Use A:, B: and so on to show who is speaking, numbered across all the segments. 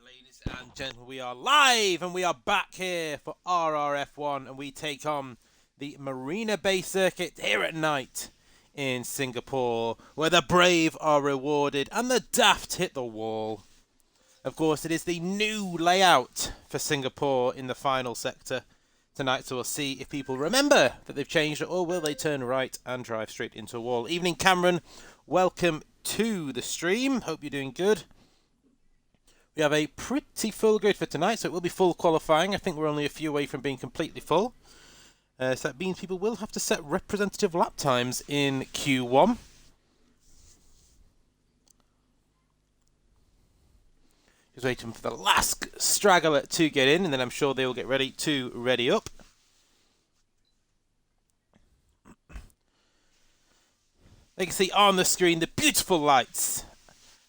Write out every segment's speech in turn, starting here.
A: ladies and gentlemen, we are live and we are back here for RRF1 and we take on the Marina Bay Circuit here at night in Singapore, where the brave are rewarded and the daft hit the wall. Of course, it is the new layout for Singapore in the final sector tonight, so we'll see if people remember that they've changed it, or will they turn right and drive straight into a wall. Evening, Cameron. Welcome to the stream. Hope you're doing good. We have a pretty full grid for tonight, so it will be full qualifying. I think we're only a few away from being completely full. So that means people will have to set representative lap times in Q1. Just waiting for the last straggler to get in, and then I'm sure they will get ready to ready up. You can see on the screen the beautiful lights,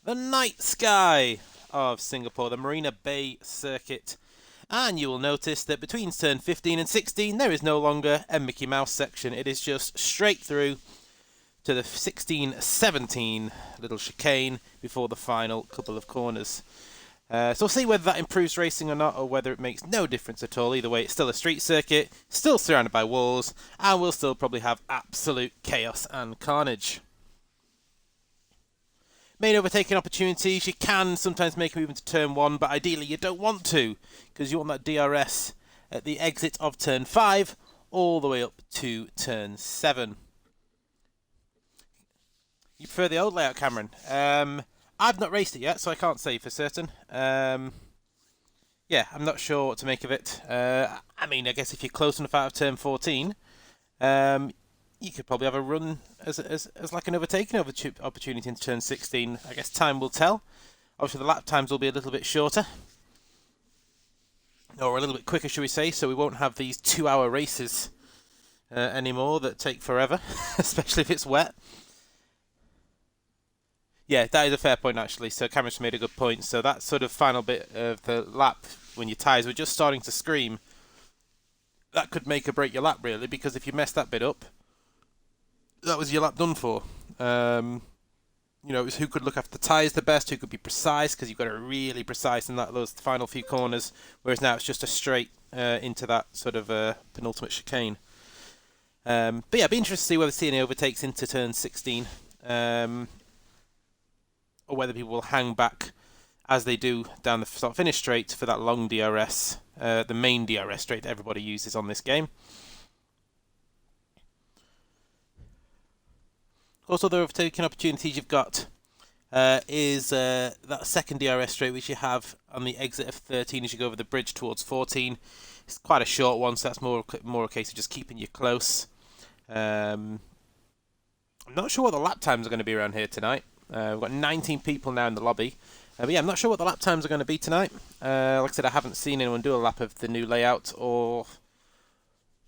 A: the night sky of Singapore, the Marina Bay Circuit. And you will notice that between turn 15 and 16 there is no longer a Mickey Mouse section. It is just straight through to the 16-17 little chicane before the final couple of corners. So we'll see whether that improves racing or not, or whether it makes no difference at all. Either way, it's still a street circuit, still surrounded by walls, and we'll still probably have absolute chaos and carnage. Main overtaking opportunities, you can sometimes make a move into turn 1, but ideally you don't want to, because you want that DRS at the exit of turn 5 all the way up to turn 7. You prefer the old layout, Cameron? I've not raced it yet, so I can't say for certain. Yeah, I'm not sure what to make of it. I mean, I guess if you're close enough out of turn 14, you could probably have a run as like an overtaking opportunity into turn 16. I guess time will tell. Obviously, the lap times will be a little bit shorter, or a little bit quicker, should we say, so we won't have these 2-hour races anymore that take forever, especially if it's wet. Yeah, that is a fair point, actually. So Cameron's made a good point. So that sort of final bit of the lap, when your tyres were just starting to scream, that could make or break your lap, really, because if you mess that bit up, that was your lap done for. You know, it was who could look after the tyres the best, who could be precise, because you've got to really precise in those final few corners, whereas now it's just a straight into that sort of penultimate chicane. But yeah, I'd be interested to see whether CNA overtakes into turn 16. Or whether people will hang back as they do down the start-finish straight for that long DRS, the main DRS straight that everybody uses on this game. Also, the overtaking opportunities you've got is that second DRS straight, which you have on the exit of 13 as you go over the bridge towards 14. It's quite a short one, so that's more a case of just keeping you close. I'm not sure what the lap times are going to be around here tonight. We've got 19 people now in the lobby. But yeah, I'm not sure what the lap times are going to be tonight. Like I said, I haven't seen anyone do a lap of the new layout or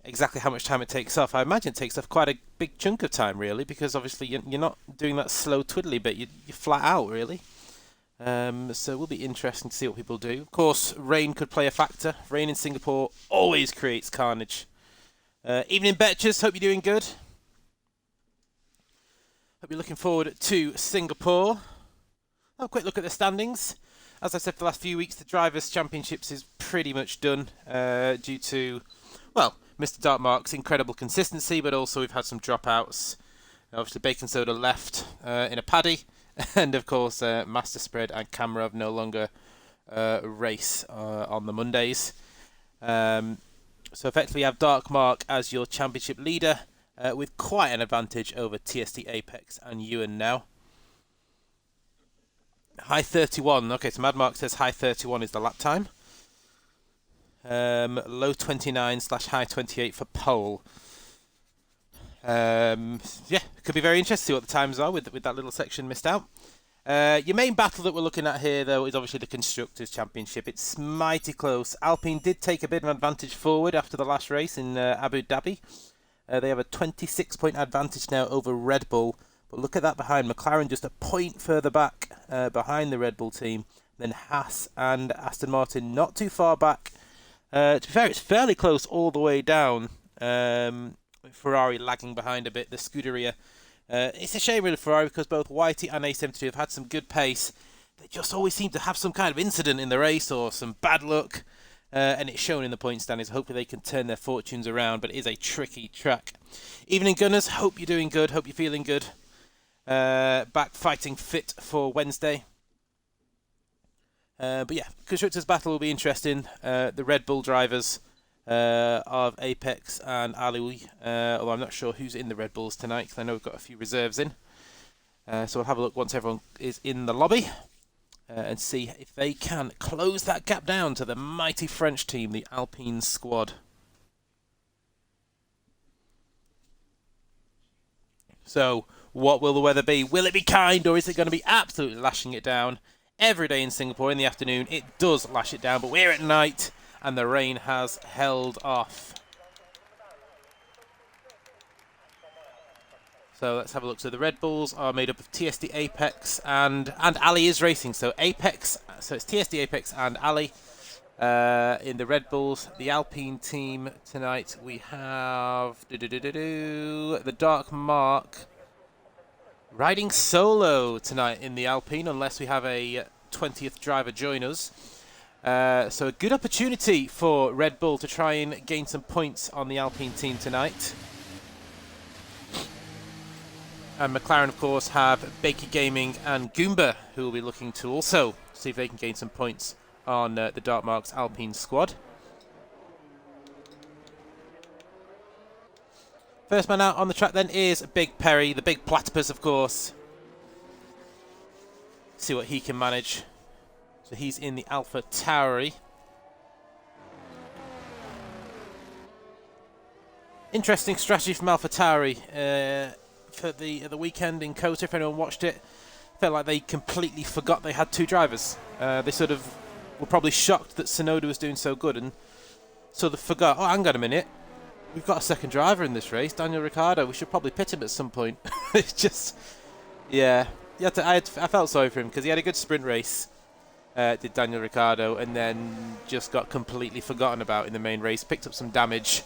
A: exactly how much time it takes off. I imagine it takes off quite a big chunk of time, really, because obviously you're not doing that slow twiddly bit. You're flat out, really. So it will be interesting to see what people do. Of course, rain could play a factor. Rain in Singapore always creates carnage. Evening, Betches. Hope you're doing good. Hope you're looking forward to Singapore. Have a quick look at the standings. As I said for the last few weeks, the Drivers' Championships is pretty much done due to, well, Mr. Darkmark's incredible consistency, but also we've had some dropouts. Obviously, Bacon Soda left in a paddy, and of course, Master Spread and Kamarov no longer race on the Mondays. So effectively, you have Darkmark as your championship leader, with quite an advantage over TST Apex and Ewan now. High 31. Okay, so Madmark says high 31 is the lap time. Low 29/high 28 for pole. Yeah, it could be very interesting to see what the times are with that little section missed out. Your main battle that we're looking at here, though, is obviously the Constructors' Championship. It's mighty close. Alpine did take a bit of an advantage forward after the last race in Abu Dhabi. They have a 26-point advantage now over Red Bull. But look at that behind. McLaren just a point further back behind the Red Bull team. Then Haas and Aston Martin not too far back. To be fair, it's fairly close all the way down. Ferrari lagging behind a bit. The Scuderia. It's a shame really for Ferrari because both Whitey and A72 have had some good pace. they just always seem to have some kind of incident in the race or some bad luck. And it's shown in the point standings. Hopefully they can turn their fortunes around, but it is a tricky track. Evening Gunners, hope you're doing good, hope you're feeling good. Back fighting fit for Wednesday. But yeah, Constructors' Battle will be interesting. The Red Bull drivers of Apex and Ali, although I'm not sure who's in the Red Bulls tonight, because I know we've got a few reserves in. So we'll have a look once everyone is in the lobby. And see if they can close that gap down to the mighty French team, the Alpine squad. So, what will the weather be? Will it be kind, or is it going to be absolutely lashing it down? Every day in Singapore in the afternoon, it does lash it down, but we're at night, and the rain has held off. So let's have a look. So the Red Bulls are made up of TSD Apex and Ali is racing. So Apex, so it's TSD Apex and Ali in the Red Bulls. The Alpine team tonight, we have the Dark Mark riding solo tonight in the Alpine, unless we have a 20th driver join us. So a good opportunity for Red Bull to try and gain some points on the Alpine team tonight. And McLaren, of course, have Baker Gaming and Goomba, who will be looking to also see if they can gain some points on the Dark Marks Alpine squad. First man out on the track then is Big Perry, the big platypus, of course. See what he can manage. So he's in the Alpha Tauri. Interesting strategy from Alpha Tauri. For the weekend in Kota, if anyone watched it, felt like they completely forgot they had two drivers. They sort of were probably shocked that Tsunoda was doing so good and sort of forgot, oh, hang on a minute, we've got a second driver in this race, Daniel Ricciardo, we should probably pit him at some point. It's just, yeah, I felt sorry for him because he had a good sprint race, did Daniel Ricciardo, and then just got completely forgotten about in the main race, picked up some damage.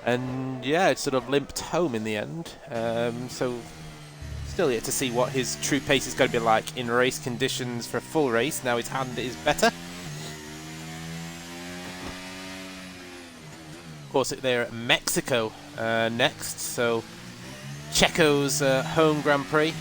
A: And yeah, it sort of limped home in the end. So still yet to see what his true pace is going to be like in race conditions for a full race. Now his hand is better. Of course, they're at Mexico next. So Checo's home Grand Prix.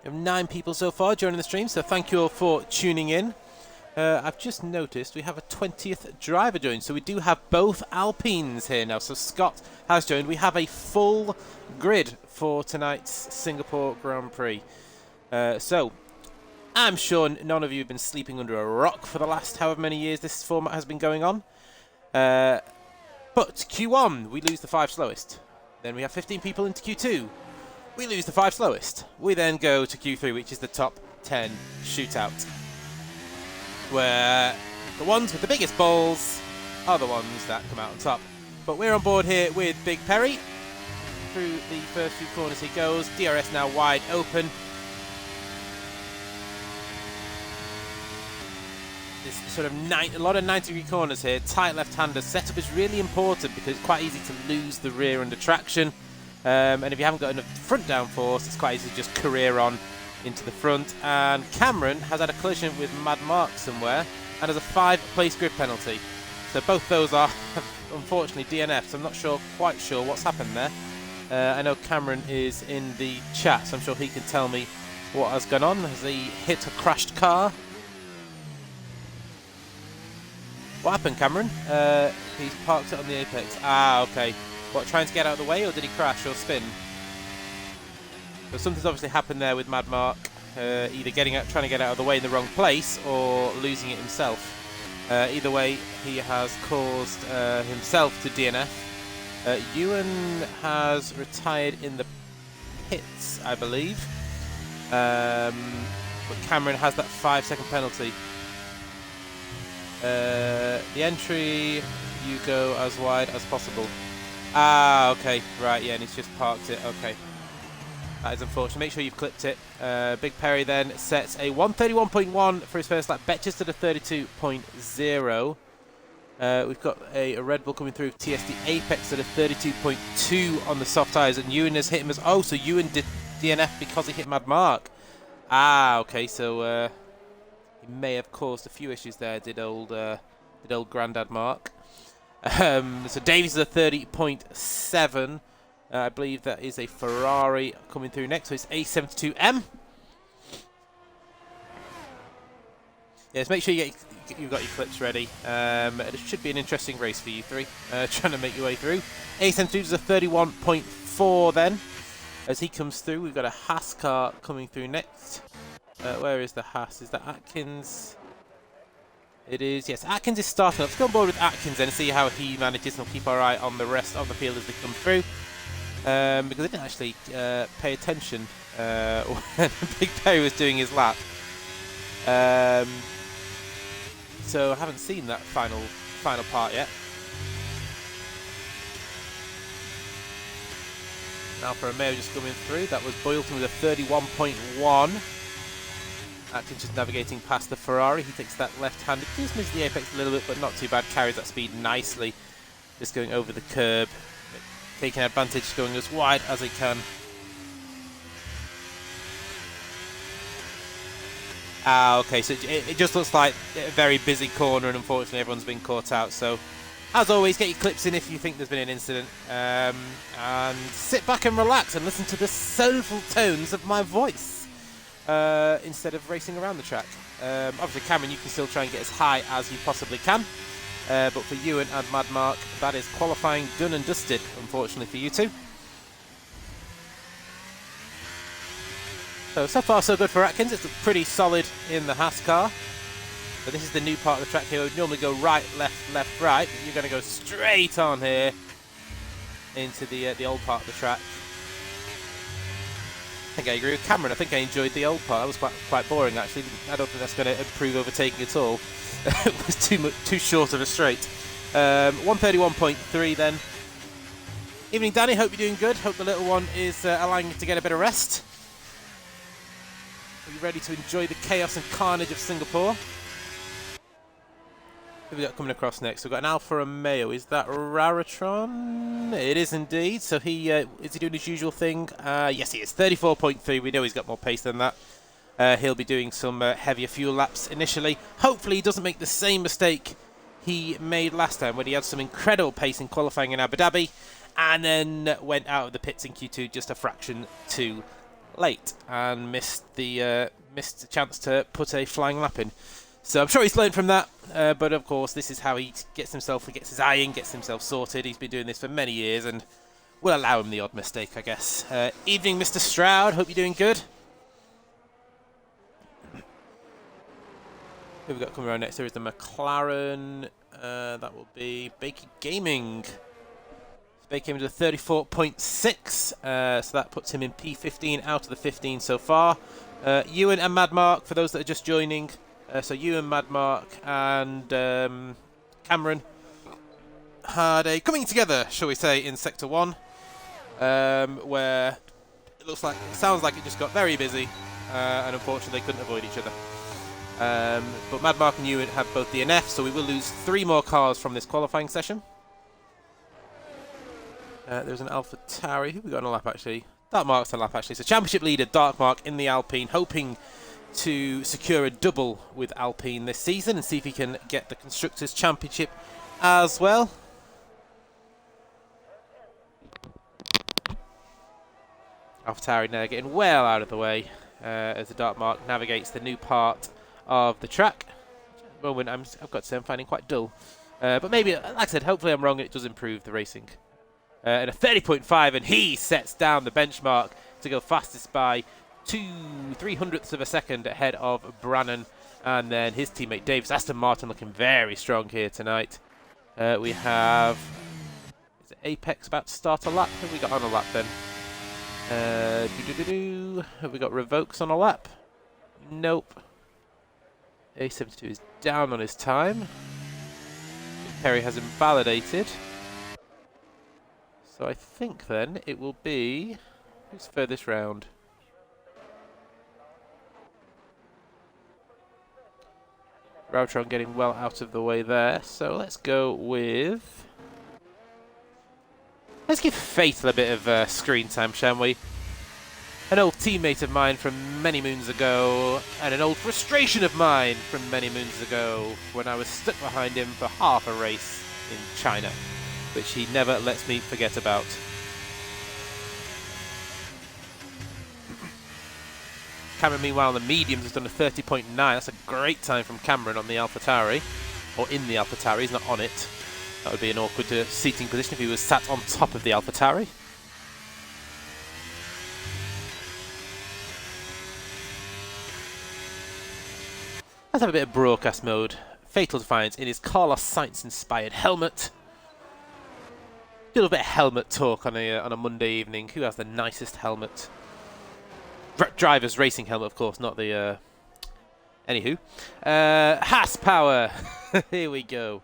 A: We have 9 people so far joining the stream, so thank you all for tuning in. I've just noticed we have a 20th driver joined, so we do have both Alpines here now. So Scott has joined. We have a full grid for tonight's Singapore Grand Prix. So I'm sure none of you have been sleeping under a rock for the last however many years this format has been going on. But Q1, we lose the 5 slowest. Then we have 15 people into Q2. We lose the 5 slowest. We then go to Q3, which is the top 10 shootout, where the ones with the biggest balls are the ones that come out on top. But we're on board here with Big Perry. Through the first few corners he goes. DRS now wide open. This sort of a lot of 90-degree corners here. Tight left-hander. Setup is really important because it's quite easy to lose the rear under traction. And if you haven't got enough front downforce, it's quite easy to just career on into the front. And Cameron has had a collision with Mad Mark somewhere and has a 5-place grid penalty. So both those are unfortunately DNF, so I'm not quite sure what's happened there. I know Cameron is in the chat, so I'm sure he can tell me what has gone on. Has he hit a crashed car? What happened, Cameron? He's parked it on the apex. Ah, okay. What, trying to get out of the way, or did he crash or spin? So something's obviously happened there with Mad Mark, either trying to get out of the way in the wrong place, or losing it himself. Either way, he has caused himself to DNF. Ewan has retired in the pits, I believe. But Cameron has that 5-second penalty. The entry, you go as wide as possible. Ah, okay, right, yeah, and he's just parked it, okay. That is unfortunate. Make sure you've clipped it. Big Perry then sets a 131.1 for his first lap. Betches to the 32.0. We've got a Red Bull coming through. TSD Apex at a 32.2 on the soft tyres. And Ewan has hit him as... Oh, so Ewan did DNF because he hit Mad Mark. Ah, okay. So he may have caused a few issues there, did old Grandad Mark. So Davies is a 30.7. I believe that is a Ferrari coming through next. So it's A72M. Yes, make sure you've got your clips ready. It should be an interesting race for you three, trying to make your way through. A72 is a 31.4 then. As he comes through, we've got a Haas car coming through next. Where is the Haas? Is that Atkins? It is, yes. Atkins is starting. Let's go on board with Atkins then and see how he manages, and we'll keep our eye on the rest of the field as they come through. Because I didn't actually pay attention when Big Perry was doing his lap. So I haven't seen that final part yet. Alfa Romeo just coming through. That was Boylton with a 31.1. Atkins just navigating past the Ferrari. He takes that left-handed. Just misses the apex a little bit, but not too bad. Carries that speed nicely. Just going over the curb. Taking advantage, going as wide as he can. Ah, okay, so it just looks like a very busy corner, and unfortunately everyone's been caught out. So, as always, get your clips in if you think there's been an incident. And sit back and relax and listen to the soulful tones of my voice instead of racing around the track. Obviously, Cameron, you can still try and get as high as you possibly can. But for Ewan and Mad Mark, that is qualifying done and dusted, unfortunately for you two. So far so good for Atkins. It's pretty solid in the Haas car. But this is the new part of the track here. We'd normally go right, left, left, right. But you're going to go straight on here into the old part of the track. I think I agree with Cameron. I think I enjoyed the old part. That was quite boring, actually. I don't think that's going to improve overtaking at all. It was too short of a straight. 131.3 then. Evening, Danny. Hope you're doing good. Hope the little one is allowing you to get a bit of rest. Are you ready to enjoy the chaos and carnage of Singapore? Who have we got coming across next? We've got an Alfa Romeo. Is that Raratron? It is indeed. So is he doing his usual thing? Yes, he is. 34.3. We know he's got more pace than that. He'll be doing some heavier fuel laps initially. Hopefully he doesn't make the same mistake he made last time when he had some incredible pace in qualifying in Abu Dhabi and then went out of the pits in Q2 just a fraction too late and missed the chance to put a flying lap in. So I'm sure he's learned from that, but of course this is how he gets his eye in, gets himself sorted. He's been doing this for many years and we'll allow him the odd mistake, I guess. Evening, Mr. Stroud. Hope you're doing good. Who have we got coming around next? There is the McLaren. That will be Baker Gaming. Baker Gaming to 34.6. So that puts him in P15 out of the 15 so far. Ewan and Mad Mark, for those that are just joining. So Ewan, Mad Mark, and Cameron had a coming together, shall we say, in Sector 1. Where it sounds like it just got very busy. And unfortunately they couldn't avoid each other. But Mad Mark and Ewan have both DNF, so we will lose 3 more cars from this qualifying session. There's an Alpha Tauri. Who we got on a lap, actually? Dark Mark's on a lap, actually. So championship leader, Dark Mark in the Alpine, hoping to secure a double with Alpine this season and see if he can get the Constructors' Championship as well. Alpha Tauri now getting well out of the way as the Dark Mark navigates the new part of the track. At the moment, I've got to say I'm finding quite dull. But maybe, like I said, hopefully I'm wrong and it does improve the racing. And a 30.5, and he sets down the benchmark to go fastest by 0.03 of a second ahead of Brannan and then his teammate Davis. Aston Martin looking very strong here tonight. We have Apex about to start a lap. Who have we got on a lap then? Have we got Revokes on a lap? Nope. A72 is down on his time. Perry has invalidated. So I think then it will be Who's furthest round? Rautron getting well out of the way there. So let's go with... Let's give Fatal a bit of screen time, shall we? An old teammate of mine from many moons ago, and an old frustration of mine from many moons ago, when I was stuck behind him for half a race in China, which he never lets me forget about. Cameron, meanwhile, on the mediums has done a 30.9. That's a great time from Cameron on the AlphaTauri, or in the AlphaTauri. He's not on it. That would be an awkward seating position if he was sat on top of the AlphaTauri. Let's have a bit of broadcast mode. Fatal Defiance in his Carlos Sainz-inspired helmet. Do a little bit of helmet talk on a Monday evening. Who has the nicest helmet? Driver's racing helmet, of course, not the... Anywho. Haas power! Here we go.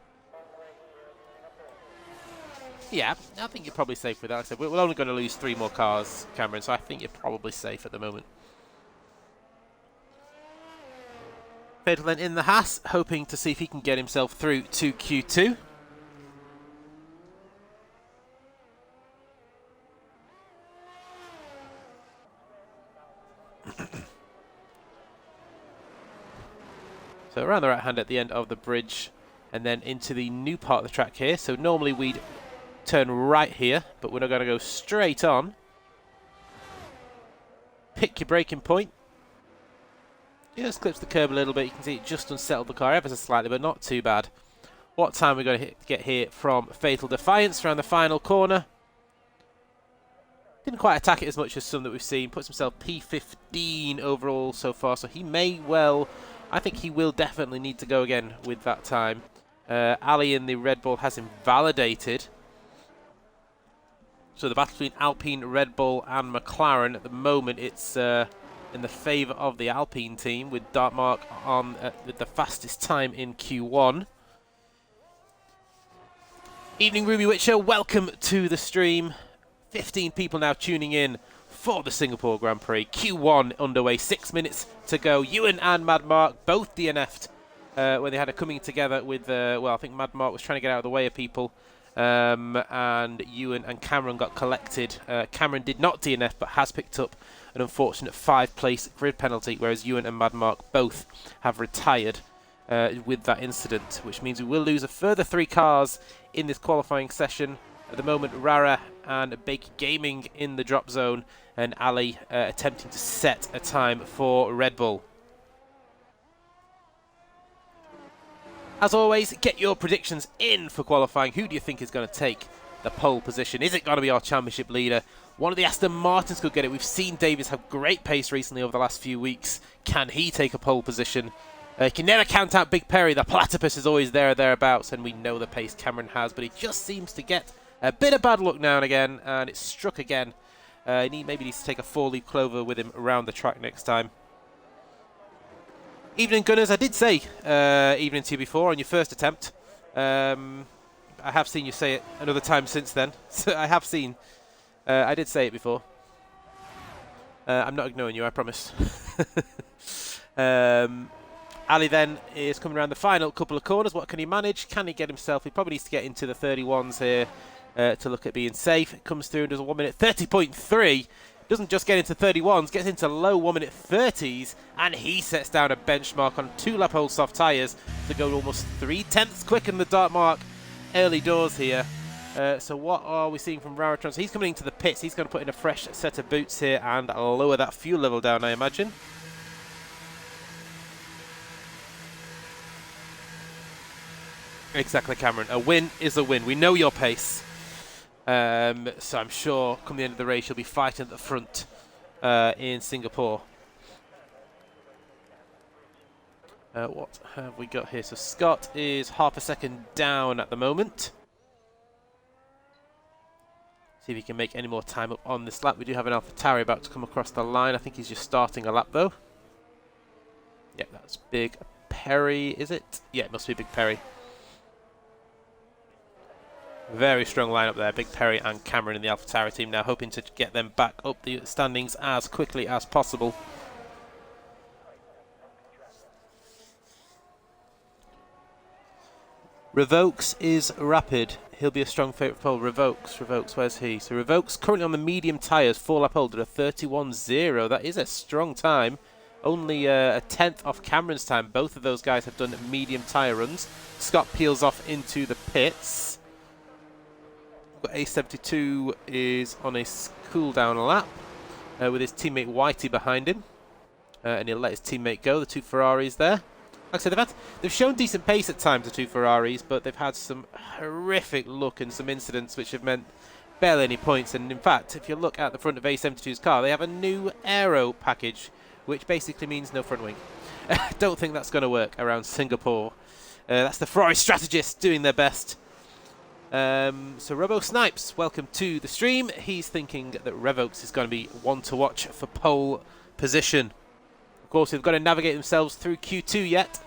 A: Yeah, I think you're probably safe with that. Like I said, we're only going to lose 3 more cars, Cameron, so I think you're probably safe at the moment. Fatal then in the Haas, hoping to see if he can get himself through to Q2. So around the right hand at the end of the bridge, and then into the new part of the track here. So normally we'd turn right here, but we're not going to go straight on. Pick your braking point. Just clips the curb a little bit. You can see it just unsettled the car ever so slightly, but not too bad. What time we're going to get here from Fatal Defiance around the final corner. Didn't quite attack it as much as some that we've seen. Puts himself P15 overall so far, so he may well... I think he will definitely need to go again with that time. Ali in the Red Bull has invalidated. So the battle between Alpine, Red Bull and McLaren, at the moment it's in the favour of the Alpine team, with Dartmark on with the fastest time in Q1. Evening Ruby Witcher, welcome to the stream. 15 people now tuning in for the Singapore Grand Prix. Q1 underway, 6 minutes to go. Ewan and Mad Mark both DNF'd when they had a coming together with, well, I think Mad Mark was trying to get out of the way of people. And Ewan and Cameron got collected. Cameron did not DNF, but has picked up an unfortunate 5-place grid penalty, whereas Ewan and Mad Mark both have retired with that incident, which means we will lose a further 3 cars in this qualifying session. At the moment, Rara and Baker Gaming in the drop zone, and Ali attempting to set a time for Red Bull. As always, get your predictions in for qualifying. Who do you think is going to take the pole position? Is it going to be our championship leader? One of the Aston Martins could get it. We've seen Davis have great pace recently over the last few weeks. Can he take a pole position? You can never count out Big Perry. The platypus is always there or thereabouts, and we know the pace Cameron has, but he just seems to get a bit of bad luck now and again, and it's struck again. He maybe needs to take a 4-leaf clover with him around the track next time. Evening Gunners, I did say evening to you before on your first attempt. I have seen you say it another time since then. So I have seen. I did say it before. I'm not ignoring you, I promise. Ali then is coming around the final couple of corners. What can he manage? Can he get himself? He probably needs to get into the 31s here to look at being safe. It comes through and does a 1 minute 30.3. Doesn't just get into 31s, gets into low 1 minute 30s, and he sets down a benchmark on 2-lap-old soft tyres to go almost 3/10 quicker than the Dartmark early doors here. So what are we seeing from Raratron? So he's coming into the pits. He's going to put in a fresh set of boots here and lower that fuel level down, I imagine. Exactly, Cameron. A win is a win. We know your pace. So I'm sure come the end of the race you'll be fighting at the front in Singapore. What have we got here? So Scott is half a second down at the moment. See if he can make any more time up on this lap. We do have an AlphaTauri about to come across the line. I think he's just starting a lap though. Yep, that's Big Perry, is it? Yeah, it must be Big Perry. Very strong lineup there. Big Perry and Cameron in the AlphaTauri team now, hoping to get them back up the standings as quickly as possible. Revokes is rapid. He'll be a strong favourite pole. Revokes, where's he? So Revokes currently on the medium tyres, 4-lap hold at a 31.0. That is a strong time. Only a tenth off Cameron's time. Both of those guys have done medium tyre runs. Scott peels off into the pits. A72 is on a cool down lap with his teammate Whitey behind him. And he'll let his teammate go, the two Ferraris there. Like I said, they've shown decent pace at times, the two Ferraris, but they've had some horrific luck and some incidents which have meant barely any points. And in fact, if you look at the front of A72's car, they have a new aero package, which basically means no front wing. Don't think that's going to work around Singapore. That's the Ferrari strategists doing their best. So Robo Snipes, welcome to the stream. He's thinking that Revokes is going to be one to watch for pole position. Of course, they've got to navigate themselves through Q2 yet.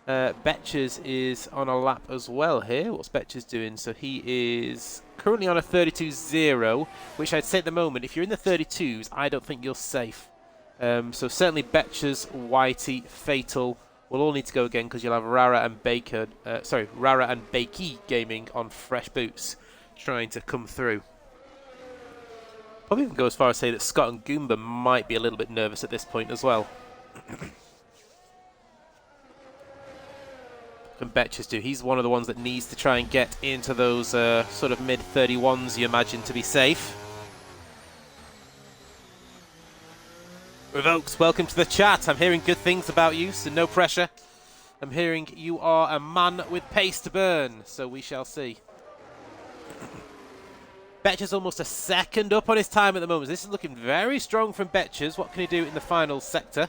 A: Betches is on a lap as well here. What's Betches doing? So he is currently on a 32.0, which I'd say at the moment, if you're in the 32s, I don't think you're safe. So certainly Betches, Whitey, Fatal will all need to go again because you'll have Rara and Bakey Gaming on fresh boots trying to come through. Probably even go as far as say that Scott and Goomba might be a little bit nervous at this point as well. And Betches do. He's one of the ones that needs to try and get into those sort of mid-31s you imagine to be safe. Revokes, welcome to the chat. I'm hearing good things about you, so no pressure. I'm hearing you are a man with pace to burn, so we shall see. Betches almost a second up on his time at the moment. This is looking very strong from Betches. What can he do in the final sector?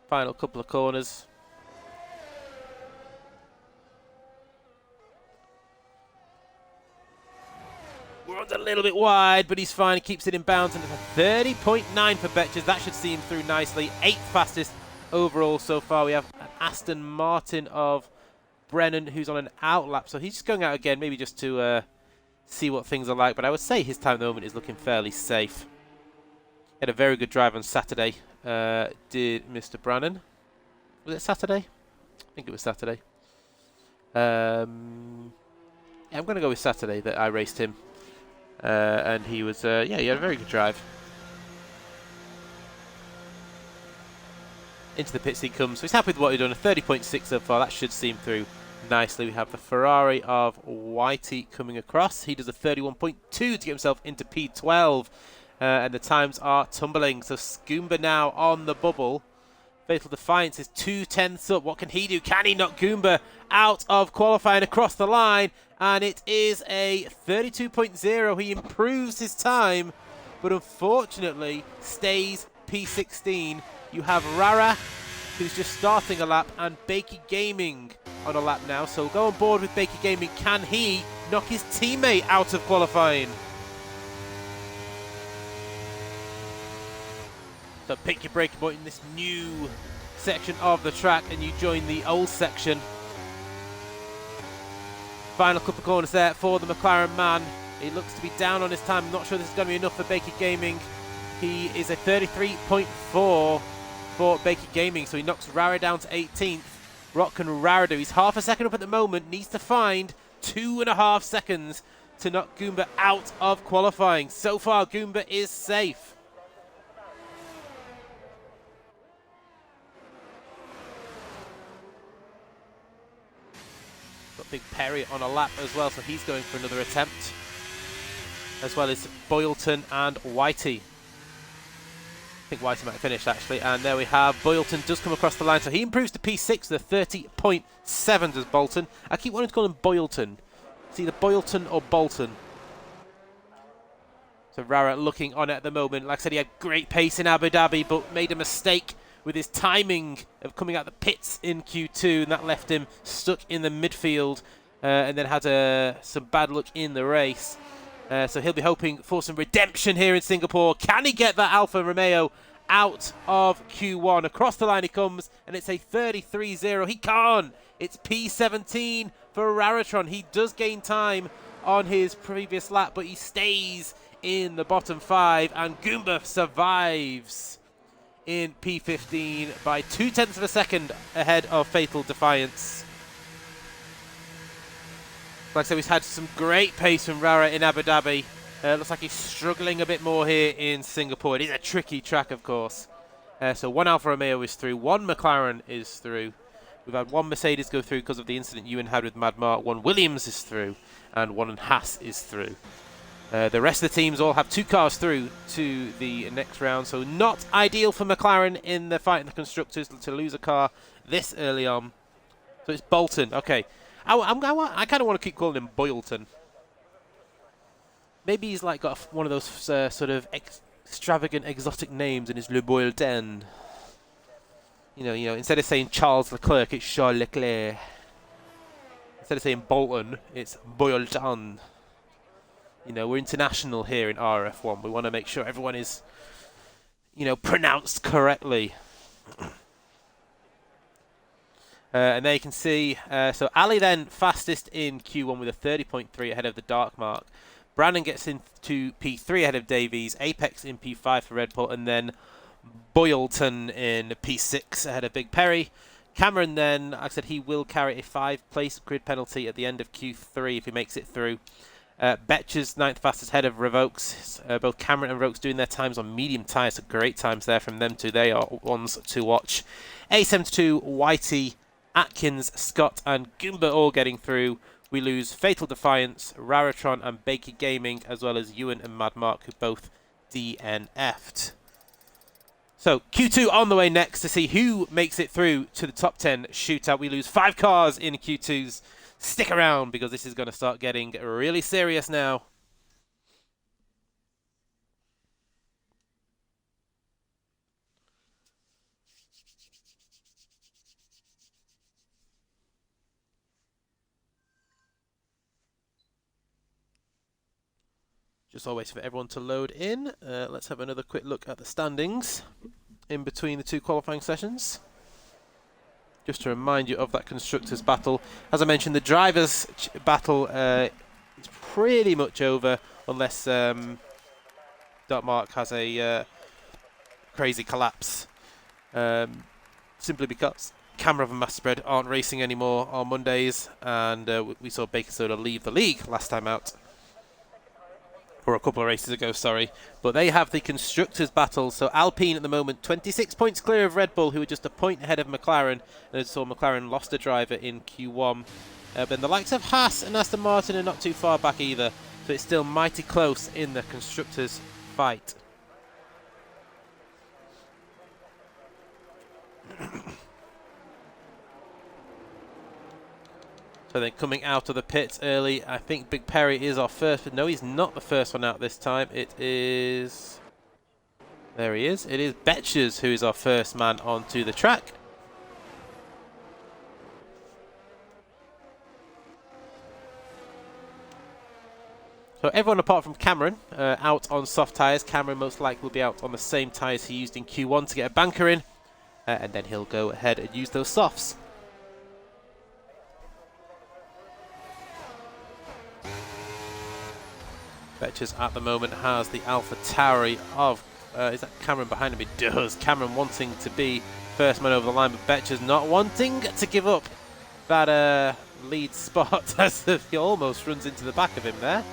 A: Final couple of corners. We're a little bit wide, but he's fine. He keeps it in bounds, and it's a 30.9 for Betches. That should see him through nicely. 8th fastest overall so far. We have an Aston Martin of Brennan, who's on an outlap. So he's just going out again, maybe just to see what things are like. But I would say his time at the moment is looking fairly safe. He had a very good drive on Saturday, did Mr. Brannan. Was it Saturday? I think it was Saturday. Yeah, I'm going to go with Saturday that I raced him. And he was, yeah, he had a very good drive. Into the pits he comes. So he's happy with what he's done. A 30.6 so far. That should see him through nicely. We have the Ferrari of Whitey coming across. He does a 31.2 to get himself into P12. And the times are tumbling. So Goomba now on the bubble. Fatal Defiance is 2/10 up. What can he do? Can he knock Goomba out of qualifying across the line? And it is a 32.0. He improves his time, but unfortunately stays P16. You have Rara, who's just starting a lap, and Bakey Gaming on a lap now. So go on board with Bakey Gaming. Can he knock his teammate out of qualifying? So pick your breaking point in this new section of the track and you join the old section. Final couple of corners there for the McLaren man. He looks to be down on his time. I'm not sure this is going to be enough for Bakey Gaming. He is a 33.4 for Bakey Gaming, so he knocks Rara down to 18th. What can Rara do? He's half a second up at the moment. Needs to find 2.5 seconds to knock Goomba out of qualifying. So far, Goomba is safe. Got Big Perry on a lap as well, so he's going for another attempt. As well as Boylton and Whitey. I think Whitey might have finished actually, and there we have Boylton does come across the line, so he improves to P6 with a 30.7 does Bolton. I keep wanting to call him Boylton. It's either Boylton or Bolton. So Rara looking on it at the moment. Like I said, he had great pace in Abu Dhabi, but made a mistake with his timing of coming out the pits in Q2, and that left him stuck in the midfield, and then had some bad luck in the race. So he'll be hoping for some redemption here in Singapore. Can he get that Alfa Romeo out of Q1. Across the line he comes, and it's a 33-0. He can't. It's P17 for Raritron. He does gain time on his previous lap, but he stays in the bottom 5, and Goomba survives in P15 by 0.2 of a second ahead of Fatal Defiance. Like I said, we've had some great pace from Rara in Abu Dhabi. Looks like he's struggling a bit more here in Singapore. It is a tricky track, of course. So one Alfa Romeo is through, one McLaren is through. We've had one Mercedes go through because of the incident Ewan had with Mad Mark. One Williams is through, and one Haas is through. The rest of the teams all have 2 cars through to the next round, so not ideal for McLaren in the fight in the constructors to lose a car this early on. So it's Bolton. Okay, I kind of want to keep calling him Boylton. Maybe he's like got one of those sort of extravagant, exotic names, and it's Le Boylton. You know, instead of saying Charles Leclerc, it's Charles Leclerc. Instead of saying Bolton, it's Boylton. You know, we're international here in RRF1. We want to make sure everyone is, pronounced correctly. And there you can see, so Ali then fastest in Q1 with a 30.3 ahead of the Dark Mark. Brandon gets into P3 ahead of Davies. Apex in P5 for Red Bull. And then Boylton in P6 ahead of Big Perry. Cameron then, like I said, he will carry a 5-place grid penalty at the end of Q3 if he makes it through. Betcher's 9th fastest ahead of Revokes. Both Cameron and Revokes doing their times on medium tyres. So great times there from them two. They are ones to watch. A72, Whitey, Atkins, Scott and Goomba all getting through. We lose Fatal Defiance, Raritron and Baker Gaming, as well as Ewan and Mad Mark, who both DNF'd. So Q2 on the way next to see who makes it through to the top 10 shootout. We lose 5 cars in Q2s. Stick around because this is going to start getting really serious now. Just always for everyone to load in. Let's have another quick look at the standings in between the 2 qualifying sessions. Just to remind you of that constructors battle. As I mentioned, the drivers battle is pretty much over unless Dark Mark has a crazy collapse. Simply because Camera and Masterbread aren't racing anymore on Mondays, and we saw Baker Soda leave the league last time out. Or a couple of races ago, sorry. But they have the Constructors' battle. So Alpine at the moment, 26 points clear of Red Bull, who are just a point ahead of McLaren. And as saw, McLaren lost a driver in Q1. But the likes of Haas and Aston Martin are not too far back either. So it's still mighty close in the Constructors' fight. So then coming out of the pits early, I think Big Perry is our first, but no, he's not the first one out this time. It is, there he is. It is Betchers who is our first man onto the track. So everyone apart from Cameron out on soft tyres. Cameron most likely will be out on the same tyres he used in Q1 to get a banker in, and then he'll go ahead and use those softs. Betchers at the moment has the Alpha Tauri of, is that Cameron behind him? It does. Cameron wanting to be first man over the line, but Betchers not wanting to give up that lead spot as he almost runs into the back of him there.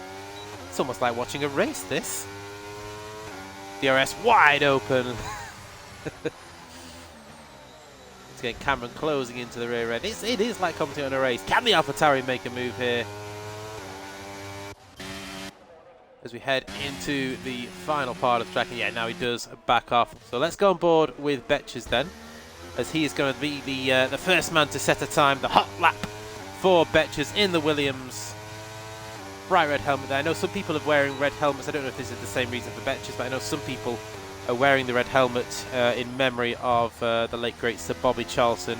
A: It's almost like watching a race, this. DRS wide open. It's getting Cameron closing into the rear end. It is like commenting on a race. Can the Alpha Tauri make a move here? As we head into the final part of the track, and yeah, now he does back off. So let's go on board with Betchers then, as he is going to be the first man to set a time, the hot lap for Betchers in the Williams. Bright red helmet there. I know some people are wearing red helmets. I don't know if this is the same reason for Betchers, but I know some people are wearing the red helmet in memory of the late great Sir Bobby Charlton,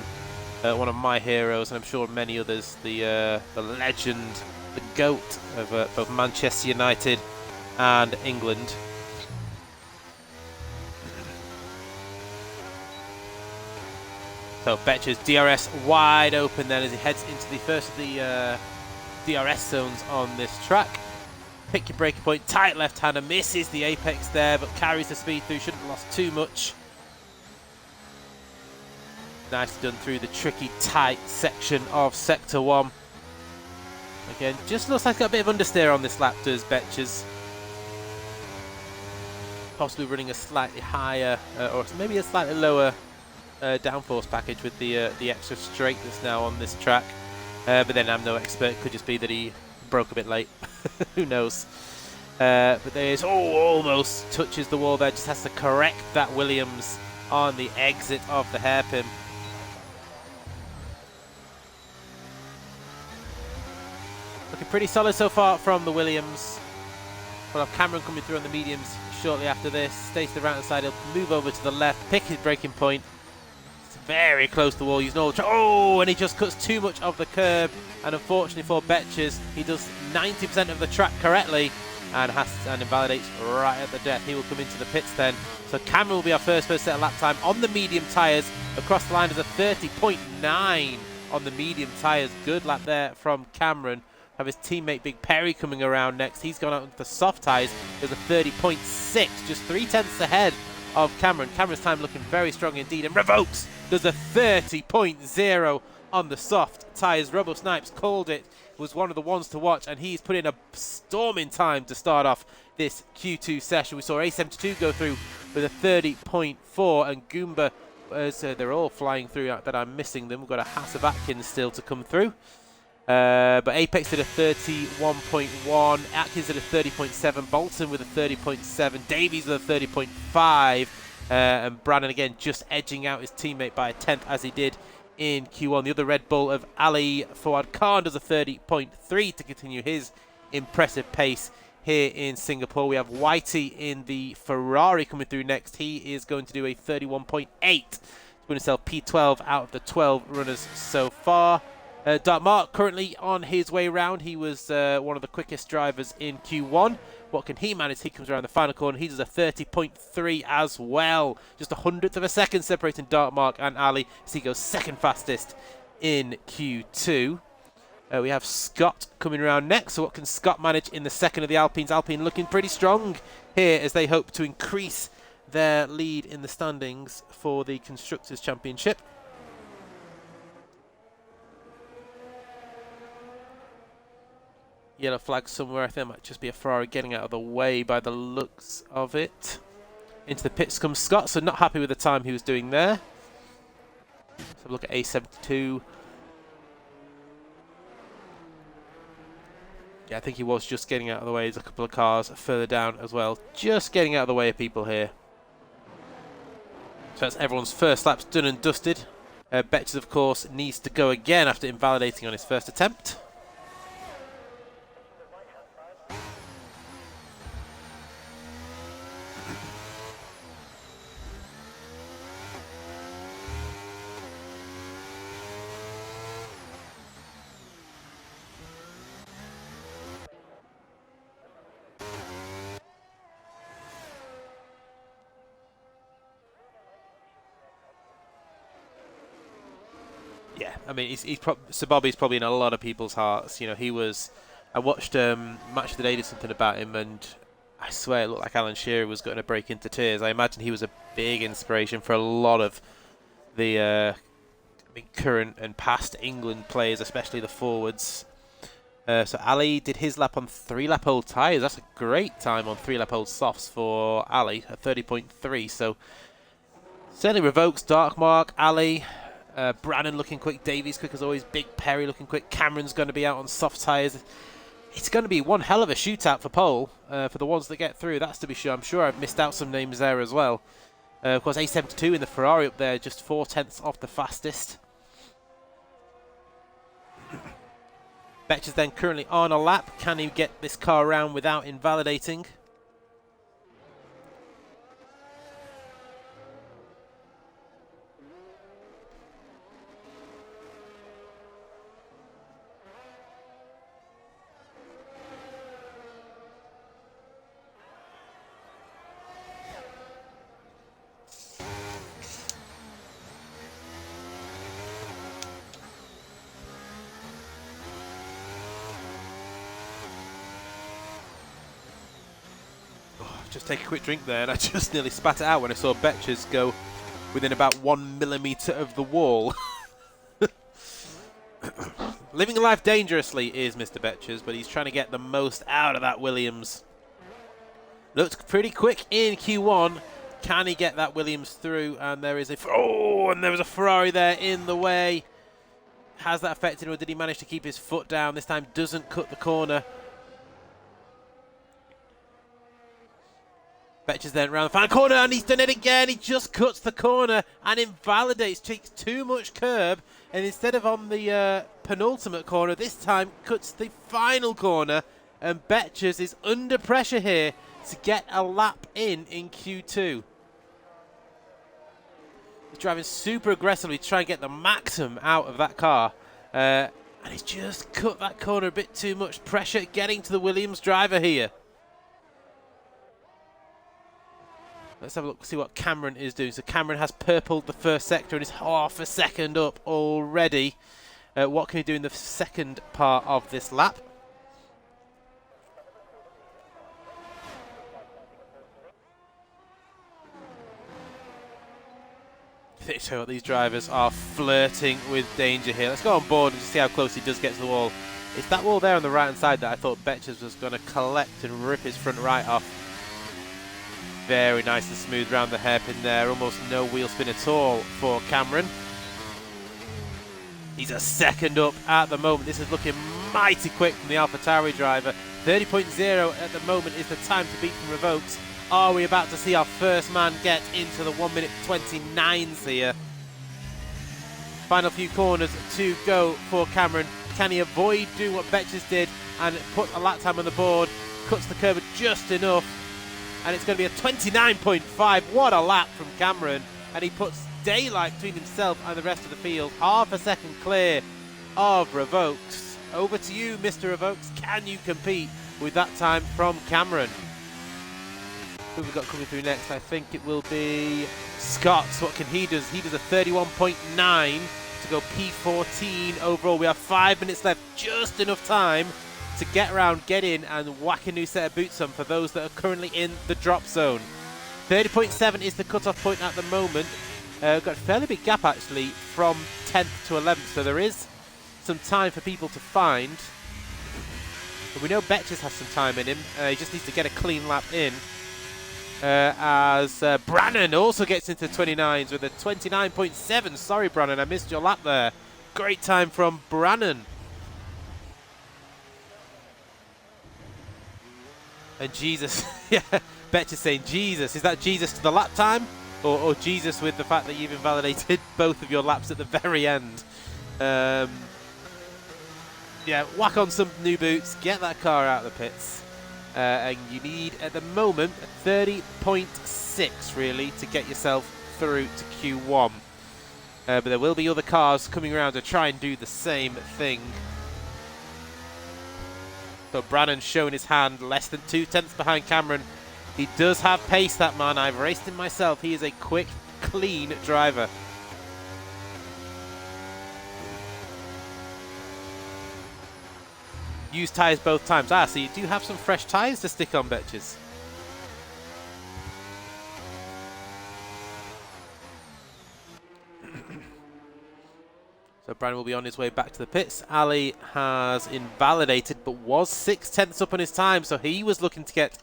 A: one of my heroes, and I'm sure many others. The legend, the GOAT of both Manchester United and England. So Betcher's DRS wide open then as he heads into the first of the DRS zones on this track. Pick your breaking point, tight left-hander, misses the apex there, but carries the speed through, shouldn't have lost too much. Nicely done through the tricky, tight section of Sector 1. Again, just looks like got a bit of understeer on this lap, does Betcher's. Possibly running a slightly higher, or maybe a slightly lower downforce package with the extra straight that's now on this track. But then I'm no expert, could just be that he broke a bit late. Who knows? But there's, almost touches the wall there, just has to correct that Williams on the exit of the hairpin. Looking pretty solid so far from the Williams. We'll have Cameron coming through on the mediums shortly after this. Stays to the right hand side, he'll move over to the left, pick his braking point. It's very close to the wall, using all the and he just cuts too much of the curb. And unfortunately for Betchers, he does 90% of the track correctly and invalidates right at the death. He will come into the pits then. So Cameron will be our first set of lap time on the medium tyres. Across the line is a 30.9 on the medium tyres. Good lap there from Cameron. Have his teammate Big Perry coming around next. He's gone out with the soft tyres. There's a 30.6, just 3/10 ahead of Cameron. Cameron's time looking very strong indeed. And Revokes does a 30.0 on the soft tyres. Robo Snipes called it. Was one of the ones to watch, and he's put in a storming time to start off this Q2 session. We saw A72 go through with a 30.4, and Goomba, as they're all flying through that I'm missing them. We've got a Haas of Atkins still to come through. But Apex did a 31.1, Atkins did a 30.7, Bolton with a 30.7, Davies with a 30.5, and Brandon again just edging out his teammate by a 10th as he did in Q1. The other Red Bull of Ali Fawad Khan does a 30.3 to continue his impressive pace here in Singapore. We have Whitey in the Ferrari coming through next. He is going to do a 31.8 to win himself P12 out of the 12 runners so far. Dark Mark currently on his way round. He was one of the quickest drivers in Q1. What can he manage? He comes around the final corner. He does a 30.3 as well. Just a 100th of a second separating Dark Mark and Ali as he goes second fastest in Q2. We have Scott coming around next. So what can Scott manage in the second of the Alpines? Alpine looking pretty strong here as they hope to increase their lead in the standings for the Constructors' Championship. Yellow flag somewhere. I think it might just be a Ferrari getting out of the way by the looks of it. Into the pits comes Scott, so not happy with the time he was doing there. Let's have a look at A72. Yeah, I think he was just getting out of the way. There's a couple of cars further down as well. Just getting out of the way of people here. So that's everyone's first laps done and dusted. Betches, of course, needs to go again after invalidating on his first attempt. Yeah, I mean, Sir Bobby's probably in a lot of people's hearts. You know, he was. I watched Match of the Day did something about him, and I swear it looked like Alan Shearer was going to break into tears. I imagine he was a big inspiration for a lot of the current and past England players, especially the forwards. So Ali did his lap on 3-lap-old tyres. That's a great time on 3-lap-old softs for Ali, at 30.3. So certainly Revokes, Dark Mark, Ali. Brannon looking quick, Davies quick as always, Big Perry looking quick, Cameron's going to be out on soft tyres. It's going to be one hell of a shootout for pole for the ones that get through, that's to be sure. I'm sure I've missed out some names there as well. Of course, A72 in the Ferrari up there, just 4/10 off the fastest. Betch is then currently on a lap. Can he get this car around without invalidating? Just take a quick drink there, and I just nearly spat it out when I saw Betches go within about 1 millimetre of the wall. Living life dangerously is Mr. Betches, but he's trying to get the most out of that Williams. Looked pretty quick in Q1. Can he get that Williams through? And there is a Ferrari there in the way. Has that affected him, or did he manage to keep his foot down? This time doesn't cut the corner. Betches then around the final corner, and he's done it again. He just cuts the corner and invalidates, takes too much curb, and instead of on the penultimate corner, this time cuts the final corner, and Betches is under pressure here to get a lap in Q2. He's driving super aggressively to try and get the maximum out of that car, and he's just cut that corner a bit too much. Pressure getting to the Williams driver here. Let's have a look, see what Cameron is doing. So Cameron has purpled the first sector and is half a second up already. What can he do in the second part of this lap? I show what these drivers are flirting with danger here. Let's go on board and just see how close he does get to the wall. It's that wall there on the right hand side that I thought Betches was going to collect and rip his front right off. Very nice and smooth round the hairpin there. Almost no wheel spin at all for Cameron. He's a second up at the moment. This is looking mighty quick from the AlphaTauri driver. 30.0 at the moment is the time to beat from Revokes. Are we about to see our first man get into the 1 minute 29s here? Final few corners to go for Cameron. Can he avoid doing what Betches did and put a lap time on the board? Cuts the curb just enough. And it's going to be a 29.5. What a lap from Cameron. And he puts daylight between himself and the rest of the field. Half a second clear of Revokes. Over to you, Mr. Revokes. Can you compete with that time from Cameron? Who have we got coming through next? I think it will be Scott. What can he do? He does a 31.9 to go P14 overall. We have 5 minutes left. Just enough time to get around, get in, and whack a new set of boots on for those that are currently in the drop zone. 30.7 is the cut-off point at the moment. We've got a fairly big gap, actually, from 10th to 11th, so there is some time for people to find. But we know Betches has some time in him. He just needs to get a clean lap in. As Brannan also gets into 29s with a 29.7. Sorry, Brannan, I missed your lap there. Great time from Brannan. And Jesus, yeah, Betches saying Jesus. Is that Jesus to the lap time? Or Jesus with the fact that you've invalidated both of your laps at the very end? Yeah, whack on some new boots, get that car out of the pits. And you need, at the moment, 30.6 really to get yourself through to Q1. But there will be other cars coming around to try and do the same thing. So Brannan's showing his hand, less than 2/10 behind Cameron. He does have pace, that man. I've raced him myself. He is a quick, clean driver. Use tyres both times. Ah, so you do have some fresh tyres to stick on, Betches. So Brannan will be on his way back to the pits. Ali has invalidated, but was 6/10 up on his time, so he was looking to get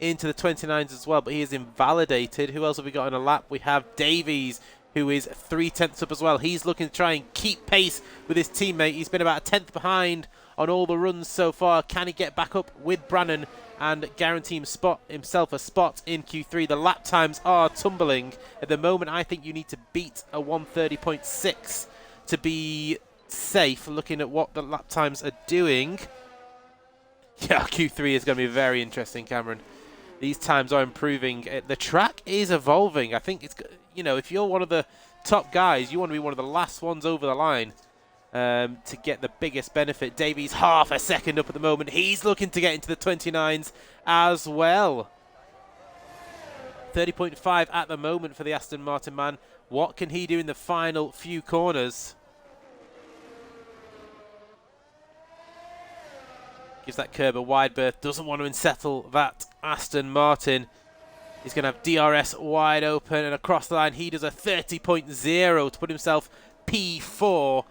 A: into the 29s as well, but he is invalidated. Who else have we got on a lap? We have Davies, who is 3/10 up as well. He's looking to try and keep pace with his teammate. He's been about a 10th behind on all the runs so far. Can he get back up with Brannan and guarantee himself a spot in Q3? The lap times are tumbling. At the moment, I think you need to beat a 1:30.6 to be safe, looking at what the lap times are doing. Yeah, Q3 is going to be very interesting, Cameron. These times are improving. The track is evolving. I think it's, you know, if you're one of the top guys, you want to be one of the last ones over the line to get the biggest benefit. Davies half a second up at the moment. He's looking to get into the 29s as well. 30.5 at the moment for the Aston Martin man. What can he do in the final few corners? Gives that curb a wide berth. Doesn't want to unsettle that Aston Martin. He's going to have DRS wide open, and across the line he does a 30.0 to put himself P4,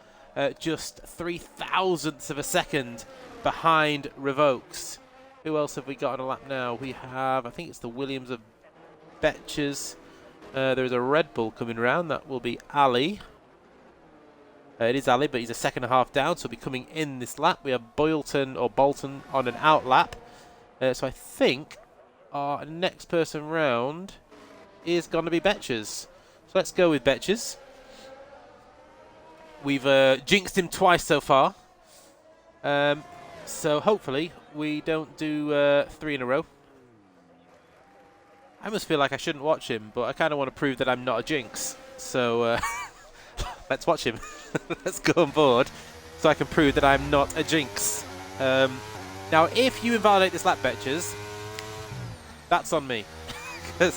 A: just 3 thousandths of a second behind Revokes. Who else have we got on a lap now? We have, I think it's the Williams of Betches. There is a Red Bull coming around. That will be Ali. It is Ali, but he's a second and a half down, so he'll be coming in this lap. We have Bolton on an out lap. So I think our next person round is going to be Betches. So let's go with Betches. We've jinxed him twice so far. So hopefully we don't do 3 in a row. I almost feel like I shouldn't watch him, but I kind of want to prove that I'm not a jinx. So let's watch him. Let's go on board so I can prove that I'm not a jinx. Now, if you invalidate this lap, Betches, that's on me. So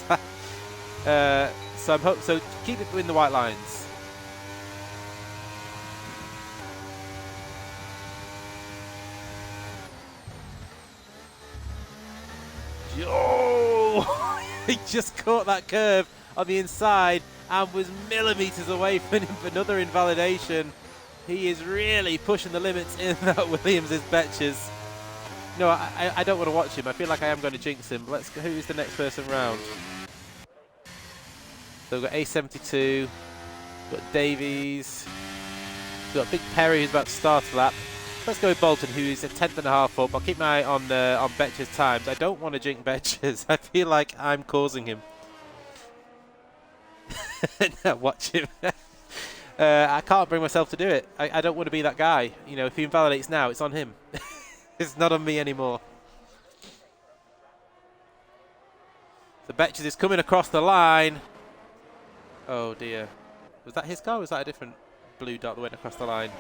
A: keep it in the white lines. Oh! He just caught that curve on the inside and was millimetres away from another invalidation. He is really pushing the limits in that Williams is Betches. No, I don't want to watch him. I feel like I am going to jinx him. Let's go. Who's the next person round? So we've got A72, we've got Davies, we've got Big Perry who's about to start a lap. Let's go with Bolton, who's a 10th and a half up. I'll keep my eye on Betches' times. I don't want to jinx Betches. I feel like I'm causing him. No, watch him. I can't bring myself to do it. I don't want to be that guy. You know, if he invalidates now, it's on him. It's not on me anymore. So Betches is coming across the line. Oh dear. Was that his car or was that a different blue dot that went across the line?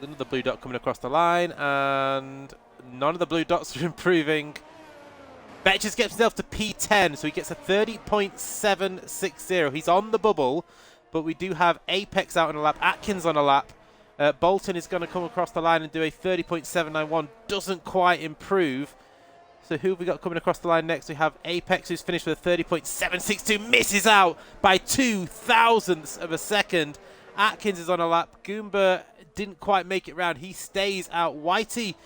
A: There's another blue dot coming across the line, and none of the blue dots are improving. Betches gets himself to P10, so he gets a 30.760. He's on the bubble, but we do have Apex out on a lap, Atkins on a lap. Bolton is going to come across the line and do a 30.791. Doesn't quite improve. So who have we got coming across the line next? We have Apex, who's finished with a 30.762. Misses out by 2 thousandths of a second. Atkins is on a lap. Goomba didn't quite make it round. He stays out. Whitey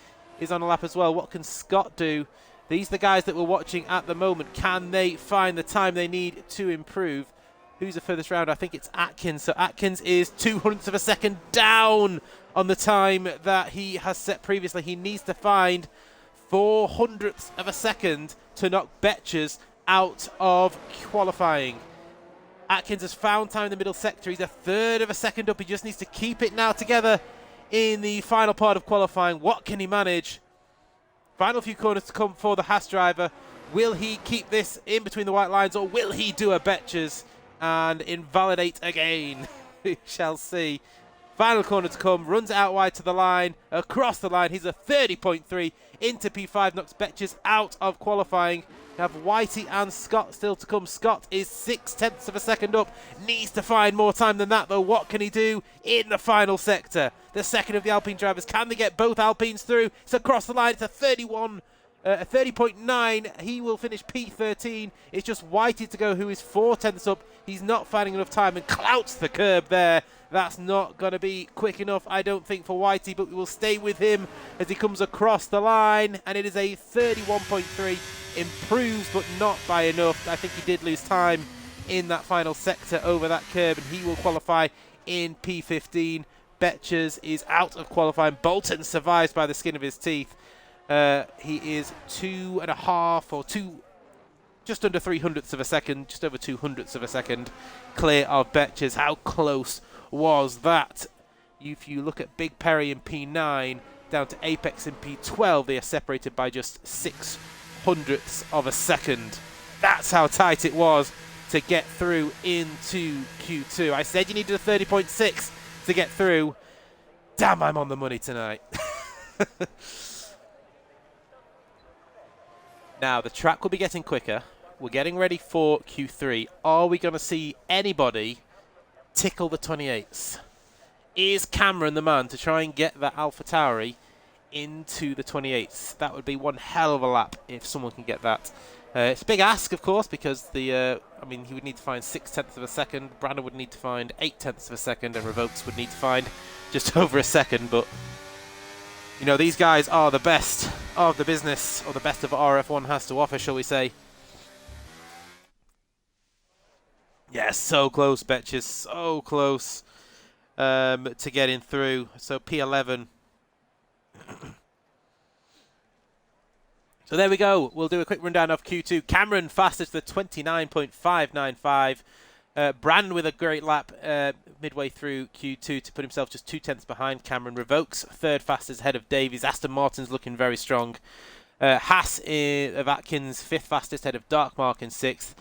A: is on a lap as well. What can Scott do? These are the guys that we're watching at the moment. Can they find the time they need to improve? Who's the furthest round? I think it's Atkins. So Atkins is 200ths of a second down on the time that he has set previously. He needs to find 400ths of a second to knock Betches out of qualifying. Atkins has found time in the middle sector. He's a third of a second up. He just needs to keep it now together in the final part of qualifying. What can he manage? Final few corners to come for the Haas driver. Will he keep this in between the white lines, or will he do a Betches and invalidate again? We shall see. Final corner to come, runs it out wide to the line, across the line. He's a 30.3 into P5, knocks Betches out of qualifying. We have Whitey and Scott still to come. Scott is 0.6 of a second up, needs to find more time than that though. What can he do in the final sector? The second of the Alpine drivers, can they get both Alpines through? It's across the line, it's a 30.9. He will finish P13. It's just Whitey to go, who is 0.4 up. He's not finding enough time and clouts the curb there. That's not going to be quick enough, I don't think, for Whitey, but we will stay with him as he comes across the line, and it is a 31.3. Improves, but not by enough. I think he did lose time in that final sector over that curb, and he will qualify in P15. Betches is out of qualifying. Bolton survives by the skin of his teeth. He is 2.5 or just under 300ths of a second, just over 200ths of a second clear of Betches. How close was that? If you look at Big Perry in P9 down to Apex in P12, they are separated by just 0.06 of a second. That's how tight it was to get through into Q2. I said you needed a 30.6 to get through. Damn, I'm on the money tonight. Now, the track will be getting quicker. We're getting ready for Q3. Are we going to see anybody tickle the 28s? Is Cameron the man to try and get that AlphaTauri into the 28s? That would be one hell of a lap if someone can get that. It's a big ask, of course, because I mean, he would need to find 6/10 of a second. Brandon would need to find 8/10 of a second, and Revokes would need to find just over a second. But you know, these guys are the best of the business, or the best of RRF1 has to offer, shall we say? Yeah, so close, Betches, so close to getting through. So P11. So there we go. We'll do a quick rundown of Q2. Cameron fastest for 29.595. Brand with a great lap midway through Q2 to put himself just 2/10 behind. Cameron Revokes third fastest ahead of Davies. Aston Martin's looking very strong. Haas of Atkins fifth fastest ahead of Darkmark in sixth.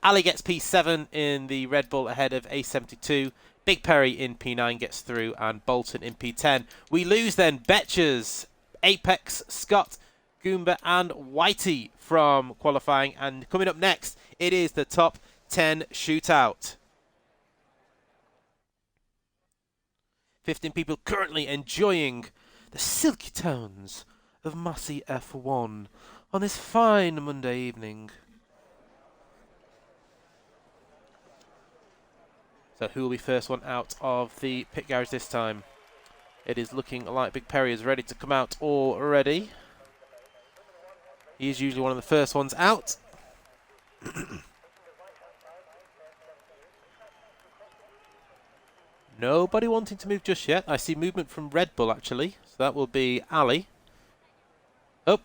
A: Ali gets P7 in the Red Bull ahead of A72. Big Perry in P9 gets through, and Bolton in P10. We lose then Betchers, Apex, Scott, Goomba and Whitey from qualifying. And coming up next, it is the top 10 shootout. 15 people currently enjoying the silky tones of Massey F1 on this fine Monday evening. So who will be first one out of the pit garage this time? It is looking like Big Perry is ready to come out already. He is usually one of the first ones out. Nobody wanting to move just yet. I see movement from Red Bull, actually. So that will be Ali. Oh,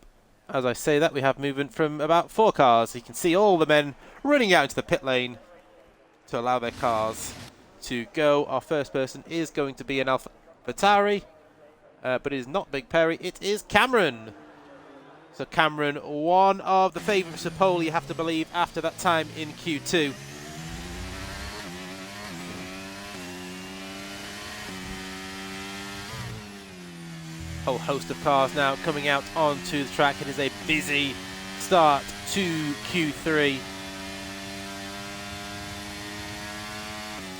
A: as I say that, we have movement from about 4 cars. You can see all the men running out into the pit lane to allow their cars to go. Our first person is going to be an AlphaTauri, but it is not Big Perry. It is Cameron. So Cameron, one of the favourites of pole, you have to believe, after that time in Q2. Whole host of cars now coming out onto the track. It is a busy start to Q3.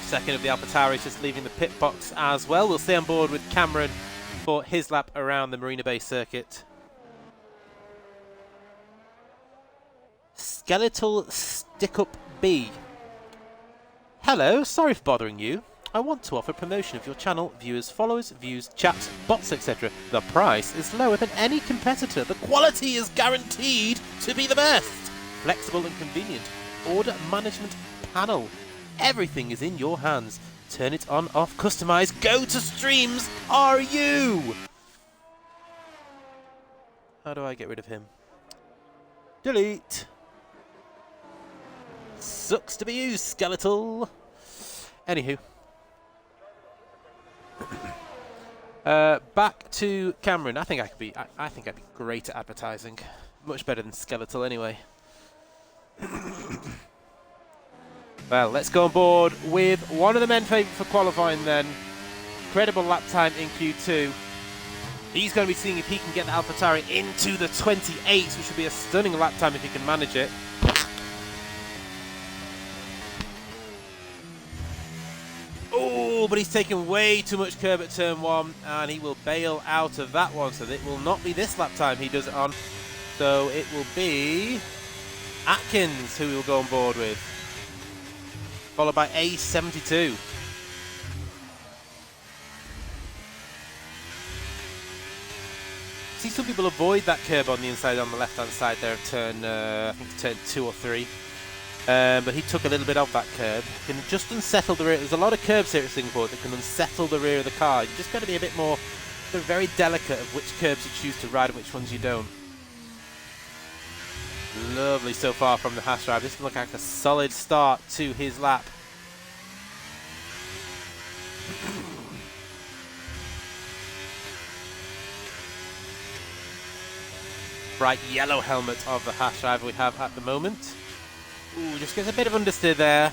A: Second of the AlphaTauri just leaving the pit box as well. We'll stay on board with Cameron for his lap around the Marina Bay circuit. Skeletal Stick-Up B. Hello, sorry for bothering you. I want to offer promotion of your channel, viewers, followers, views, chats, bots, etc. The price is lower than any competitor. The quality is guaranteed to be the best. Flexible and convenient. Order management panel. Everything is in your hands. Turn it on, off, customize, go to streams. Are you? How do I get rid of him? Delete. Sucks to be you, Skeletal. Anywho. Back to Cameron. I think I'd be great at advertising. Much better than Skeletal anyway. Well, let's go on board with one of the men favourite for qualifying then. Incredible lap time in Q2. He's going to be seeing if he can get the AlphaTauri into the 28s, which would be a stunning lap time if he can manage it. Oh, but he's taken way too much curb at turn 1, and he will bail out of that one, so it will not be this lap time he does it on. So it will be Atkins who we will go on board with, followed by A72. See, some people avoid that curb on the inside, on the left-hand side there of turn, I think turn 2 or 3. But he took a little bit of that curb. Can just unsettle the rear. There's a lot of curbs here at Singapore that can unsettle the rear of the car. You've just got to be a bit more, very delicate of which curbs you choose to ride and which ones you don't. Lovely so far from the Haas drive. This looks like a solid start to his lap. Bright yellow helmet of the Haas driver we have at the moment. Ooh, just gets a bit of understeer there.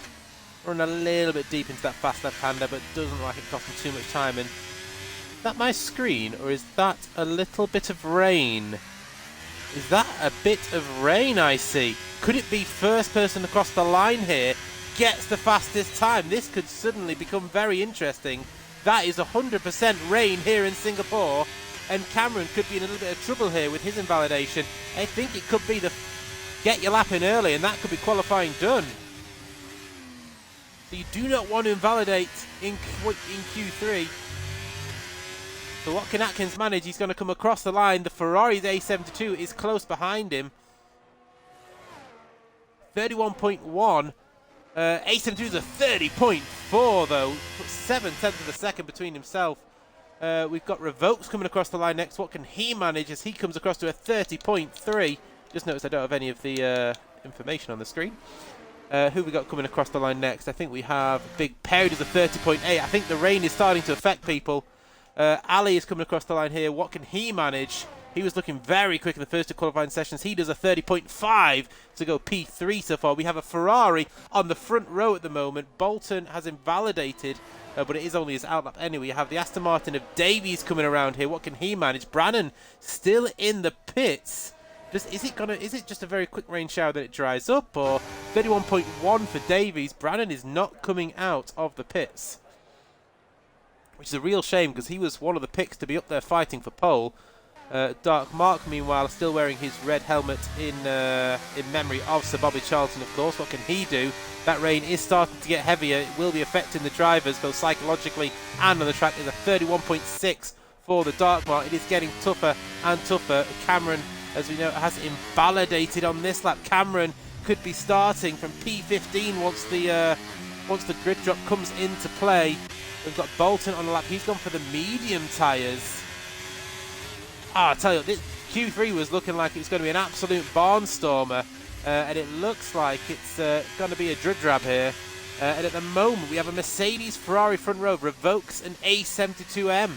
A: Run a little bit deep into that fast left-hander, but doesn't look like it cost him too much time. And is that my screen, or is that a little bit of rain? Is that a bit of rain I see? Could it be first person across the line here gets the fastest time? This could suddenly become very interesting. That is 100% rain here in Singapore, and Cameron could be in a little bit of trouble here with his invalidation. I think it could be the get your lap in early, and that could be qualifying done. So you do not want to invalidate in Q3. So what can Atkins manage? He's going to come across the line. The Ferrari's A72 is close behind him. 31.1. A72 is a 30.4 though. 7/10 of a second between himself. We've got Revokes coming across the line next. What can he manage as he comes across to a 30.3? Just notice I don't have any of the information on the screen. Who we got coming across the line next? I think we have Big Perry does a 30.8. I think the rain is starting to affect people. Ali is coming across the line here. What can he manage? He was looking very quick in the first two qualifying sessions. He does a 30.5 to go P3 so far. We have a Ferrari on the front row at the moment. Bolton has invalidated, but it is only his outlap anyway. You have the Aston Martin of Davies coming around here. What can he manage? Brannon still in the pits. Is it just a very quick rain shower that it dries up, or 31.1 for Davies? Brannon is not coming out of the pits, which is a real shame because he was one of the picks to be up there fighting for pole. Dark Mark, meanwhile, still wearing his red helmet in memory of Sir Bobby Charlton, of course. What can he do? That rain is starting to get heavier. It will be affecting the drivers, both psychologically and on the track. There's a 31.6 for the Dark Mark. It is getting tougher and tougher. Cameron, as we know, has invalidated on this lap. Cameron could be starting from P15 once the grid drop comes into play. We've got Bolton on the lap. He's gone for the medium tyres. I tell you, this Q3 was looking like it's going to be an absolute barnstormer, and it looks like it's going to be a drab here. And at the moment, we have a Mercedes Ferrari front row, Revokes an A72M.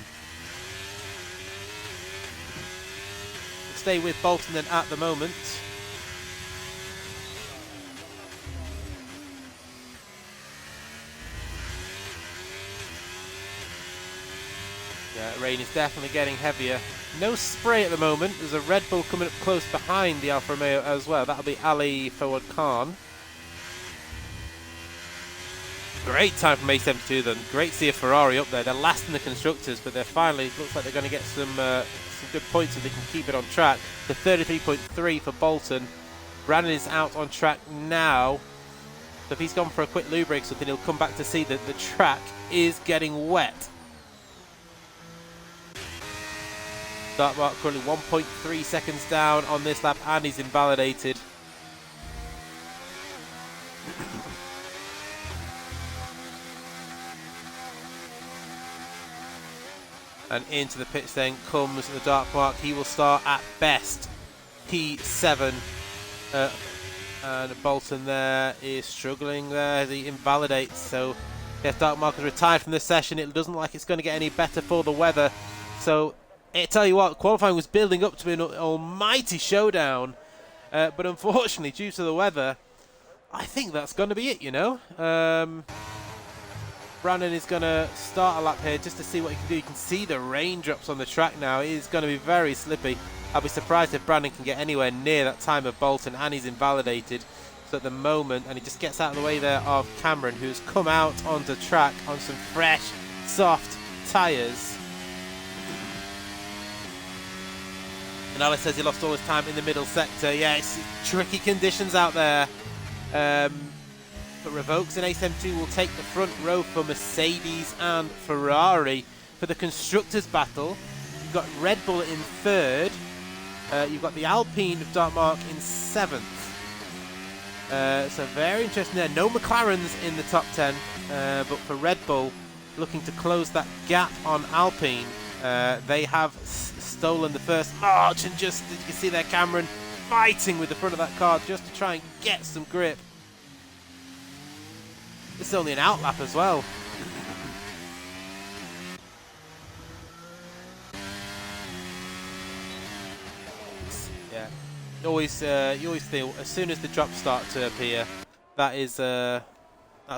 A: We'll stay with Bolton then at the moment. Yeah, rain is definitely getting heavier. No spray at the moment. There's a Red Bull coming up close behind the Alfa Romeo as well. That'll be Ali Fawad Khan. Great time from A72 then. Great to see a Ferrari up there. They're last in the constructors, but they're finally, looks like they're going to get some good points so they can keep it on track. The 33.3 for Bolton. Brannon is out on track now. So if he's gone for a quick loo break or something, he'll come back to see that the track is getting wet. Dark Mark currently 1.3 seconds down on this lap, and he's invalidated. And into the pits then comes the Dark Mark. He will start at best P7. And Bolton there is struggling there as he invalidates. So yes, Dark Mark has retired from this session. It doesn't look like it's going to get any better for the weather. So I tell you what, qualifying was building up to be an almighty showdown, but unfortunately, due to the weather, I think that's going to be it, you know. Brannon is going to start a lap here just to see what he can do. You can see the raindrops on the track now. It is going to be very slippy. I'll be surprised if Brannon can get anywhere near that time of Bolton, and he's invalidated. So at the moment, and he just gets out of the way there of Cameron, who's come out onto track on some fresh, soft tyres. And Alex says he lost all his time in the middle sector. Yeah, it's tricky conditions out there. But Revokes and A72 will take the front row for Mercedes and Ferrari. For the Constructors' battle, you've got Red Bull in third. You've got the Alpine of Dark Mark in seventh. So very interesting there. No McLarens in the top 10. But for Red Bull, looking to close that gap on Alpine, they have stolen the first march, and just, as you can see there, Cameron fighting with the front of that car just to try and get some grip. This is only an outlap as well. Yeah, you always feel as soon as the drops start to appear, that's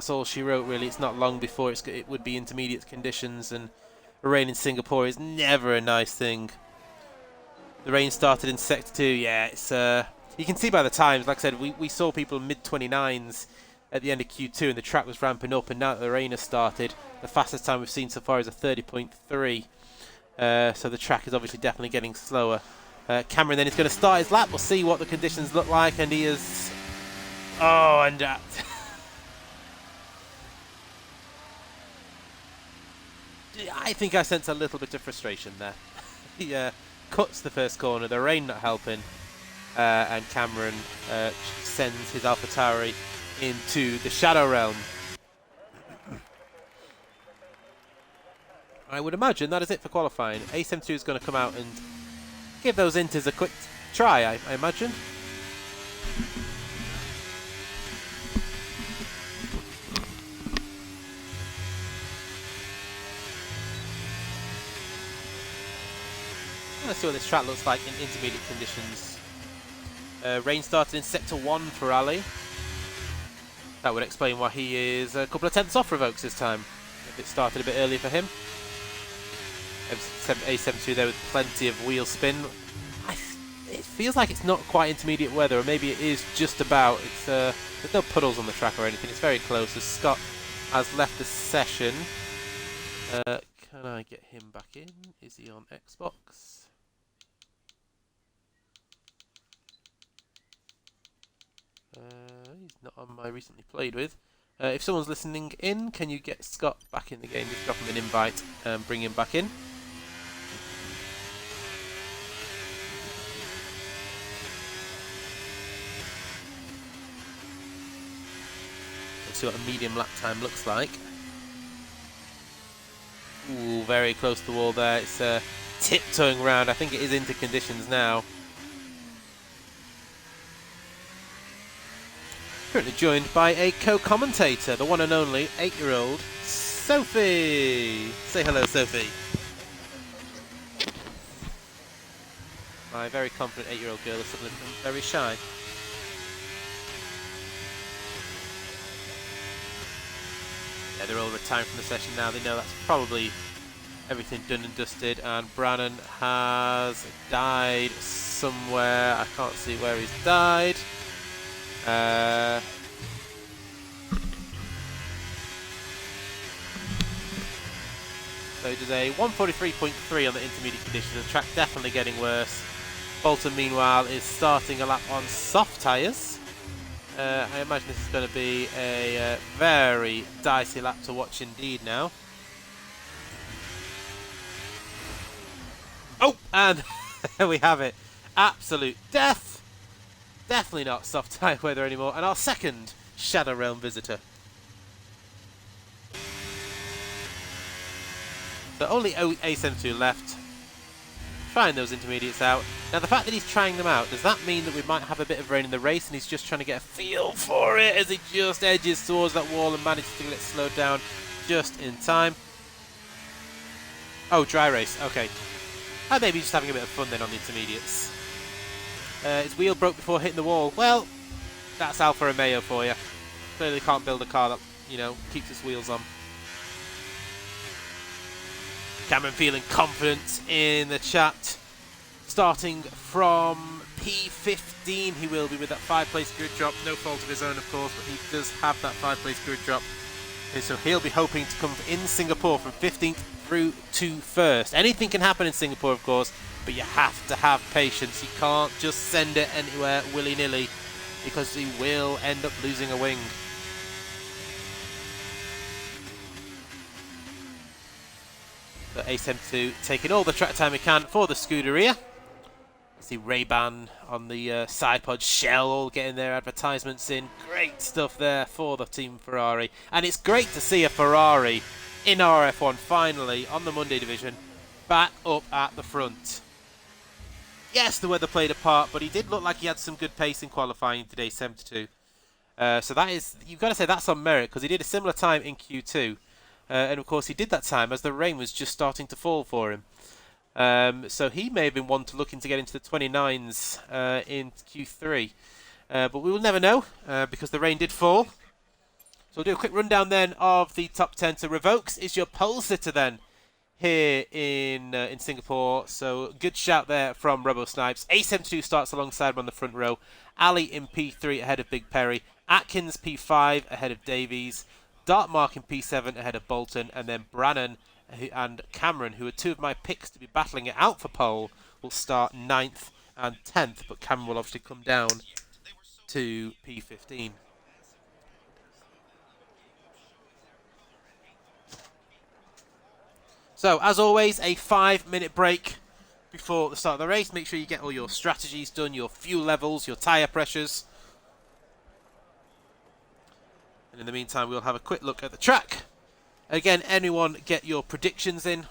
A: all she wrote really. It's not long before it would be intermediate conditions, and rain in Singapore is never a nice thing. The rain started in Sector 2, yeah, it's you can see by the times, like I said, we saw people mid-29s at the end of Q2 and the track was ramping up, and now that the rain has started, the fastest time we've seen so far is a 30.3. So the track is obviously definitely getting slower. Cameron then is going to start his lap. We'll see what the conditions look like, and he is... Oh, and... I think I sense a little bit of frustration there. He cuts the first corner, the rain not helping, and Cameron sends his AlphaTauri into the Shadow Realm. I would imagine that is it for qualifying. A72 is going to come out and give those inters a quick try, I imagine. Let's see what this track looks like in intermediate conditions. Rain started in Sector 1 for Ali. That would explain why he is a couple of tenths off Revokes this time. If it started a bit earlier for him. A72 there with plenty of wheel spin. It feels like it's not quite intermediate weather, or maybe it is just about. There's no puddles on the track or anything. It's very close as Scott has left the session. Can I get him back in? Is he on Xbox? He's not on my recently played with. If someone's listening in, can you get Scott back in the game? Just drop him an invite and bring him back in. Let's see what a medium lap time looks like. Ooh, very close to the wall there. It's tiptoeing around. I think it is into conditions now. Currently joined by a co-commentator, the one and only 8-year-old Sophie. Say hello, Sophie. My very confident 8-year-old girl is suddenly become very shy. Yeah, they're all retiring from the session now. They know that's probably everything done and dusted. And Brannan has died somewhere. I can't see where he's died. So he does a 143.3 on the intermediate conditions. The track definitely getting worse. Bolton, meanwhile, is starting a lap on soft tyres. I imagine this is going to be a very dicey lap to watch indeed now. Oh, and there we have it. Absolute death. Definitely not soft tyre weather anymore. And our second Shadow Realm visitor. So only A72 left. Trying those intermediates out. Now the fact that he's trying them out, does that mean that we might have a bit of rain in the race and he's just trying to get a feel for it as he just edges towards that wall and manages to get it slowed down just in time? Oh, dry race. Okay. And maybe just having a bit of fun then on the intermediates. His wheel broke before hitting the wall. Well, that's Alfa Romeo for you. Clearly can't build a car that, you know, keeps its wheels on. Cameron feeling confident in the chat. Starting from P15, he will be with that 5-place grid drop. No fault of his own, of course, but he does have that 5-place grid drop. And so he'll be hoping to come in Singapore from 15th through to 1st. Anything can happen in Singapore, of course, but you have to have patience. You can't just send it anywhere willy-nilly because he will end up losing a wing. So A72 taking all the track time he can for the Scuderia. See Ray-Ban on the side pod, Shell all getting their advertisements in. Great stuff there for the Team Ferrari. And it's great to see a Ferrari in RRF1 finally on the Monday division back up at the front. Yes, the weather played a part, but he did look like he had some good pace in qualifying today, 72. So that is, you've got to say that's on merit because he did a similar time in Q2. And of course he did that time as the rain was just starting to fall for him. So he may have been one to looking to get into the 29s in Q3. But we will never know because the rain did fall. So we'll do a quick rundown then of the top 10. So Revokes is your pole sitter then here in Singapore. So good shout there from Robo Snipes. A72 starts alongside him on the front row. Ali in P3 ahead of Big Perry. Atkins P5 ahead of Davies. Dartmark in P7 ahead of Bolton. And then Brannan and Cameron, who are two of my picks to be battling it out for pole, will start 9th and 10th, but Cameron will obviously come down to P15. So, as always, a 5-minute break before the start of the race. Make sure you get all your strategies done, your fuel levels, your tyre pressures. And in the meantime, we'll have a quick look at the track. Again, anyone get your predictions in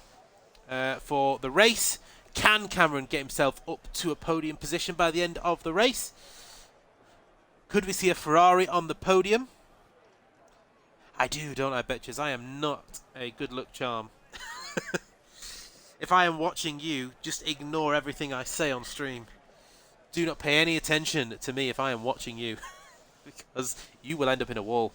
A: for the race. Can Cameron get himself up to a podium position by the end of the race? Could we see a Ferrari on the podium? I do, don't I, Betches? I am not a good luck charm. If I am watching you, just ignore everything I say on stream. Do not pay any attention to me if I am watching you, because you will end up in a wall.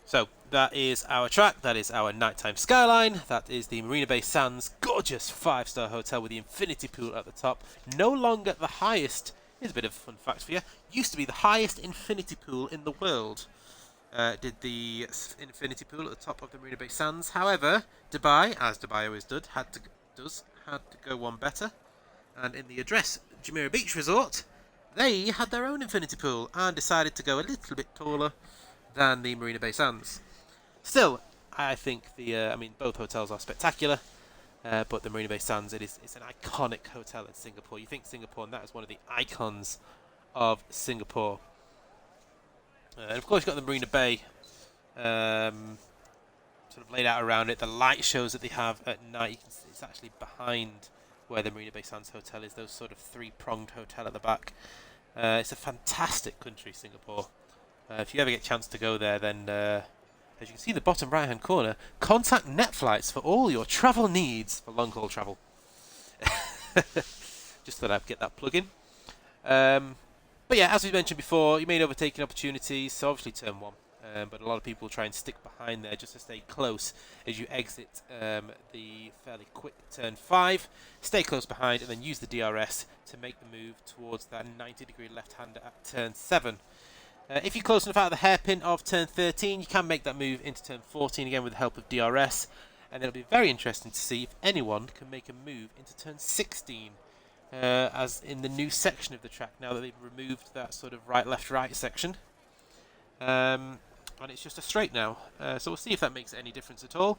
A: So, that is our track, that is our nighttime skyline, that is the Marina Bay Sands gorgeous 5-star hotel with the infinity pool at the top. No longer the highest, here's a bit of a fun fact for you, used to be the highest infinity pool in the world. Did the infinity pool at the top of the Marina Bay Sands. However, Dubai, as Dubai always had to go one better. And in the Address Jumeirah Beach Resort, they had their own infinity pool and decided to go a little bit taller than the Marina Bay Sands. Still, I think both hotels are spectacular, but the Marina Bay Sands, it's an iconic hotel in Singapore. You think Singapore, and that is one of the icons of Singapore. And of course, you've got the Marina Bay sort of laid out around it. The light shows that they have at night, you can see it's actually behind where the Marina Bay Sands Hotel is, those sort of three-pronged hotel at the back. It's a fantastic country, Singapore. If you ever get a chance to go there, then as you can see in the bottom right-hand corner, contact NetFlights for all your travel needs for long-haul travel. Just thought I'd get that plug in. But yeah, as we mentioned before, you may overtaking opportunities, so obviously turn 1. But a lot of people try and stick behind there just to stay close as you exit the fairly quick turn 5. Stay close behind and then use the DRS to make the move towards that 90-degree left-hander at turn 7. If you're close enough out of the hairpin of turn 13, you can make that move into turn 14 again with the help of DRS. And it'll be very interesting to see if anyone can make a move into turn 16. As in the new section of the track, now that they've removed that sort of right-left-right section. And it's just a straight now. So we'll see if that makes any difference at all.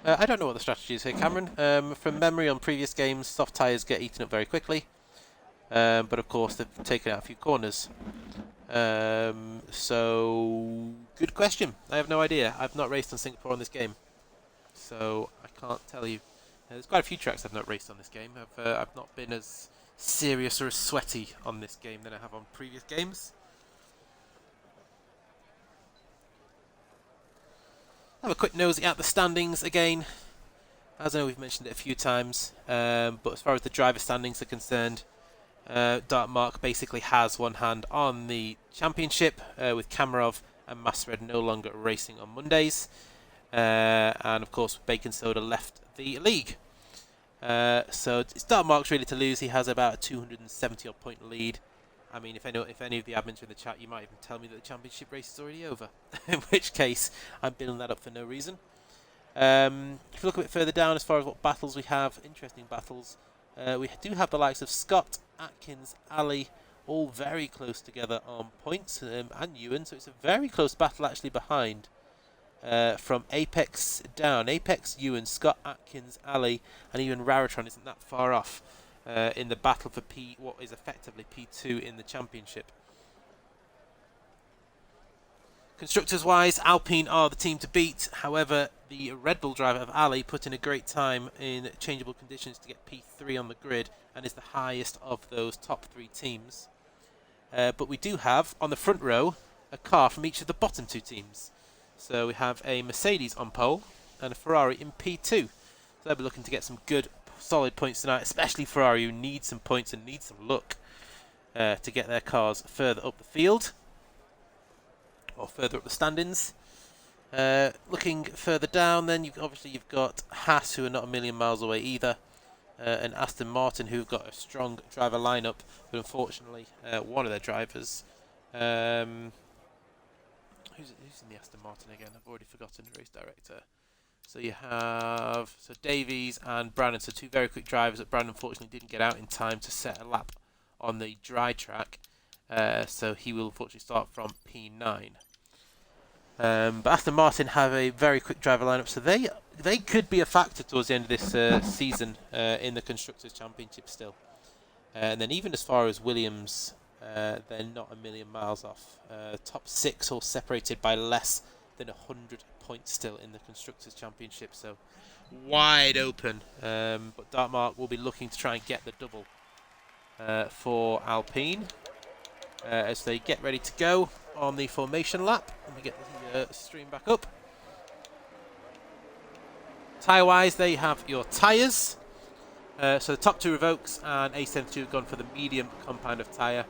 A: I don't know what the strategy is here, Cameron. From memory on previous games, soft tyres get eaten up very quickly. But of course, they've taken out a few corners. So, good question. I have no idea. I've not raced on Singapore on this game. So, I can't tell you. There's quite a few tracks I've not raced on this game. I've not been as serious or as sweaty on this game than I have on previous games. Have a quick nosy at the standings again. As I know we've mentioned it a few times, but as far as the driver standings are concerned, Dartmark basically has one hand on the championship with Kamarov and Masred no longer racing on Mondays. And of course, Bacon Soda left the league. So it's Dartmark's really to lose. He has about a 270 odd point lead. I mean, if any of the admins are in the chat, you might even tell me that the championship race is already over. In which case, I'm building that up for no reason. If you look a bit further down as far as what battles we have, interesting battles. We do have the likes of Scott, Atkins, Ali, all very close together on points, and Ewan. So it's a very close battle actually behind. From Apex down. Apex, Ewan, Scott, Atkins, Ali, and even Raritron isn't that far off in the battle for what is effectively P2 in the championship. Constructors-wise, Alpine are the team to beat. However, the Red Bull driver of Ali put in a great time in changeable conditions to get P3 on the grid and is the highest of those top 3 teams. But we do have, on the front row, a car from each of the bottom 2 teams. So we have a Mercedes on pole and a Ferrari in P2. So they'll be looking to get some good, solid points tonight, especially Ferrari, who need some points and need some luck to get their cars further up the field or further up the standings. Looking further down, then you've got Haas, who are not a million miles away either, and Aston Martin, who've got a strong driver lineup, but unfortunately one of their drivers, who's in the Aston Martin again? I've already forgotten the race director. So you have Davies and Brandon, so two very quick drivers that Brandon unfortunately didn't get out in time to set a lap on the dry track. So he will unfortunately start from P9. But Aston Martin have a very quick driver lineup, so they could be a factor towards the end of this season in the Constructors' Championship still. And then even as far as Williams, they're not a million miles off. Top 6 all separated by less than 100 points still in the Constructors' Championship, so wide open. But Dartmark will be looking to try and get the double for Alpine as they get ready to go on the formation lap. Let me get the stream back up. Tyre-wise, they have your tyres. So the top two Revokes and A72 have gone for the medium compound of tyre.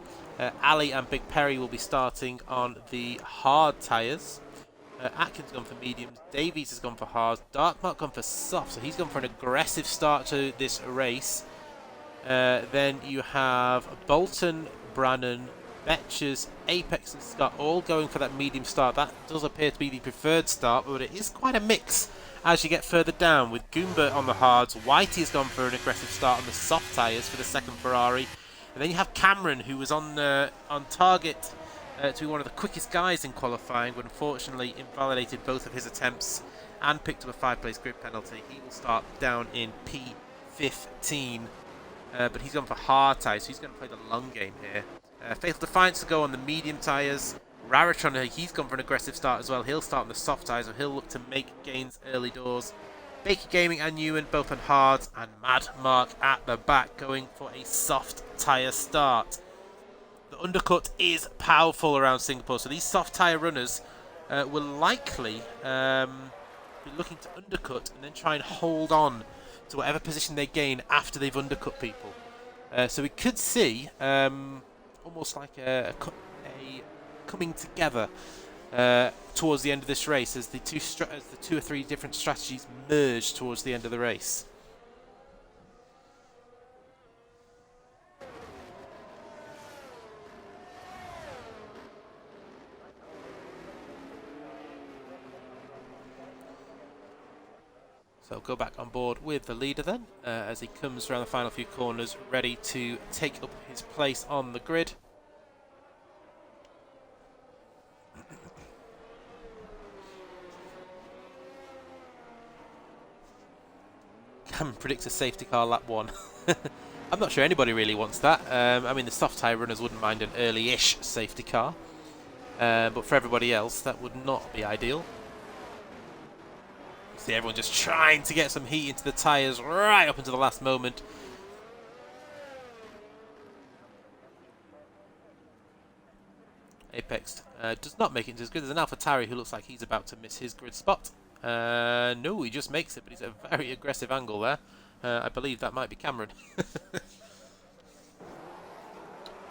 A: Ali and Big Perry will be starting on the hard tyres. Atkins has gone for mediums. Davies has gone for hards. Dartmark gone for soft, so he's gone for an aggressive start to this race. Then you have Bolton, Brannan, Betchers, Apex and Scott all going for that medium start. That does appear to be the preferred start, but it is quite a mix as you get further down, with Goomba on the hards. Whitey has gone for an aggressive start on the soft tyres for the second Ferrari. And then you have Cameron, who was on target to be one of the quickest guys in qualifying, but unfortunately invalidated both of his attempts and picked up a 5-place grid penalty. He will start down in P15, but he's gone for hard tyres, so he's going to play the long game here. Fatal Defiance will go on the medium tyres. Raritron, he's gone for an aggressive start as well. He'll start on the soft tyres, so he'll look to make gains early doors. Baker Gaming and Ewan both on hards, and Mad Mark at the back going for a soft tyre start. The undercut is powerful around Singapore, so these soft tyre runners will likely be looking to undercut and then try and hold on to whatever position they gain after they've undercut people. So we could see almost like a coming together towards the end of this race as the two or three different strategies merge towards the end of the race. So I'll go back on board with the leader then as he comes around the final few corners, ready to take up his place on the grid. Cameron predicts a safety car lap 1. I'm not sure anybody really wants that. I mean, the soft tyre runners wouldn't mind an early-ish safety car, but for everybody else, that would not be ideal. You see everyone just trying to get some heat into the tyres right up until the last moment. Apex does not make it into his grid. There's an AlphaTauri who looks like he's about to miss his grid spot. No, he just makes it, but he's at a very aggressive angle there. I believe that might be Cameron.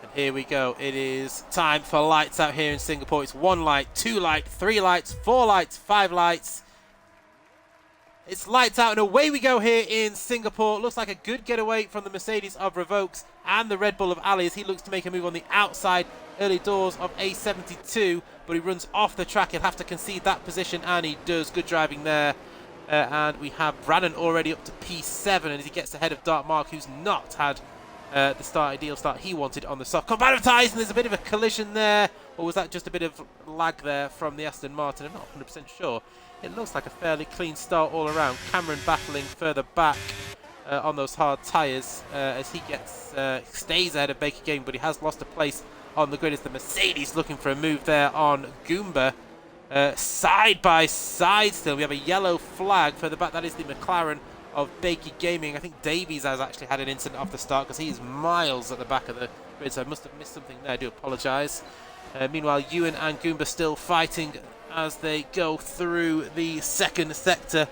A: And here we go. It is time for lights out here in Singapore. It's 1 light, 2 light, 3 lights, 4 lights, 5 lights. It's lights out and away we go here in Singapore. Looks like a good getaway from the Mercedes of Revokes and the Red Bull of Ali as he looks to make a move on the outside early doors of A72, but he runs off the track. He'll have to concede that position, and he does. Good driving there. And we have Brannan already up to P7, and as he gets ahead of Dartmark, who's not had the ideal start he wanted on the soft compound tyres, and there's a bit of a collision there. Or was that just a bit of lag there from the Aston Martin? I'm not 100% sure. It looks like a fairly clean start all around. Cameron battling further back on those hard tyres as he stays ahead of Baker Gaming, but he has lost a place on the grid as the Mercedes looking for a move there on Goomba. Side by side still. We have a yellow flag further back. That is the McLaren of Baker Gaming. I think Davies has actually had an incident off the start because he's miles at the back of the grid, so I must have missed something there. I do apologise. Meanwhile, Ewan and Goomba still fighting as they go through the second sector.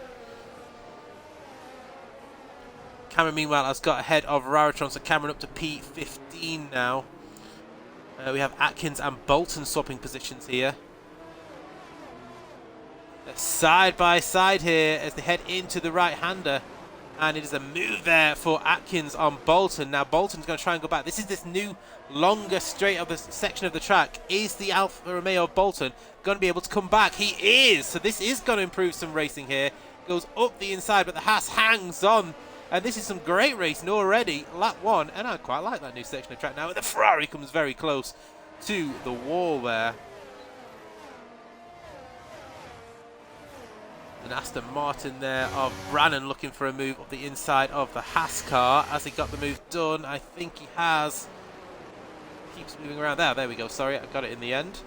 A: Cameron, meanwhile, has got ahead of Raritron, so Cameron up to P15 now. We have Atkins and Bolton swapping positions here. They're side by side here as they head into the right-hander. And it is a move there for Atkins on Bolton. Now Bolton's going to try and go back. This is this new longer straight of the section of the track. Is the Alfa Romeo of Bolton going to be able to come back? He is. So this is going to improve some racing here. Goes up the inside, but the Haas hangs on. And this is some great racing already. Lap 1. And I quite like that new section of track now. The Ferrari comes very close to the wall there. And Aston Martin there of Brannan looking for a move up the inside of the Haas car. Has he got the move done? I think he has. Keeps moving around there. There we go. Sorry, I got it in the end.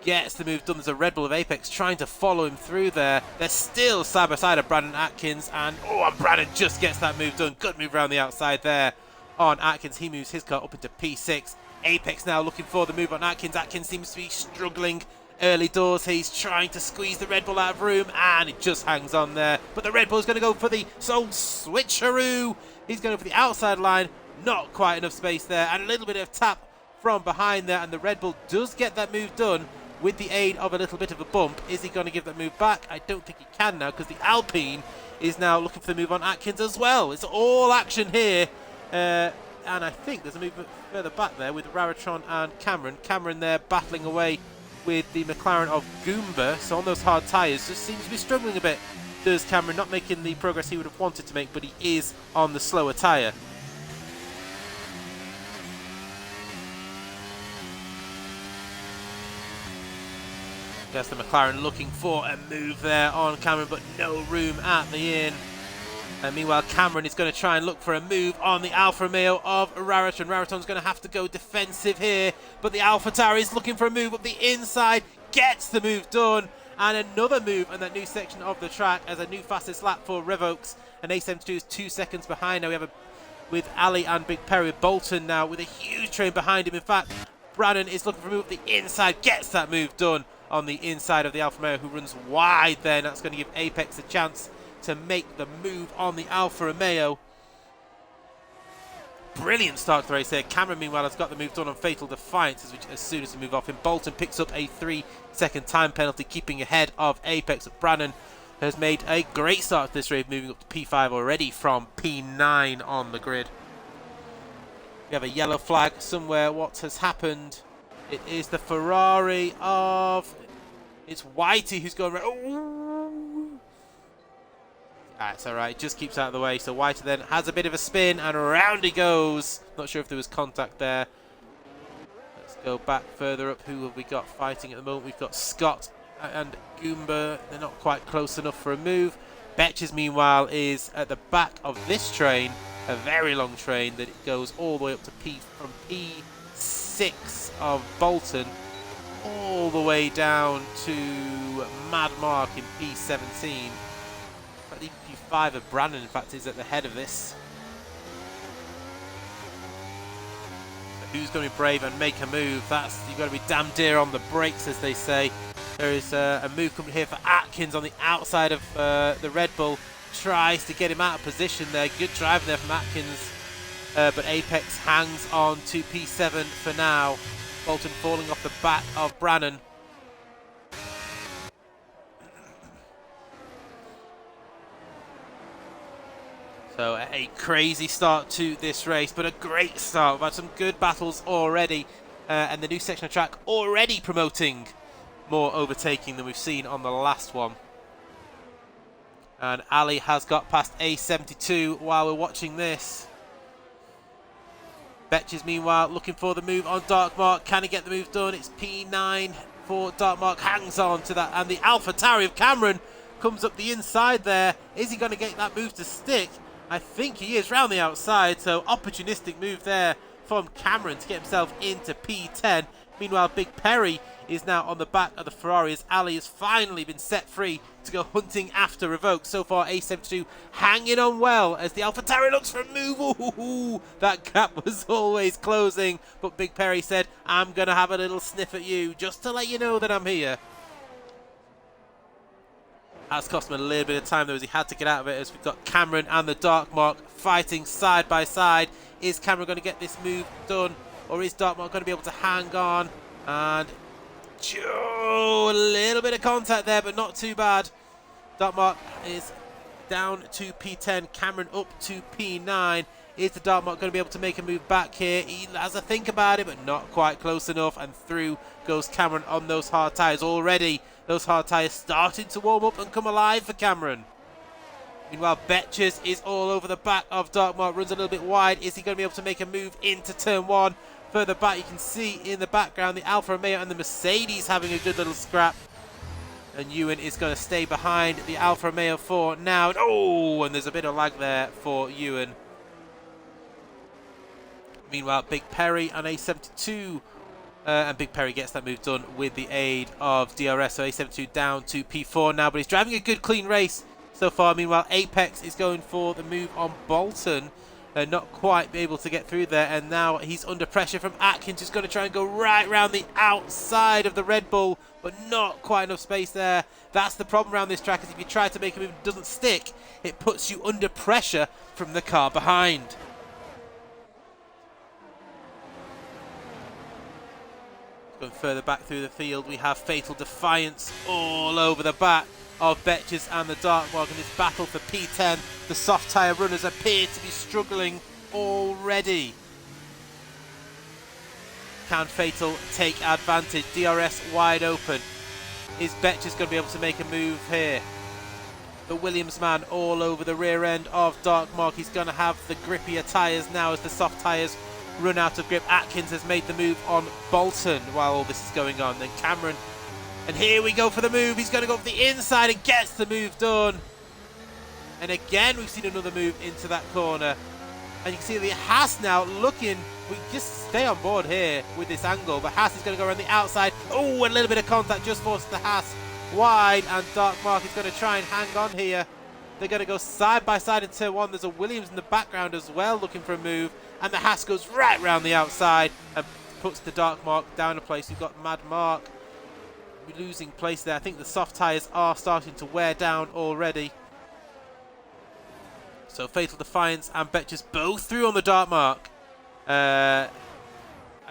A: Gets the move done. There's a Red Bull of Apex trying to follow him through there. They're still side by side of Brandon Atkins. And Brannan just gets that move done. Good move around the outside there on Atkins. He moves his car up into P6. Apex now looking for the move on Atkins. Atkins seems to be struggling early doors. He's trying to squeeze the Red Bull out of room, and it just hangs on there. But the Red Bull is going to go for the soul switcheroo. He's going for the outside line. Not quite enough space there, and a little bit of tap from behind there, and the Red Bull does get that move done with the aid of a little bit of a bump. Is he going to give that move back? I don't think he can now, because the Alpine is now looking for the move on Atkins as well. It's all action here. And I think there's a move further back there with Raratron and Cameron. Cameron there battling away with the McLaren of Goomba. So on those hard tyres, just seems to be struggling a bit. Does Cameron, not making the progress he would have wanted to make, but he is on the slower tyre. Guess the McLaren looking for a move there on Cameron, but no room at the in. And meanwhile, Cameron is going to try and look for a move on the Alfa Romeo of Rariton. Rariton's going to have to go defensive here, but the AlphaTauri is looking for a move up the inside, gets the move done, and another move on that new section of the track as a new fastest lap for Revokes. And A72 is 2 seconds behind. Now we have with Ali and Big Perry with Bolton now with a huge train behind him. In fact, Brannan is looking for a move up the inside, gets that move done on the inside of the Alfa Romeo, who runs wide then. That's going to give Apex a chance to make the move on the Alfa Romeo. Brilliant start to the race here. Cameron, meanwhile, has got the move done on Fatal Defiance as soon as they move off him. Bolton picks up a 3-second time penalty, keeping ahead of Apex. Brannan has made a great start to this race, moving up to P5 already from P9 on the grid. We have a yellow flag somewhere. What has happened? It is the Ferrari of... It's Whitey who's going... That's alright, just keeps out of the way. So Whitey then has a bit of a spin and around he goes. Not sure if there was contact there. Let's go back further up. Who have we got fighting at the moment? We've got Scott and Goomba. They're not quite close enough for a move. Betches, meanwhile, is at the back of this train. A very long train that it goes all the way up to from P6 of Bolton all the way down to Mad Mark in P17. I think P5 of Brannan, in fact, is at the head of this. So who's going to be brave and make a move? You've got to be damn dear on the brakes, as they say. There is a move coming here for Atkins on the outside of the Red Bull. Tries to get him out of position there. Good driving there from Atkins. But Apex hangs on to P7 for now. Bolton falling off the back of Brannan. So a crazy start to this race, but a great start. We've had some good battles already, and the new section of track already promoting more overtaking than we've seen on the last one. And Ali has got past A72 while we're watching this. Betches, meanwhile, looking for the move on Dark Mark. Can he get the move done? It's P9 for Dark Mark. Hangs on to that. And the AlphaTauri of Cameron comes up the inside there. Is he going to get that move to stick? I think he is round the outside. So opportunistic move there from Cameron to get himself into P10. Meanwhile, Big Perry is now on the back of the Ferrari as Ali has finally been set free to go hunting after Revoke. So far, A72 hanging on well as the AlphaTauri looks for a move. Ooh, that gap was always closing, but Big Perry said, I'm going to have a little sniff at you just to let you know that I'm here. That's cost him a little bit of time though, as he had to get out of it, as we've got Cameron and the Dark Mark fighting side by side. Is Cameron going to get this move done, or is Dark Mark going to be able to hang on? And a little bit of contact there, but not too bad. Dark Mark is down to P10. Cameron up to P9. Is the Dark Mark going to be able to make a move back here? He has a think about it, but not quite close enough. And through goes Cameron on those hard tyres. Already, those hard tyres starting to warm up and come alive for Cameron. Meanwhile, Betches is all over the back of Dark Mark. Runs a little bit wide. Is he going to be able to make a move into turn 1? Further back, you can see in the background the Alfa Romeo and the Mercedes having a good little scrap. And Ewan is going to stay behind the Alfa Romeo 4 now. Oh, and there's a bit of lag there for Ewan. Meanwhile, Big Perry on A72. And Big Perry gets that move done with the aid of DRS. So A72 down to P4 now, but he's driving a good clean race so far. Meanwhile, Apex is going for the move on Bolton. Not quite able to get through there, and now he's under pressure from Atkins, who's going to try and go right round the outside of the Red Bull, but not quite enough space there. That's the problem around this track, is if you try to make a move and it doesn't stick, it puts you under pressure from the car behind. Going further back through the field, we have Fatal Defiance all over the back of Betches and the Dark Mark in this battle for P10. The soft tyre runners appear to be struggling already. Can Fatal take advantage? DRS wide open. Is Betches going to be able to make a move here? The Williams man all over the rear end of Dark Mark. He's going to have the grippier tyres now as the soft tyres run out of grip. Atkins has made the move on Bolton while all this is going on. Then Cameron, and here we go for the move. He's going to go for the inside and gets the move done. And again, we've seen another move into that corner. And you can see the Haas now looking. We just stay on board here with this angle. But Haas is going to go around the outside. Oh, a little bit of contact just forces the Haas wide. And Dark Mark is going to try and hang on here. They're going to go side by side in turn 1. There's a Williams in the background as well looking for a move. And the Haas goes right round the outside and puts the Dark Mark down a place. You've got Mad Mark losing place there. I think the soft tyres are starting to wear down already. So Fatal Defiance and Betches both through on the Dark Mark. And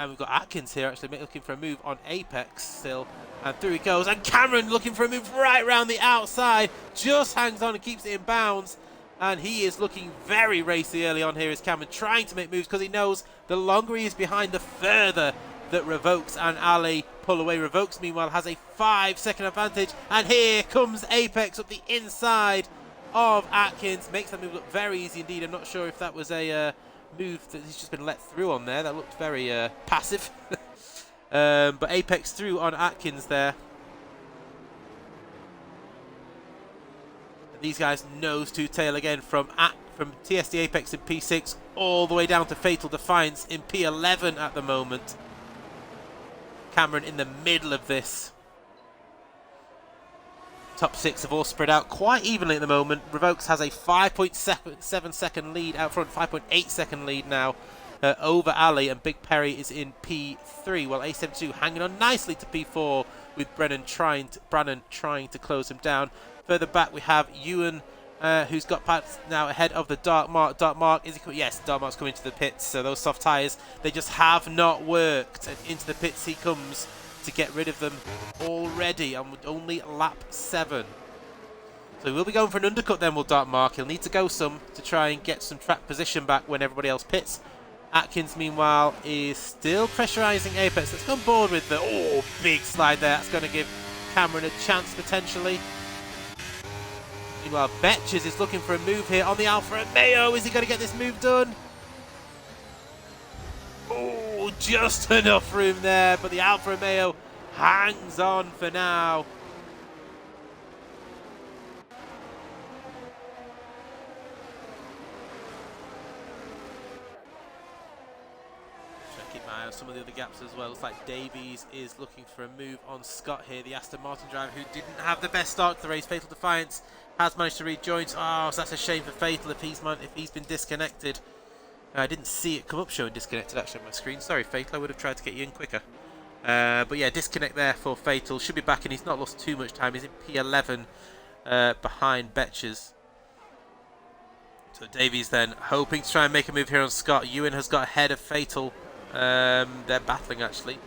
A: we've got Atkins here actually looking for a move on Apex still. And through he goes. And Cameron looking for a move right round the outside. Just hangs on and keeps it in bounds. And he is looking very racy early on here, is Cameron, trying to make moves because he knows the longer he is behind, the further that Revokes and Ali pull away. Revokes, meanwhile, has a 5-second advantage. And here comes Apex up the inside of Atkins. Makes that move look very easy indeed. I'm not sure if that was a move that he's just been let through on there. That looked very passive. But Apex through on Atkins there. These guys nose to tail again from TSD Apex in P6 all the way down to Fatal Defiance in P11 at the moment. Cameron in the middle of this. Top 6 have all spread out quite evenly at the moment. Revokes has a 5.7 second lead out front, 5.8 second lead now over Ali, and Big Perry is in P3, while A72 hanging on nicely to P4 with Brannon trying to close him down. Further back we have Ewan, who's got Pat now ahead of the Dark Mark. Dark Mark, is he coming? Yes, Dark Mark's coming to the pits. So those soft tyres, they just have not worked. And into the pits he comes to get rid of them already, and only lap 7. So we'll be going for an undercut then, will Dark Mark. He'll need to go some to try and get some track position back when everybody else pits. Atkins, meanwhile, is still pressurising Apex. Let's go on board with the big slide there. That's going to give Cameron a chance potentially. Meanwhile, Betches is looking for a move here on the Alfa Romeo. Is he going to get this move done? Oh, just enough room there, but the Alfa Romeo hangs on for now. Keep my eye on some of the other gaps as well. Looks like Davies is looking for a move on Scott here, the Aston Martin driver who didn't have the best start to the race. Fatal Defiance has managed to rejoin. Oh, so that's a shame for Fatal if he's been disconnected. I didn't see it come up showing disconnected actually on my screen. Sorry, Fatal, I would have tried to get you in quicker. But yeah, disconnect there for Fatal. Should be back in. He's not lost too much time. He's in P11 behind Betches. So Davies then hoping to try and make a move here on Scott. Ewan has got ahead of Fatal. They're battling actually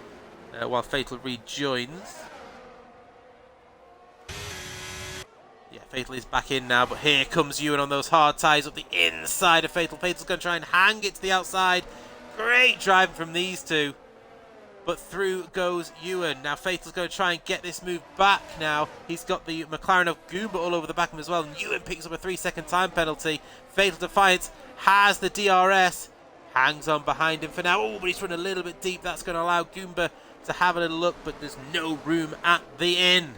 A: while Fatal rejoins. Yeah, Fatal is back in now, but here comes Ewan on those hard tyres up the inside of Fatal. Fatal's going to try and hang it to the outside. Great driving from these two. But through goes Ewan. Now Fatal's going to try and get this move back now. He's got the McLaren of Goomba all over the back of him as well. And Ewan picks up a 3-second time penalty. Fatal Defiance has the DRS. Hangs on behind him for now. Oh, but he's run a little bit deep. That's going to allow Goomba to have a little look, but there's no room at the end.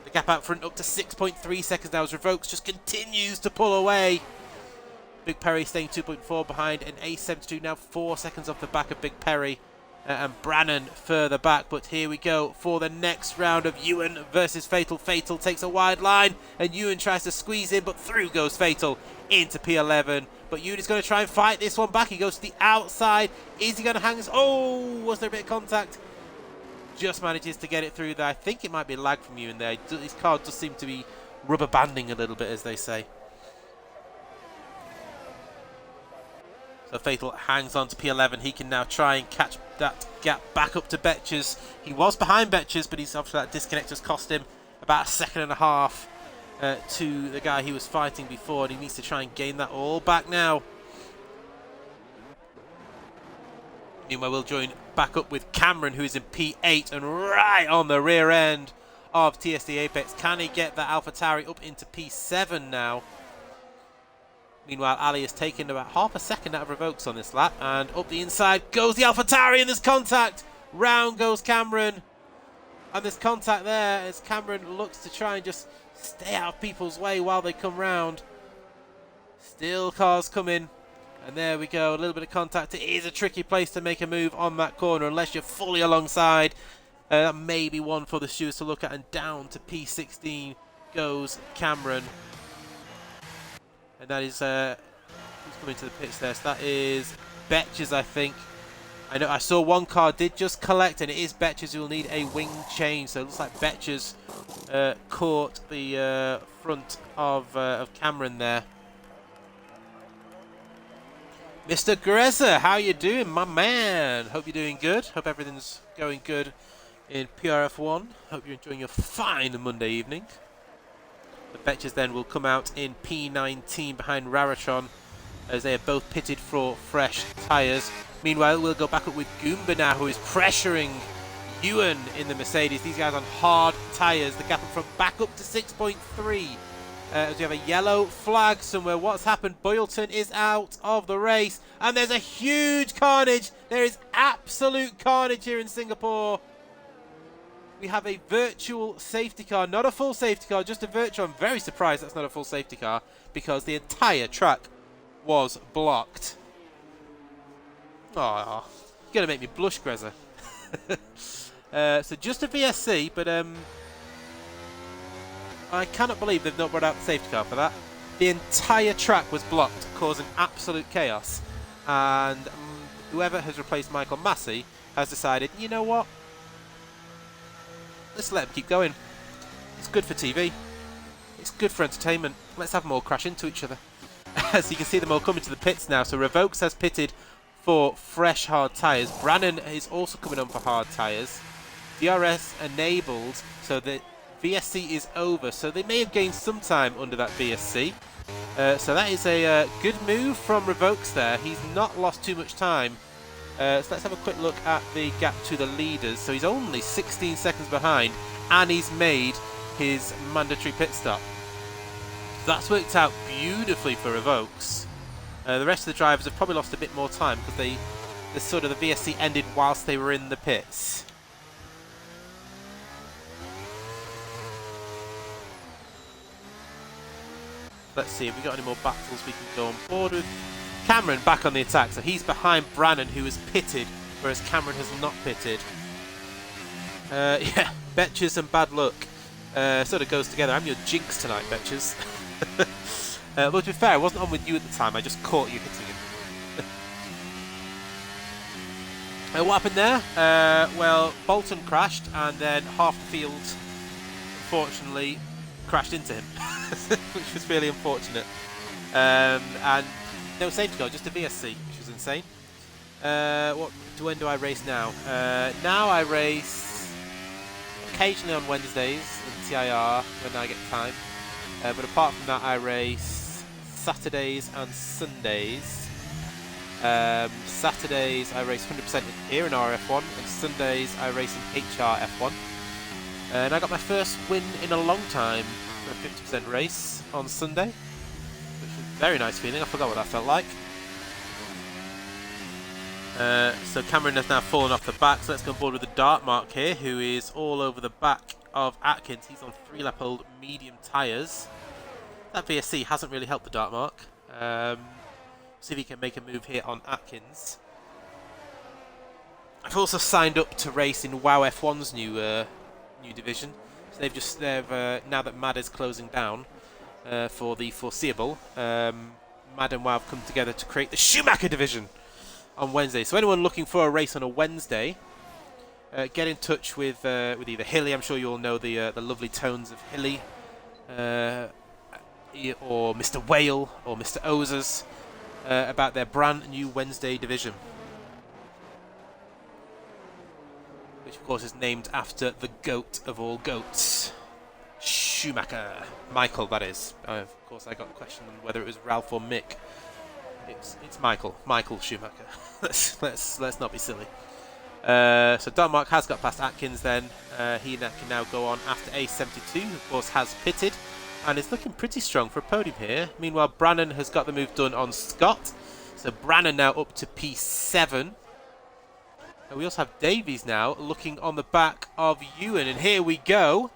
A: The gap out front up to 6.3 seconds now as Revokes just continues to pull away. Big Perry staying 2.4 behind, and A72 now 4 seconds off the back of Big Perry. And Brannan further back, but here we go for the next round of Ewan versus Fatal. Fatal takes a wide line, and Ewan tries to squeeze in, but through goes Fatal into P11. But Ewan is going to try and fight this one back. He goes to the outside. Is he going to hang us? Oh, was there a bit of contact? Just manages to get it through there. I think it might be lag from Ewan there. His car does seem to be rubber banding a little bit, as they say. So Fatal hangs on to P11. He can now try and catch that gap back up to Betches. He was behind Betches, but he's obviously that disconnect has cost him about 1.5 seconds to the guy he was fighting before, and he needs to try and gain that all back now. Meanwhile, we'll join back up with Cameron, who is in P8 and right on the rear end of TSD Apex. Can he get that AlphaTauri up into P7 now? Meanwhile, Ali has taken about 0.5 seconds out of Revokes on this lap, and up the inside goes the AlphaTauri, and there's contact. Round goes Cameron, and there's contact there as Cameron looks to try and just stay out of people's way while they come round. Still cars coming, and there we go, a little bit of contact. It is a tricky place to make a move on that corner unless you're fully alongside. That may be one for the stewards to look at, and down to P16 goes Cameron. And that is, who's coming to the pits there? So that is Betches, I think. I know I saw one car did just collect, and it is Betches who will need a wing change. So it looks like Betches caught the front of Cameron there. Mr. Grezza, how you doing, my man? Hope you're doing good. Hope everything's going good in PRF1. Hope you're enjoying your fine Monday evening. The Betches then will come out in P19 behind Raratron, as they are both pitted for fresh tyres. Meanwhile, we'll go back up with Goomba now, who is pressuring Ewan in the Mercedes. These guys on hard tyres. The gap up front back up to 6.3. As we have a yellow flag somewhere. What's happened? Boylton is out of the race, and there's a huge carnage. There is absolute carnage here in Singapore. We have a virtual safety car, not a full safety car, just a virtual. I'm very surprised that's not a full safety car, because the entire track was blocked. Oh, you're going to make me blush, Grezza. So just a VSC, but I cannot believe they've not brought out the safety car for that. The entire track was blocked, causing absolute chaos. And whoever has replaced Michael Massey has decided, you know what? Let's let them keep going. It's good for TV. It's good for entertainment. Let's have them all crash into each other. As you can see them all coming to the pits now. So Revokes has pitted for fresh hard tyres. Brannan is also coming on for hard tyres. DRS enabled, so the VSC is over. So they may have gained some time under that VSC. So that is a good move from Revokes there. He's not lost too much time. So let's have a quick look at the gap to the leaders. So he's only 16 seconds behind, and he's made his mandatory pit stop. So that's worked out beautifully for Revokes. The rest of the drivers have probably lost a bit more time because the VSC ended whilst they were in the pits. Let's see if we got any more battles we can go on board with. Cameron back on the attack, so he's behind Brannan, who is pitted, whereas Cameron has not pitted. Yeah, Betches and bad luck sort of goes together. I'm your jinx tonight, Betches. But to be fair, I wasn't on with you at the time, I just caught you hitting him. What happened there? Well, Bolton crashed, and then half the field, unfortunately, crashed into him, which was really unfortunate. And no safety car, just a VSC, which was insane. When do I race now? Now I race occasionally on Wednesdays in TIR when I get time. But apart from that, I race Saturdays and Sundays. Saturdays I race 100% here in RRF1, and Sundays I race in HRF1. And I got my first win in a long time for a 50% race on Sunday, which was a very nice feeling. I forgot what that felt like. So Cameron has now fallen off the back, so let's go on board with the Dart Mark here, who is all over the back of Atkins. He's on 3-lap-old medium tyres. That VSC hasn't really helped the Dart Mark. See if he can make a move here on Atkins. I've also signed up to race in WoW F1's new division. So they've now that MAD is closing down for the foreseeable, MAD and WoW have come together to create the Schumacher division on Wednesday. So anyone looking for a race on a Wednesday, get in touch with either Hilly. I'm sure you all know the lovely tones of Hilly, or Mr. Whale or Mr. Ozers, about their brand new Wednesday division, which of course is named after the GOAT of all goats, Schumacher. Michael, that is. Of course I got the question on whether it was Ralph or Mick. It's Michael Schumacher. let's not be silly. So Denmark has got past Atkins then. He can now go on after A72, who of course has pitted and is looking pretty strong for a podium here. Meanwhile, Brannan has got the move done on Scott. So Brannan now up to P7. And we also have Davies now looking on the back of Ewan. And here we go.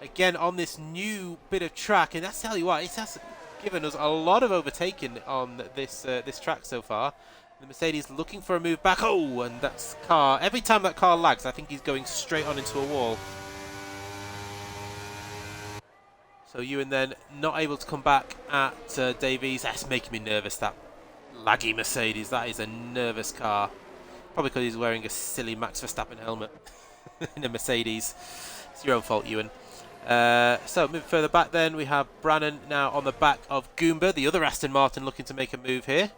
A: Again on this new bit of track. And that's, tell you what, it has given us a lot of overtaking on this track so far. The Mercedes looking for a move back. Oh, and that's car. Every time that car lags, I think he's going straight on into a wall. So Ewan then not able to come back at Davies. That's making me nervous, that laggy Mercedes. That is a nervous car. Probably because he's wearing a silly Max Verstappen helmet in a Mercedes. It's your own fault, Ewan. So moving further back then, we have Brannan now on the back of Goomba, the other Aston Martin, looking to make a move here.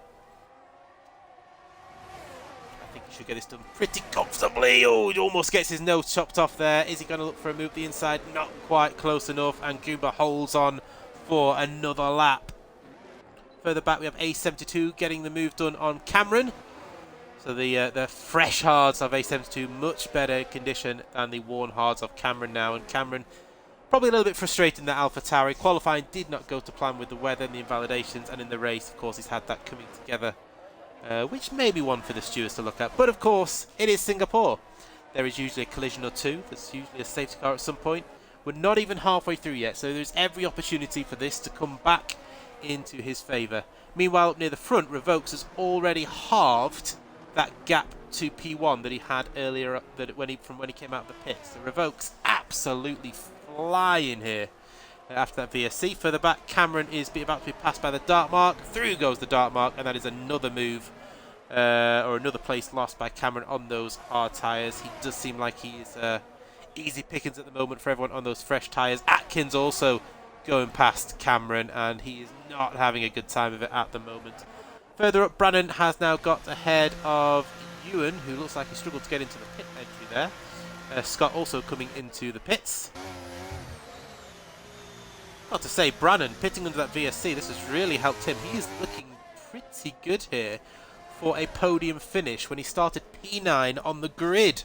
A: I think he should get this done pretty comfortably. Oh, he almost gets his nose chopped off there. Is he going to look for a move the inside? Not quite close enough, and Goomba holds on for another lap. Further back we have A72 getting the move done on Cameron. So the fresh hards of A72, much better condition than the worn hards of Cameron now. And Cameron probably a little bit frustrated that AlphaTauri qualifying did not go to plan with the weather and the invalidations, and in the race, of course, he's had that coming together, which may be one for the stewards to look at. But of course, it is Singapore. There is usually a collision or two. There's usually a safety car at some point. We're not even halfway through yet, so there's every opportunity for this to come back into his favour. Meanwhile, up near the front, Revokes has already halved that gap to P1 that he had earlier when he came out of the pits. The Revokes absolutely flying here after that VSC. Further back, Cameron is about to be passed by the Dart Mark. Through goes the Dart Mark, and that is another move or another place lost by Cameron on those hard tyres. He does seem like he is easy pickings at the moment for everyone on those fresh tyres. Atkins also going past Cameron, and he is not having a good time of it at the moment. Further up, Brannan has now got ahead of Ewan, who looks like he struggled to get into the pit entry there. Scott also coming into the pits. Got to say, Brannan pitting under that VSC, this has really helped him. He is looking pretty good here for a podium finish when he started P9 on the grid.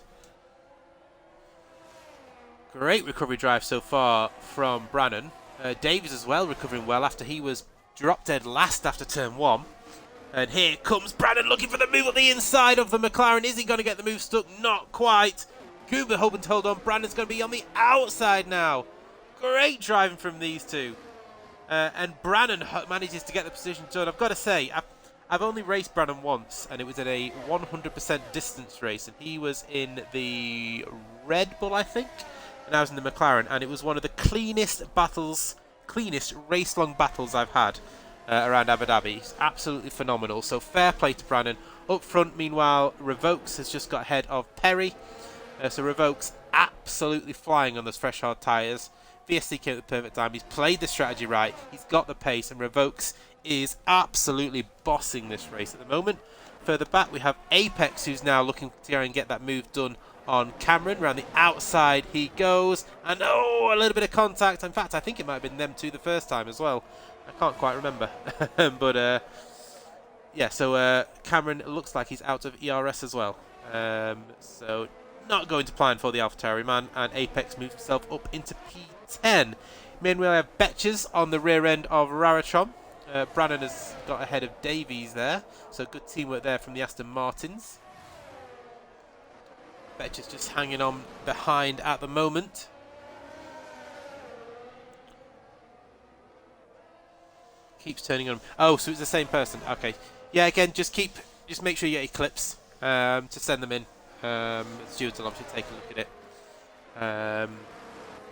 A: Great recovery drive so far from Brannan. Davies as well, recovering well after he was drop dead last after turn 1. And here comes Brannan looking for the move on the inside of the McLaren. Is he going to get the move stuck? Not quite. Goober hoping to hold on. Brannan's going to be on the outside now. Great driving from these two. And Brannan manages to get the position done. I've got to say, I've only raced Brannan once, and it was in a 100% distance race. And he was in the Red Bull, I think. And I was in the McLaren. And it was one of the cleanest race-long battles I've had around Abu Dhabi. It's absolutely phenomenal. So fair play to Brannan. Up front, meanwhile, Revokes has just got ahead of Perry. So Revokes absolutely flying on those fresh hard tyres. VSC came at the perfect time. He's played the strategy right. He's got the pace, and Revokes is absolutely bossing this race at the moment. Further back, we have Apex, who's now looking to try and get that move done on Cameron. Around the outside he goes, and oh, a little bit of contact. In fact, I think it might have been them two the first time as well. I can't quite remember. But yeah, so Cameron looks like he's out of ERS as well. So not going to plan for the AlphaTauri man, and Apex moves himself up into P10. Meanwhile, we have Betches on the rear end of Raratron. Brannan has got ahead of Davies there, so good teamwork there from the Aston Martins. Betches just hanging on behind at the moment. Keeps turning on. Oh, so it's the same person. Okay. Yeah, again, just make sure you get your clips to send them in. Stewards will obviously take a look at it.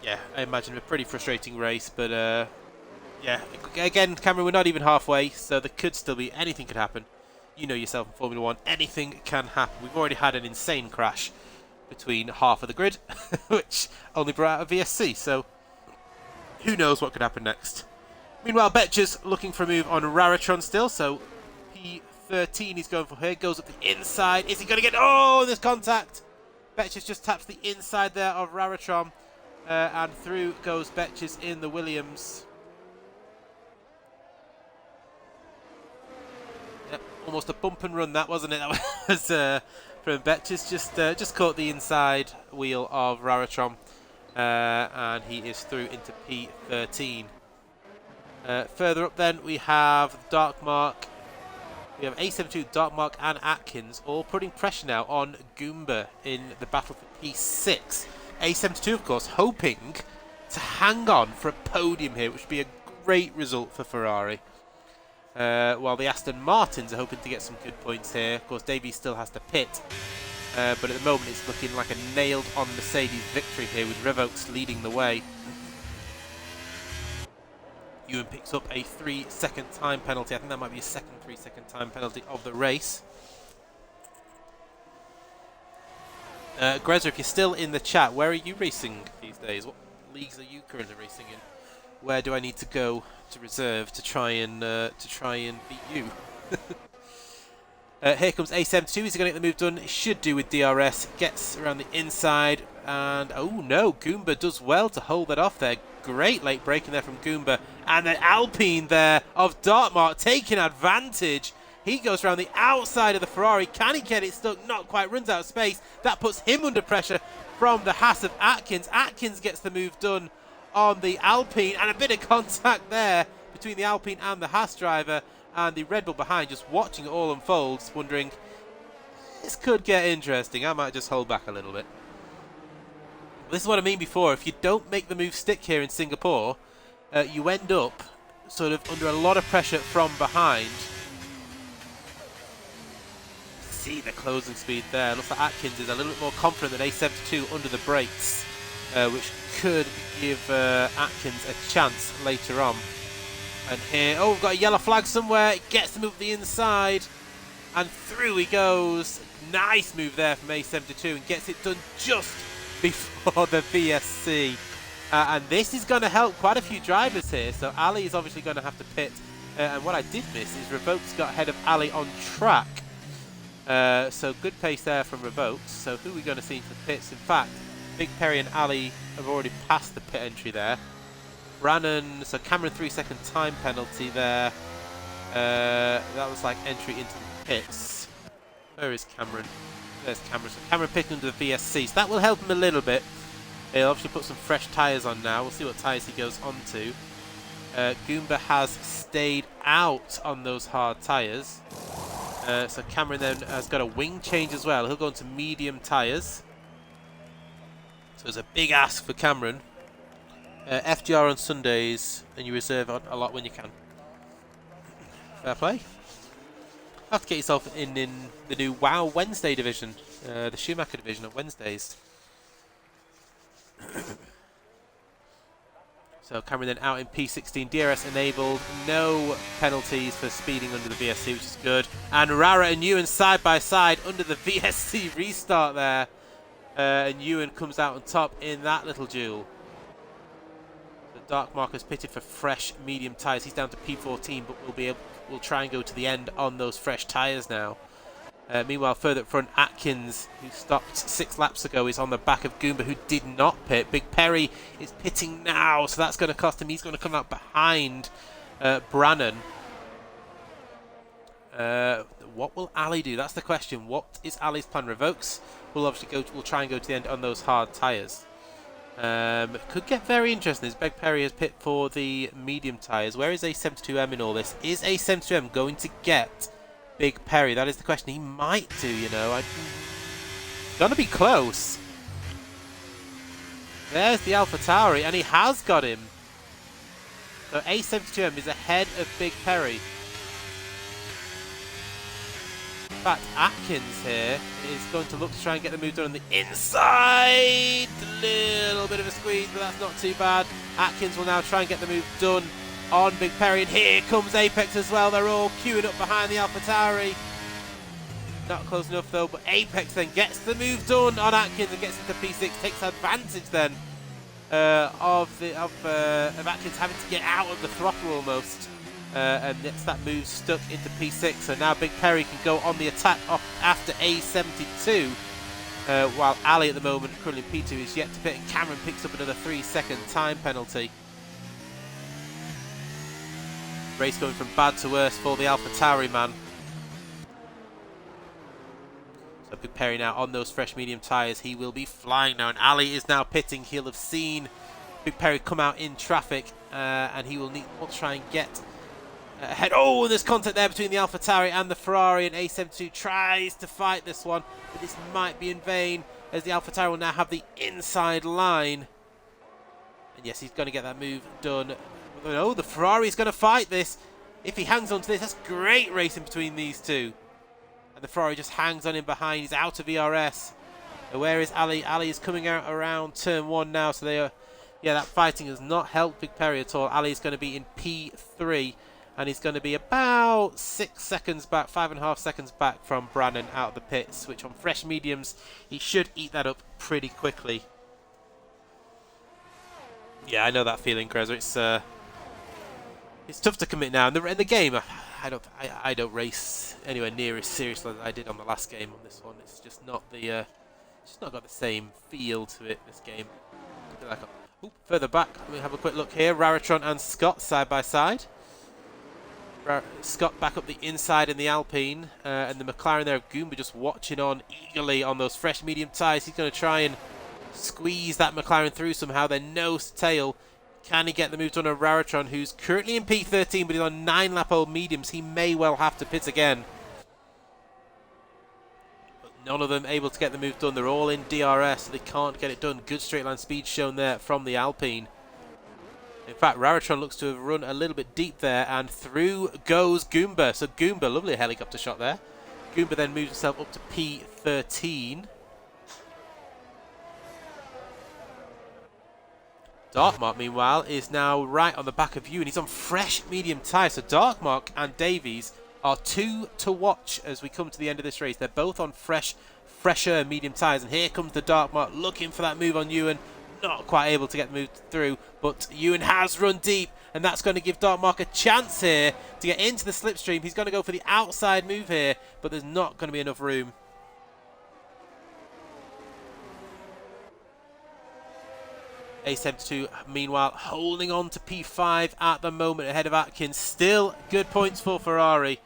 A: Yeah, I imagine a pretty frustrating race, but yeah, again, Cameron, we're not even halfway, so there could still be, anything could happen. You know yourself in Formula 1, anything can happen. We've already had an insane crash between half of the grid, which only brought out a VSC, so who knows what could happen next. Meanwhile, Betches looking for a move on Raratron still, so P13 he's going for here, goes up the inside. Is he going to get... Oh, there's contact! Betches just taps the inside there of Raratron, and through goes Betches in the Williams. Yep, almost a bump and run that, wasn't it? That was from Betches, just caught the inside wheel of Raratron, and he is through into P13. Further up then we have Darkmark. We have A72, Darkmark and Atkins all putting pressure now on Goomba in the battle for P6. A72 of course hoping to hang on for a podium here, which would be a great result for Ferrari. While the Aston Martins are hoping to get some good points here. Of course Davies still has to pit. But at the moment it's looking like a nailed on Mercedes victory here with Revox leading the way. Ewan picks up a 3-second time penalty. I think that might be a second 3-second time penalty of the race. Grezza, if you're still in the chat, where are you racing these days? What leagues are you currently racing in? Where do I need to go to reserve to try and beat you? Here comes A72. He's going to get the move done. It should do with DRS. Gets around the inside. And, oh no, Goomba does well to hold that off there. Great late braking there from Goomba. And then Alpine there of Dartmouth taking advantage. He goes around the outside of the Ferrari. Can he get it stuck? Not quite. Runs out of space. That puts him under pressure from the Haas of Atkins. Atkins gets the move done on the Alpine. And a bit of contact there between the Alpine and the Haas driver. And the Red Bull behind just watching it all unfold. Wondering, this could get interesting. I might just hold back a little bit. This is what I mean before. If you don't make the move stick here in Singapore, you end up sort of under a lot of pressure from behind. See the closing speed there. Looks like Atkins is a little bit more confident than A72 under the brakes, which could give Atkins a chance later on. And here, oh, we've got a yellow flag somewhere. It gets the move to the inside, and through he goes. Nice move there from A72, and gets it done just before the VSC. And this is going to help quite a few drivers here. So Ali is obviously going to have to pit. And what I did miss is Revokes got ahead of Ali on track. So good pace there from Revokes. So who are we going to see into the pits? In fact, Big Perry and Ali have already passed the pit entry there. Brannan, so Cameron 3-second time penalty there. That was like entry into the pits. Where is Cameron? There's Cameron. So Cameron picking under the VSC. So that will help him a little bit. He'll obviously put some fresh tyres on now. We'll see what tyres he goes on to. Goomba has stayed out on those hard tyres. So Cameron then has got a wing change as well. He'll go into medium tyres. So it's a big ask for Cameron. FGR on Sundays, and you reserve on a lot when you can. Fair play. Have to get yourself in the new WoW Wednesday division, the Schumacher division on Wednesdays. So Cameron then out in P16, DRS enabled, no penalties for speeding under the VSC, which is good. And Rara and Ewan side by side under the VSC restart there, and Ewan comes out on top in that little duel. Dark Marker's pitted for fresh medium tyres. He's down to P14, but we'll try and go to the end on those fresh tyres now. Meanwhile, further up front, Atkins, who stopped 6 laps ago, is on the back of Goomba, who did not pit. Big Perry is pitting now, so that's going to cost him. He's going to come out behind Brannan. What will Ali do? That's the question. What is Ali's plan? Revokes. We'll obviously we'll try and go to the end on those hard tyres. Could get very interesting as Big Perry has pit for the medium tyres. Where is A72M in all this? Is A72M going to get Big Perry? That is the question. He might do, you know. Gonna be close. There's the AlphaTauri, and he has got him. So A72M is ahead of Big Perry. In fact, Atkins here is going to look to try and get the move done on the inside. A little bit of a squeeze, but that's not too bad. Atkins will now try and get the move done on Big Perry, and here comes Apex as well. They're all queuing up behind the AlphaTauri. Not close enough though, but Apex then gets the move done on Atkins and gets into P6, takes advantage then of Atkins having to get out of the throttle almost. And gets that move stuck into P6, so now Big Perry can go on the attack off after A72, while Ali at the moment, currently P2, is yet to pit, and Cameron picks up another 3-second time penalty. Race going from bad to worse for the AlphaTauri man. So Big Perry now on those fresh medium tyres, he will be flying now, and Ali is now pitting. He'll have seen Big Perry come out in traffic, and he will need to try and get ahead. Oh, there's contact there between the AlphaTauri and the Ferrari, and A72 tries to fight this one, but this might be in vain as the AlphaTauri will now have the inside line. And yes, he's going to get that move done. Oh, the Ferrari is going to fight this. If he hangs on to this, that's great racing between these two. And the Ferrari just hangs on him behind. He's out of ERS. And where is Ali? Ali is coming out around turn 1 now, so they are... Yeah, that fighting has not helped Big Perry at all. Ali is going to be in P3. And he's going to be about 6 seconds back, 5.5 seconds back from Brannan out of the pits, which on fresh mediums, he should eat that up pretty quickly. Yeah, I know that feeling, Grezza. It's tough to commit now. In the game, I don't race anywhere near as seriously as I did on the last game on this one. It's just not got the same feel to it, this game. Further back, let me have a quick look here. Raritron and Scott side by side. Scott back up the inside in the Alpine, and the McLaren there, Goomba just watching on eagerly on those fresh medium tyres. He's going to try and squeeze that McLaren through somehow. They're nose to tail. Can he get the move done on Raritron, who's currently in P13, but he's on 9-lap-old mediums? He may well have to pit again. But none of them able to get the move done. They're all in DRS, so they can't get it done. Good straight line speed shown there from the Alpine. In fact, Raritron looks to have run a little bit deep there, and through goes Goomba. So Goomba, lovely helicopter shot there. Goomba then moves himself up to P13. Darkmark, meanwhile, is now right on the back of you, and he's on fresh medium tyres. So Darkmark and Davies are 2 to watch as we come to the end of this race. They're both on fresher medium tyres, and here comes the Darkmark looking for that move on Ewan. Not quite able to get the move through, but Ewan has run deep, and that's going to give Darkmark a chance here to get into the slipstream. He's going to go for the outside move here, but there's not going to be enough room. A72, meanwhile, holding on to P5 at the moment ahead of Atkins. Still good points for Ferrari,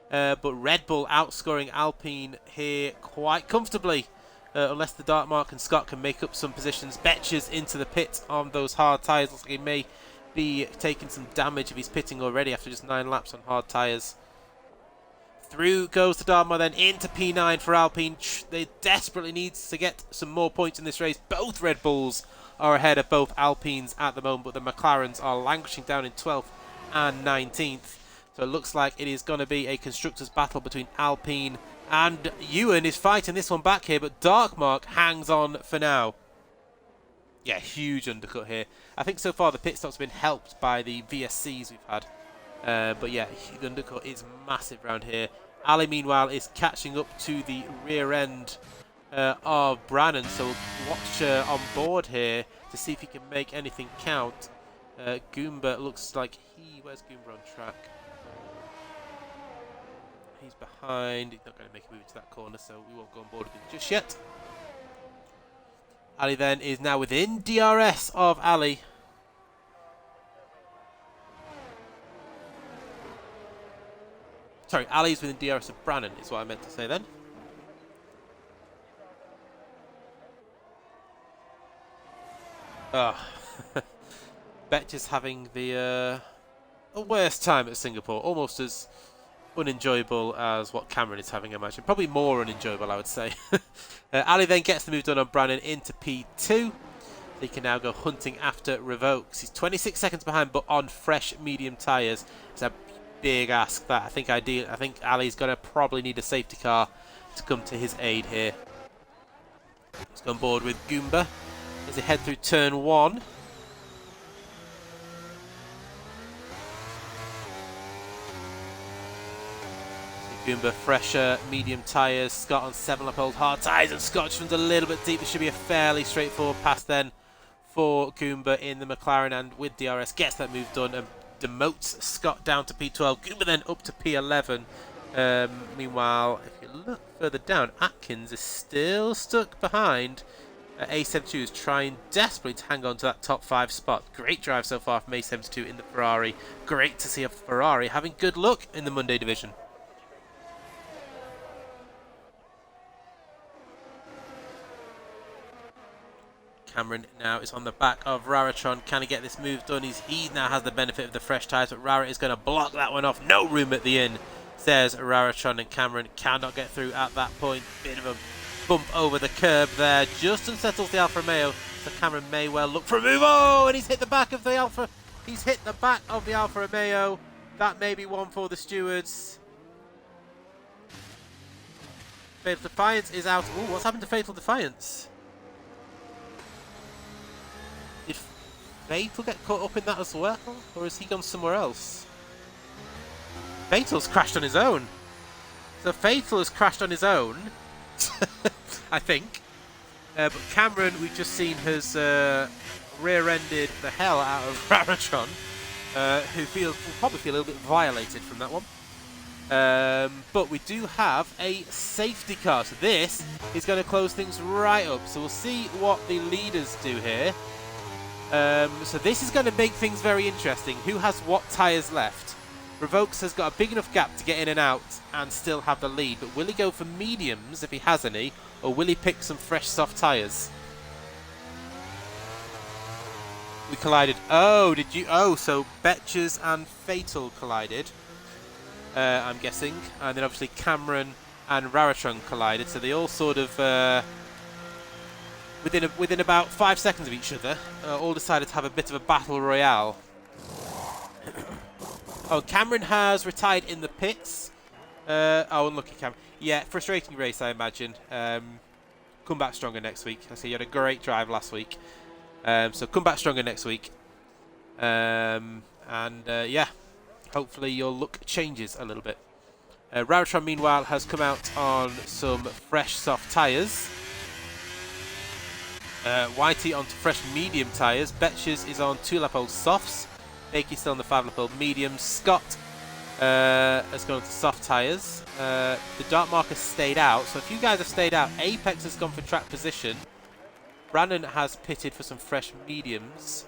A: but Red Bull outscoring Alpine here quite comfortably. Unless the Darkmark and Scott can make up some positions. Betcher's into the pit on those hard tyres. Looks like he may be taking some damage if he's pitting already after just 9 laps on hard tyres. Through goes the Darkmark then into P9 for Alpine. They desperately need to get some more points in this race. Both Red Bulls are ahead of both Alpines at the moment, but the McLarens are languishing down in 12th and 19th. So it looks like it is going to be a constructors' battle between Alpine and Ewan is fighting this one back here, but Darkmark hangs on for now. Yeah, huge undercut here. I think so far the pit stops have been helped by the VSCs we've had. But yeah, the undercut is massive around here. Ali, meanwhile, is catching up to the rear end of Brannan, so we'll watch on board here to see if he can make anything count. Goomba looks like where's Goomba on track? He's behind. He's not going to make a move to that corner, so we won't go on board with him just yet. Ali then is now within DRS of Ali. Sorry, Ali's within DRS of Brannon is what I meant to say then. Oh. Betch is having the worst time at Singapore. Almost as unenjoyable as what Cameron is having, I imagine. Probably more unenjoyable, I would say. Ali then gets the move done on Brannon into P2. He can now go hunting after Revokes. He's 26 seconds behind, but on fresh medium tyres. It's a big ask that I think Ali's going to probably need a safety car to come to his aid here. Let's go on board with Goomba as he head through turn 1. Goomba, fresher, medium tyres. Scott on 7-lap old hard tyres, and Scotchman's a little bit deep. This should be a fairly straightforward pass then for Goomba in the McLaren, and with DRS gets that move done and demotes Scott down to P12. Goomba then up to P11. Meanwhile, if you look further down, Atkins is still stuck behind. A72 is trying desperately to hang on to that top 5 spot. Great drive so far from A72 in the Ferrari. Great to see a Ferrari having good luck in the Monday division. Cameron now is on the back of Raratron. Can he get this move done? He now has the benefit of the fresh tyres, but Rara is going to block that one off. No room at the inn, says Raratron, and Cameron cannot get through at that point. Bit of a bump over the curb there. Just unsettles the Alfa Romeo, so Cameron may well look for a move. Oh, and he's hit the back of the Alfa. He's hit the back of the Alfa Romeo. That may be one for the stewards. Fatal Defiance is out. Ooh, what's happened to Fatal Defiance? Did Fatal get caught up in that as well? Or has he gone somewhere else? Fatal's crashed on his own. So Fatal has crashed on his own, I think. But Cameron, we've just seen, has rear-ended the hell out of Raratron, who will probably feel a little bit violated from that one. But we do have a safety car, so this is going to close things right up. So we'll see what the leaders do here. So this is going to make things very interesting. Who has what tyres left? Revokes has got a big enough gap to get in and out and still have the lead, but will he go for mediums if he has any, or will he pick some fresh soft tyres? We collided. Oh, did you? Oh, so Betches and Fatal collided, I'm guessing, and then obviously Cameron and Raratron collided, so they all sort of within about 5 seconds of each other, all decided to have a bit of a battle royale. Oh, Cameron has retired in the pits. Oh, unlucky Cameron. Yeah, frustrating race, I imagine. Come back stronger next week. I see you had a great drive last week. So come back stronger next week. Yeah, hopefully your luck changes a little bit. Raratron, meanwhile, has come out on some fresh soft tyres. Whitey onto fresh medium tyres. Betches is on 2-lap old softs. Bakey's still on the 5-lap old mediums. Scott has gone to soft tyres. The Dark Mark has stayed out. So if you guys have stayed out, Apex has gone for track position. Brannon has pitted for some fresh mediums.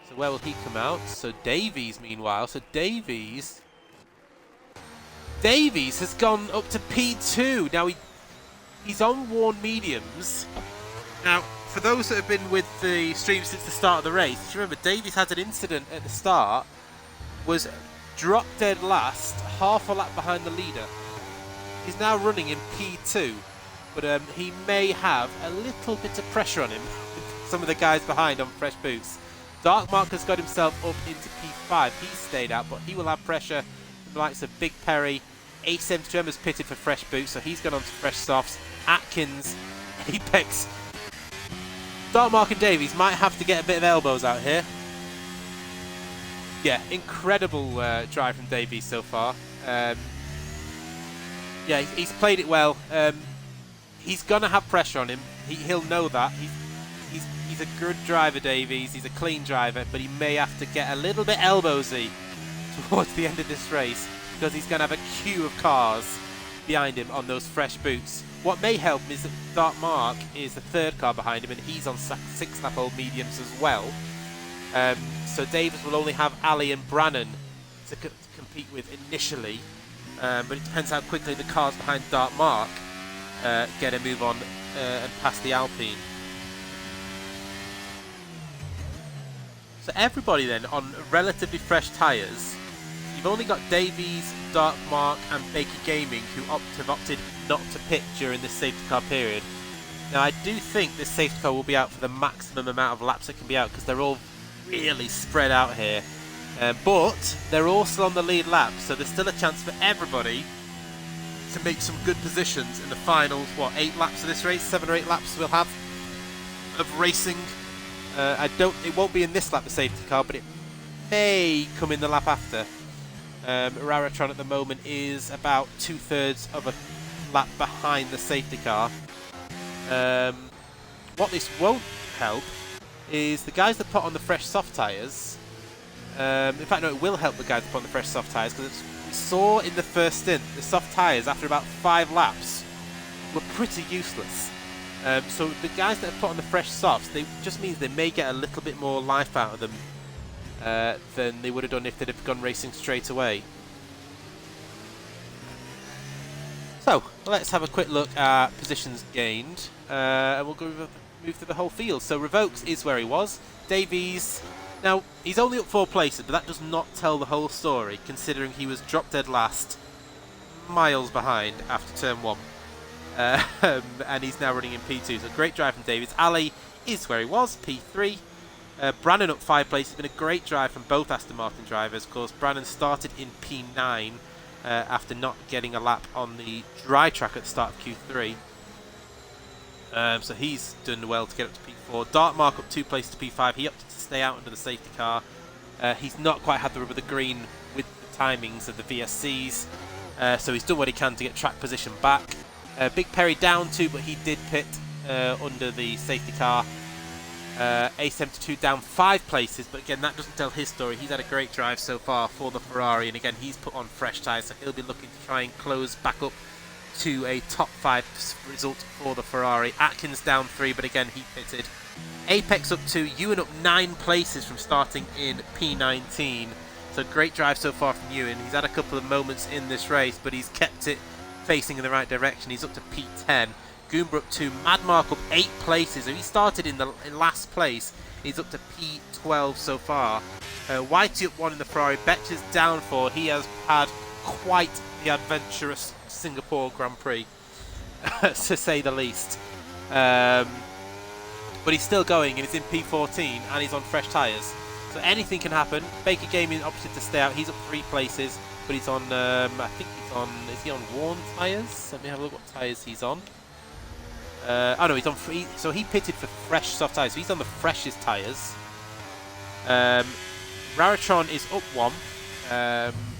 A: So where will he come out? So Davies, meanwhile. So Davies has gone up to P2. Now he's on worn mediums. Now, for those that have been with the stream since the start of the race, if you remember, Davies had an incident at the start, was dropped dead last, half a lap behind the leader. He's now running in P2, but he may have a little bit of pressure on him with some of the guys behind on fresh boots. Dark Mark has got himself up into P5. He's stayed out, but he will have pressure from the likes of Big Perry. A72 has pitted for fresh boots, so he's gone on to fresh softs. Atkins, Apex, Dark Mark and Davies might have to get a bit of elbows out here. Yeah, incredible drive from Davies so far. Yeah, he's played it well. He's going to have pressure on him. He'll know that. He's a good driver, Davies. He's a clean driver, but he may have to get a little bit elbowsy towards the end of this race. because he's going to have a queue of cars behind him on those fresh boots. What may help him is that Dark Mark is the third car behind him, and he's on 6-lap-old mediums as well. So Davis will only have Ali and Brannan to compete with initially, but it depends how quickly the cars behind Dark Mark get a move on and pass the Alpine. So everybody then on relatively fresh tyres. You've only got Davies, Dark Mark and Baker Gaming who have opted not to pit during this safety car period. Now I do think this safety car will be out for the maximum amount of laps it can be out, because they're all really spread out here. But they're all still on the lead lap, so there's still a chance for everybody to make some good positions in the final, 8 laps of this race, 7 or 8 laps we'll have of racing. It won't be in this lap, the safety car, but it may come in the lap after. RRF1 at the moment is about 2/3 of a lap behind the safety car. What this won't help is the guys that put on the fresh soft tyres. In fact, no, it will help the guys that put on the fresh soft tyres, because we saw in the first stint the soft tyres after about 5 laps were pretty useless. So the guys that have put on the fresh softs, they just means they may get a little bit more life out of them than they would have done if they'd have gone racing straight away. So let's have a quick look at positions gained, and we'll go move through the whole field. So Revokes is where he was. Davies, now he's only up 4 places, but that does not tell the whole story, considering he was drop dead last, miles behind after turn 1. And he's now running in P2, so great drive from Davies. Ali is where he was, P3. Brannan up 5 places. It's been a great drive from both Aston Martin drivers. Of course, Brannan started in P9 after not getting a lap on the dry track at the start of Q3. So he's done well to get up to P4. Dark Mark up 2 places to P5. He opted to stay out under the safety car. He's not quite had the rub of the green with the timings of the VSCs. So he's done what he can to get track position back. Big Perry down 2, but he did pit under the safety car. A72 down 5 places, but again, that doesn't tell his story. He's had a great drive so far for the Ferrari, and again, he's put on fresh tyres, so he'll be looking to try and close back up to a top 5 result for the Ferrari. Atkins down 3, but again, he pitted. Apex up 2, Ewan up 9 places from starting in P19. So great drive so far from Ewan. He's had a couple of moments in this race, but he's kept it facing in the right direction. He's up to P10. Goomba up 2, Madmark up 8 places. So he started in last place. He's up to P12 so far. Whitey up 1 in the Ferrari. Betcher's down 4. He has had quite the adventurous Singapore Grand Prix, to say the least. But he's still going, and he's in P14, and he's on fresh tyres. So anything can happen. Baker Gaming opted to stay out. He's up 3 places, but he's on, I think he's on, is he on worn tyres? Let me have a look what tyres he's on. Oh no, he's on free. So he pitted for fresh soft tyres. So he's on the freshest tyres. Raratron is up 1,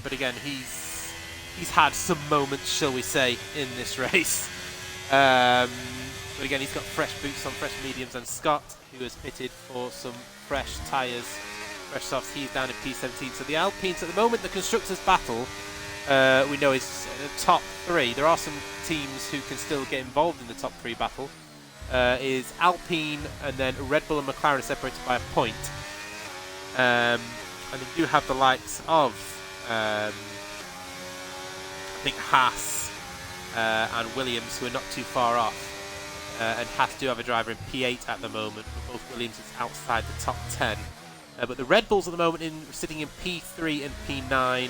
A: but again he's had some moments, shall we say, in this race. But again, he's got fresh boots on, fresh mediums, and Scott, who has pitted for some fresh tyres, fresh softs, he's down in P17. So the Alpines at the moment, the constructors' battle, we know is top 3. There are some teams who can still get involved in the top 3 battle. Is Alpine, and then Red Bull and McLaren are separated by a point. And they do have the likes of, I think, Haas and Williams, who are not too far off. And Haas do have a driver in P8 at the moment, but both Williams is outside the top 10. But the Red Bulls at the moment sitting in P3 and P9,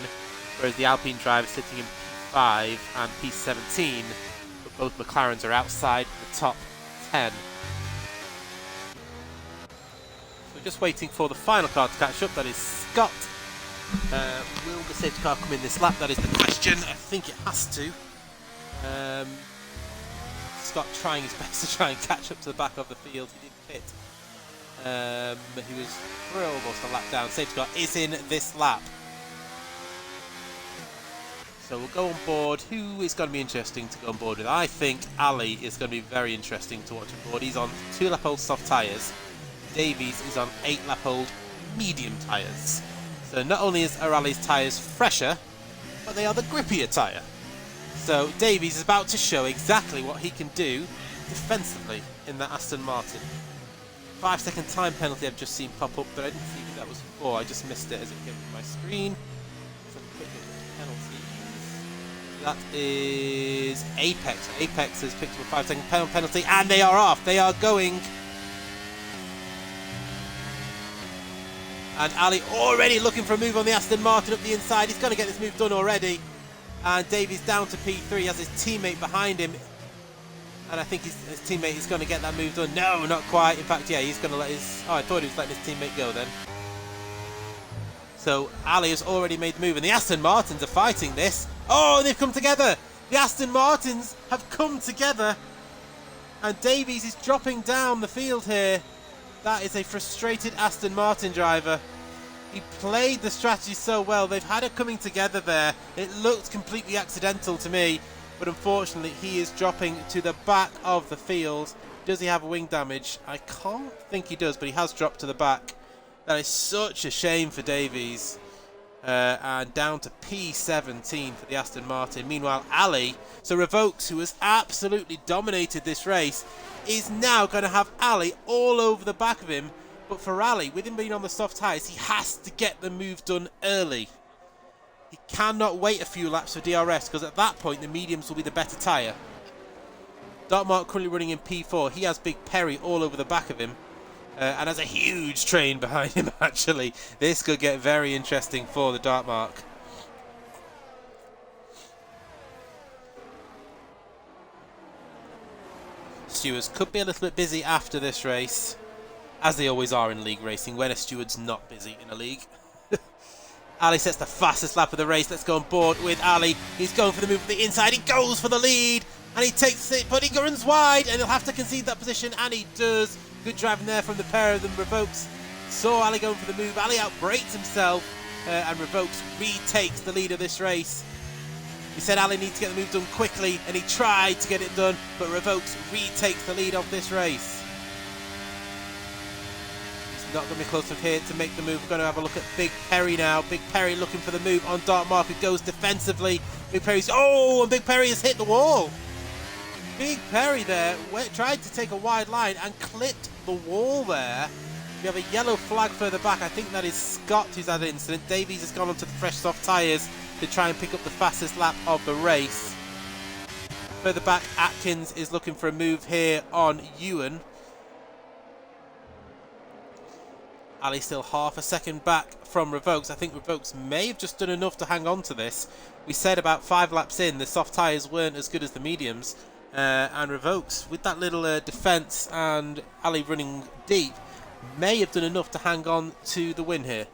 A: whereas the Alpine driver is sitting in P5 and P17, but both McLarens are outside the top 10. So we're just waiting for the final car to catch up, that is Scott. Will the safety car come in this lap? That is the question. I think it has to. Scott trying his best to try and catch up to the back of the field. He did pit. He was almost a lap down. Safety car is in this lap. So we'll go on board. Who is going to be interesting to go on board with? I think Ali is going to be very interesting to watch on board. He's on 2-lap-old soft tyres. Davies is on 8-lap-old medium tyres. So not only are Ali's tyres fresher, but they are the grippier tyre. So Davies is about to show exactly what he can do defensively in that Aston Martin. 5-second time penalty I've just seen pop up, but I didn't see who that was for. I just missed it as it came to my screen. So quick look at the penalties. That is Apex. Apex has picked up a 5-second penalty, and they are off. They are going. And Ali already looking for a move on the Aston Martin up the inside. He's going to get this move done already. And Davies down to P3, has his teammate behind him. And I think his teammate is going to get that move done. No, not quite. In fact, yeah, he's going to let his... Oh, I thought he was letting his teammate go then. So Ali has already made the move. And the Aston Martins are fighting this. Oh, they've come together. The Aston Martins have come together. And Davies is dropping down the field here. That is a frustrated Aston Martin driver. He played the strategy so well. They've had it coming together there. It looked completely accidental to me, but unfortunately he is dropping to the back of the field. Does he have wing damage? I can't think he does, but he has dropped to the back. That is such a shame for Davies. And down to P17 for the Aston Martin. Meanwhile, Ali, so Revokes, who has absolutely dominated this race, is now going to have Ali all over the back of him. But for Ali, with him being on the soft tyres, he has to get the move done early. He cannot wait a few laps for DRS, because at that point the mediums will be the better tyre. Dartmark currently running in P4. He has Big Perry all over the back of him. And has a huge train behind him, actually. This could get very interesting for the Dartmark. Stewards could be a little bit busy after this race, as they always are in league racing, when a steward's not busy in a league. Ali sets the fastest lap of the race. Let's go on board with Ali. He's going for the move from the inside. He goes for the lead, and he takes it, but he runs wide, and he'll have to concede that position, and he does. Good driving there from the pair of them. Revokes saw Ali going for the move. Ali outbrakes himself, and Revokes retakes the lead of this race. He said Ali needs to get the move done quickly, and he tried to get it done, but Revokes retakes the lead of this race. He's not going to be close enough here to make the move. We're going to have a look at Big Perry now. Big Perry looking for the move on Dartmark, who goes defensively. Big Perry's... Oh, and Big Perry has hit the wall. Big Perry there tried to take a wide line and clipped the wall there. We have a yellow flag further back. I think that is Scott who's had an incident. Davies has gone onto the fresh soft tyres to try and pick up the fastest lap of the race. Further back, Atkins is looking for a move here on Ewan. Ali still half a second back from Revokes. I think Revokes may have just done enough to hang on to this. We said about 5 laps in, the soft tyres weren't as good as the mediums. And Revokes, with that little defence and Ali running deep, may have done enough to hang on to the win here.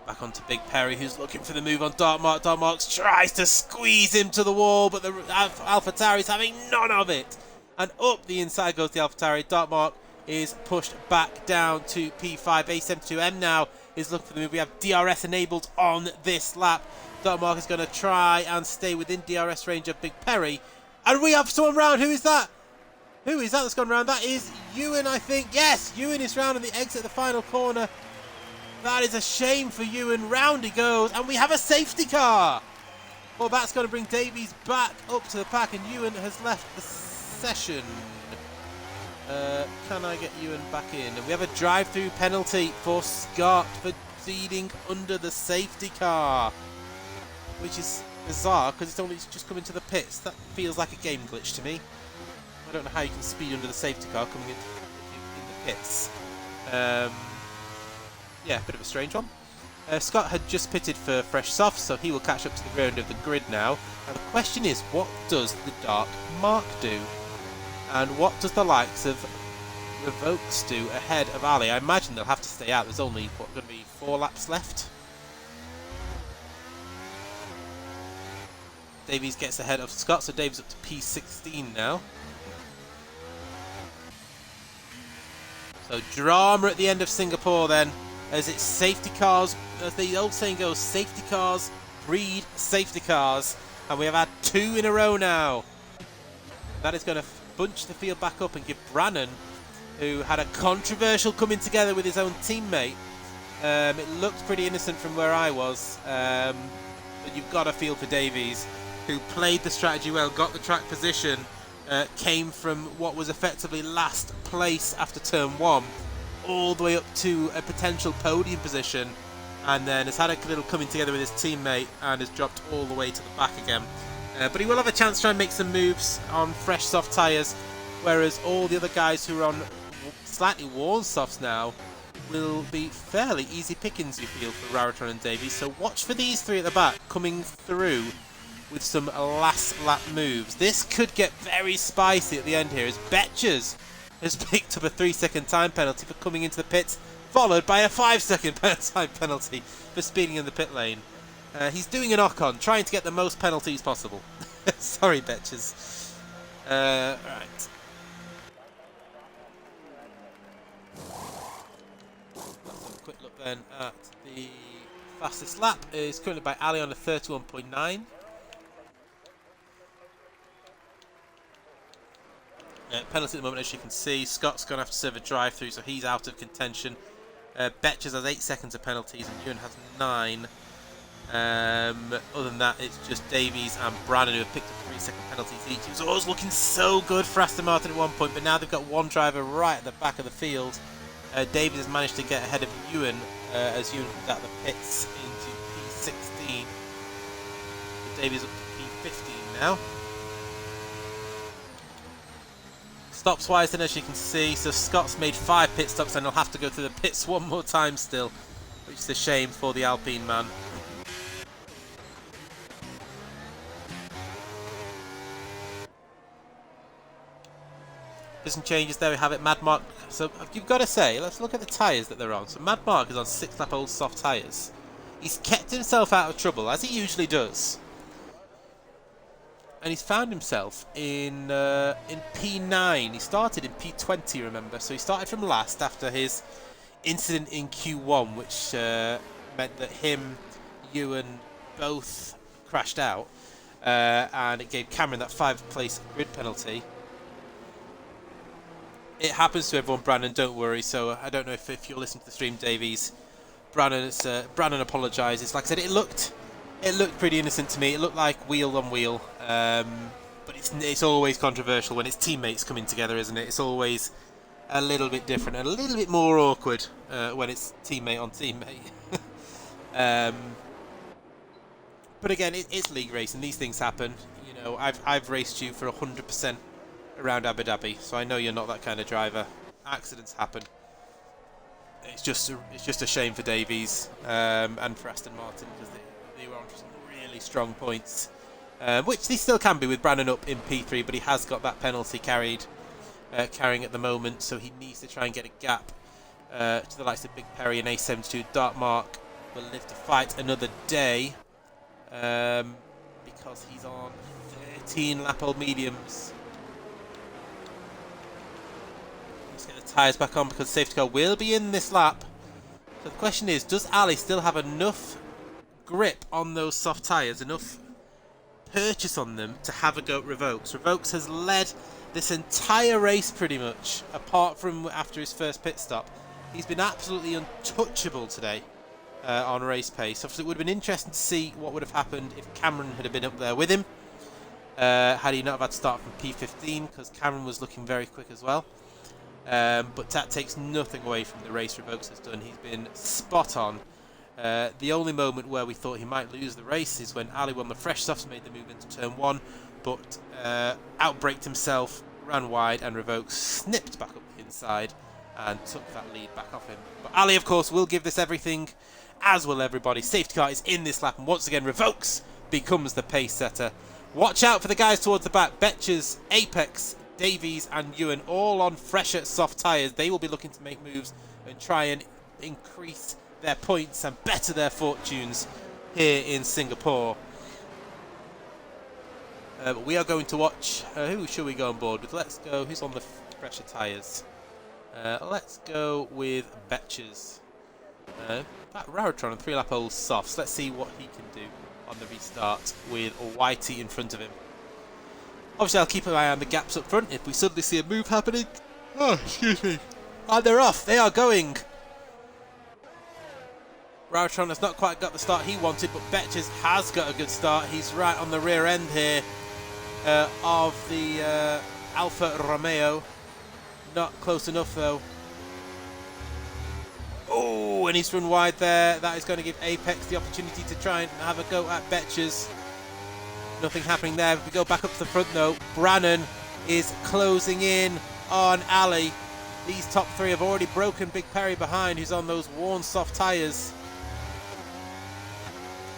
A: Back onto Big Perry, who's looking for the move on Dartmark. Dartmark tries to squeeze him to the wall, but the AlphaTauri is having none of it. And up the inside goes the AlphaTauri. Dartmark is pushed back down to P5. A72M now is looking for the move. We have DRS enabled on this lap. Dartmark is going to try and stay within DRS range of Big Perry. And we have someone round. Who is that? Who is that that's gone round? That is Ewan, I think. Yes, Ewan is round on the exit of the final corner. That is a shame for Ewan. Round he goes. And we have a safety car. Well, that's going to bring Davies back up to the pack. And Ewan has left the session. Can I get Ewan back in? And we have a drive-through penalty for Scott for speeding under the safety car, which is bizarre because it's just come into the pits. That feels like a game glitch to me. I don't know how you can speed under the safety car coming in the pits. Yeah, a bit of a strange one. Scott had just pitted for fresh soft, so he will catch up to the rear end of the grid now. And the question is, what does the Dark Mark do? And what does the likes of Revokes do ahead of Ali? I imagine they'll have to stay out. There's only, what, going to be 4 laps left? Davies gets ahead of Scott, so Davies up to P16 now. So drama at the end of Singapore then, as it's safety cars, as the old saying goes, safety cars breed safety cars. And we have had 2 in a row now. That is going to bunch the field back up and give Brannan, who had a controversial coming together with his own teammate, It looked pretty innocent from where I was, but you've got to feel for Davies, who played the strategy well, got the track position, came from what was effectively last place after turn 1, all the way up to a potential podium position, and then has had a little coming together with his teammate and has dropped all the way to the back again. But he will have a chance to try and make some moves on fresh soft tyres, whereas all the other guys who are on slightly worn softs now will be fairly easy pickings, you feel, for Raritron and Davies. So watch for these three at the back coming through with some last lap moves. This could get very spicy at the end here, as Betchers has picked up a 3-second time penalty for coming into the pits, followed by a 5-second time penalty for speeding in the pit lane. He's doing an knock-on, trying to get the most penalties possible. Sorry, Betchers. Right. Let's have a quick look then at the fastest lap. Is currently by Ali on a 31.9. Penalty at the moment, as you can see. Scott's going to have to serve a drive-through, so he's out of contention. Betchers has 8 seconds of penalties, and Ewan has 9. Other than that, it's just Davies and Brannon who have picked up 3-second penalties each. It was always looking so good for Aston Martin at one point, but now they've got one driver right at the back of the field. Davies has managed to get ahead of Ewan as Ewan comes out of the pits into P16. So Davies up to P15 now. Stops wise then, as you can see, so Scott's made 5 pit stops and he'll have to go through the pits one more time still, which is a shame for the Alpine man. Some changes there, we have it. Mad Mark, so you've got to say, let's look at the tyres that they're on. So Mad Mark is on 6-lap old soft tyres. He's kept himself out of trouble, as he usually does. And he's found himself in P9. He started in P20, remember? So he started from last after his incident in Q1, which meant that him, Ewan, both crashed out. And it gave Cameron that 5th-place grid penalty. It happens to everyone, Brandon, don't worry. So I don't know if you're listening to the stream, Davies. Brandon apologises. Like I said, it looked pretty innocent to me. It looked like wheel on wheel. But it's always controversial when it's teammates coming together, isn't it? It's always a little bit different and a little bit more awkward when it's teammate on teammate. But again, it's league racing. These things happen. You know, I've raced you for 100% around Abu Dhabi, so I know you're not that kind of driver. Accidents happen. It's just a shame for Davies and for Aston Martin, because they were on some really strong points, which they still can be with Brandon up in P3, but he has got that penalty carrying at the moment, so he needs to try and get a gap to the likes of Big Perry and A72. Dark Mark will live to fight another day because he's on 13 lap old mediums. Let's get the tyres back on because safety car will be in this lap. So the question is, does Ali still have enough grip on those soft tyres, enough purchase on them to have a go at Revokes? Revokes has led this entire race pretty much, apart from after his first pit stop. He's been absolutely untouchable today on race pace. Obviously, it would have been interesting to see what would have happened if Cameron had been up there with him. Had he not have had to start from P15, because Cameron was looking very quick as well. But that takes nothing away from the race Revokes has done. He's been spot on. The only moment where we thought he might lose the race is when Ali won the fresh softs, made the move into turn 1, but outbraked himself, ran wide, and Revokes snipped back up the inside and took that lead back off him. But Ali, of course, will give this everything, as will everybody. Safety car is in this lap, and once again, Revokes becomes the pace setter. Watch out for the guys towards the back. Betchers, Apex, Davies, and Ewan, all on fresher soft tyres. They will be looking to make moves and try and increase their points and better their fortunes here in Singapore. But we are going to watch. Who should we go on board with? Let's go. Who's on the fresher tyres? Let's go with Betchers. Raritron on 3-lap old softs. Let's see what he can do on the restart with Whitey in front of him. Obviously, I'll keep an eye on the gaps up front if we suddenly see a move happening. Oh, excuse me. And they're off. They are going. Rautron has not quite got the start he wanted, but Betches has got a good start. He's right on the rear end here of the Alfa Romeo. Not close enough though. Oh, and he's run wide there. That is going to give Apex the opportunity to try and have a go at Betches. Nothing happening there. If we go back up to the front though, Brannan is closing in on Ali. These top three have already broken Big Perry behind, who's on those worn soft tyres.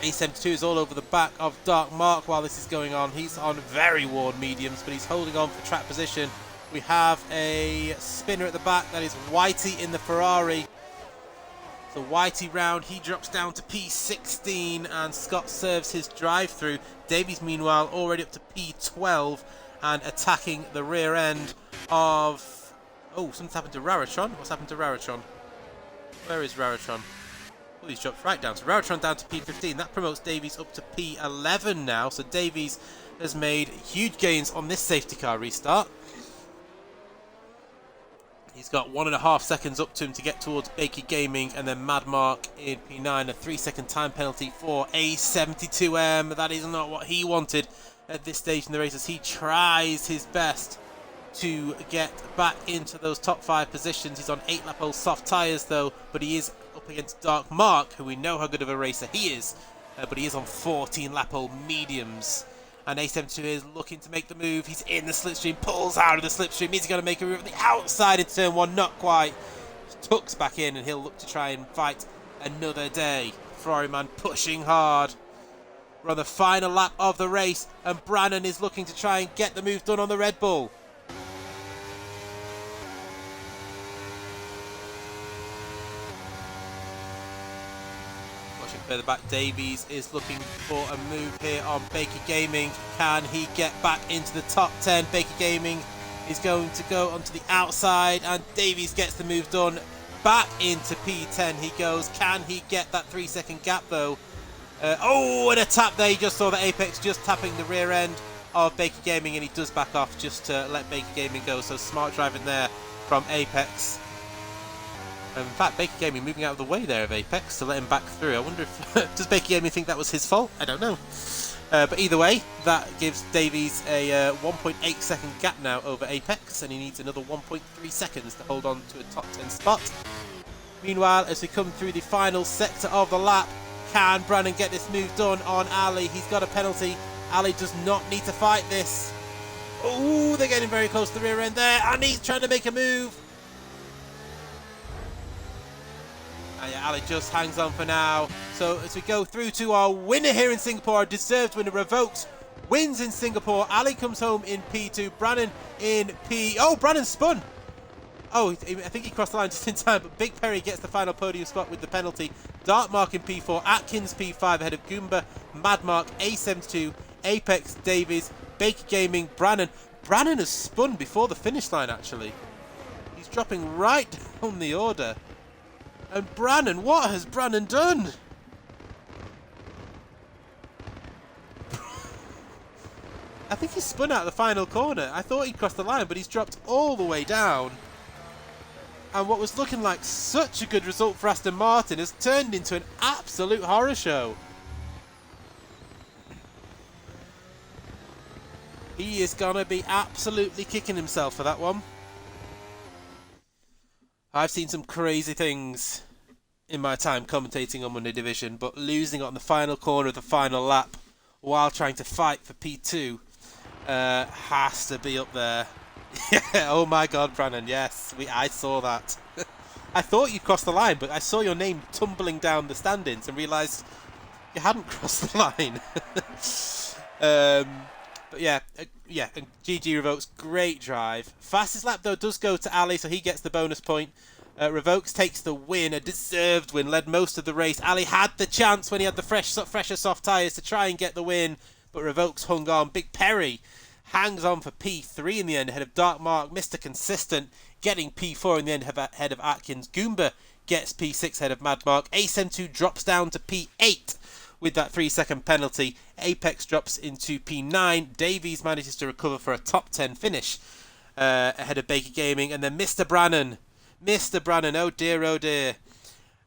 A: A72 is all over the back of Dark Mark while this is going on. He's on very worn mediums, but he's holding on for track position. We have a spinner at the back. That is Whitey in the Ferrari. So Whitey round, he drops down to P16 and Scott serves his drive through. Davies meanwhile already up to P12 and attacking the rear end of... Oh, something's happened to Raratron. What's happened to Raratron? Where is Raratron? Oh, he's dropped right down. So Raratron down to P15. That promotes Davies up to P11 now. So Davies has made huge gains on this safety car restart. He's got 1.5 seconds up to him to get towards Baker Gaming, and then Mad Mark in P9, a 3-second time penalty for A72M. That is not what he wanted at this stage in the race, as he tries his best to get back into those top 5 positions. He's on 8-lap-old soft tyres though, but he is up against Dark Mark, who we know how good of a racer he is, but he is on 14-lap-old mediums. And A72 is looking to make the move. He's in the slipstream, pulls out of the slipstream. Is he going to make a move on the outside in turn 1? Not quite. Tucks back in, and he'll look to try and fight another day. Ferrari man pushing hard. We're on the final lap of the race, and Brannan is looking to try and get the move done on the Red Bull. Further back, Davies is looking for a move here on Baker Gaming. Can he get back into the top 10? Baker Gaming is going to go onto the outside, and Davies gets the move done. Back into P10 he goes. Can he get that 3-second gap though? Oh, and a tap there. You just saw that Apex just tapping the rear end of Baker Gaming, and he does back off just to let Baker Gaming go. So smart driving there from Apex. In fact, Baker Gaming moving out of the way there of Apex to let him back through. I wonder if... does Baker Gaming think that was his fault? I don't know. But either way, that gives Davies a 1.8 second gap now over Apex, and he needs another 1.3 seconds to hold on to a top 10 spot. Meanwhile, as we come through the final sector of the lap, can Brannan get this move done on Ali? He's got a penalty. Ali does not need to fight this. Oh, they're getting very close to the rear end there, and he's trying to make a move. Yeah, Ali just hangs on for now. So as we go through to our winner here in Singapore, our deserved winner, Revoked, wins in Singapore. Ali comes home in P2, Brannan in P... Oh, Brannan spun! Oh, I think he crossed the line just in time, but Big Perry gets the final podium spot with the penalty. Dark Mark in P4, Atkins P5 ahead of Goomba, Mad Mark, A72, Apex, Davies, Baker Gaming, Brannan. Brannan has spun before the finish line, actually. He's dropping right down the order. And Brannan, what has Brannan done? I think he spun out the final corner. I thought he'd crossed the line, but he's dropped all the way down. And what was looking like such a good result for Aston Martin has turned into an absolute horror show. He is going to be absolutely kicking himself for that one. I've seen some crazy things in my time commentating on Monday Division, but losing on the final corner of the final lap while trying to fight for P2 has to be up there. Oh my God, Brannan, yes, I saw that. I thought you'd crossed the line, but I saw your name tumbling down the standings and realised you hadn't crossed the line. But yeah, and GG Revokes, great drive. Fastest lap though does go to Ali, so he gets the bonus point. Revokes takes the win, a deserved win, led most of the race. Ali had the chance when he had the fresher soft tyres to try and get the win, but Revokes hung on. Big Perry hangs on for P3 in the end ahead of Dark Mark, Mr. Consistent getting P4 in the end ahead of Atkins. Goomba gets P6 ahead of Mad Mark. A72 drops down to P8 with that 3-second penalty. Apex drops into P9. Davies manages to recover for a top 10 finish ahead of Baker Gaming. And then Mr. Brannan, oh dear,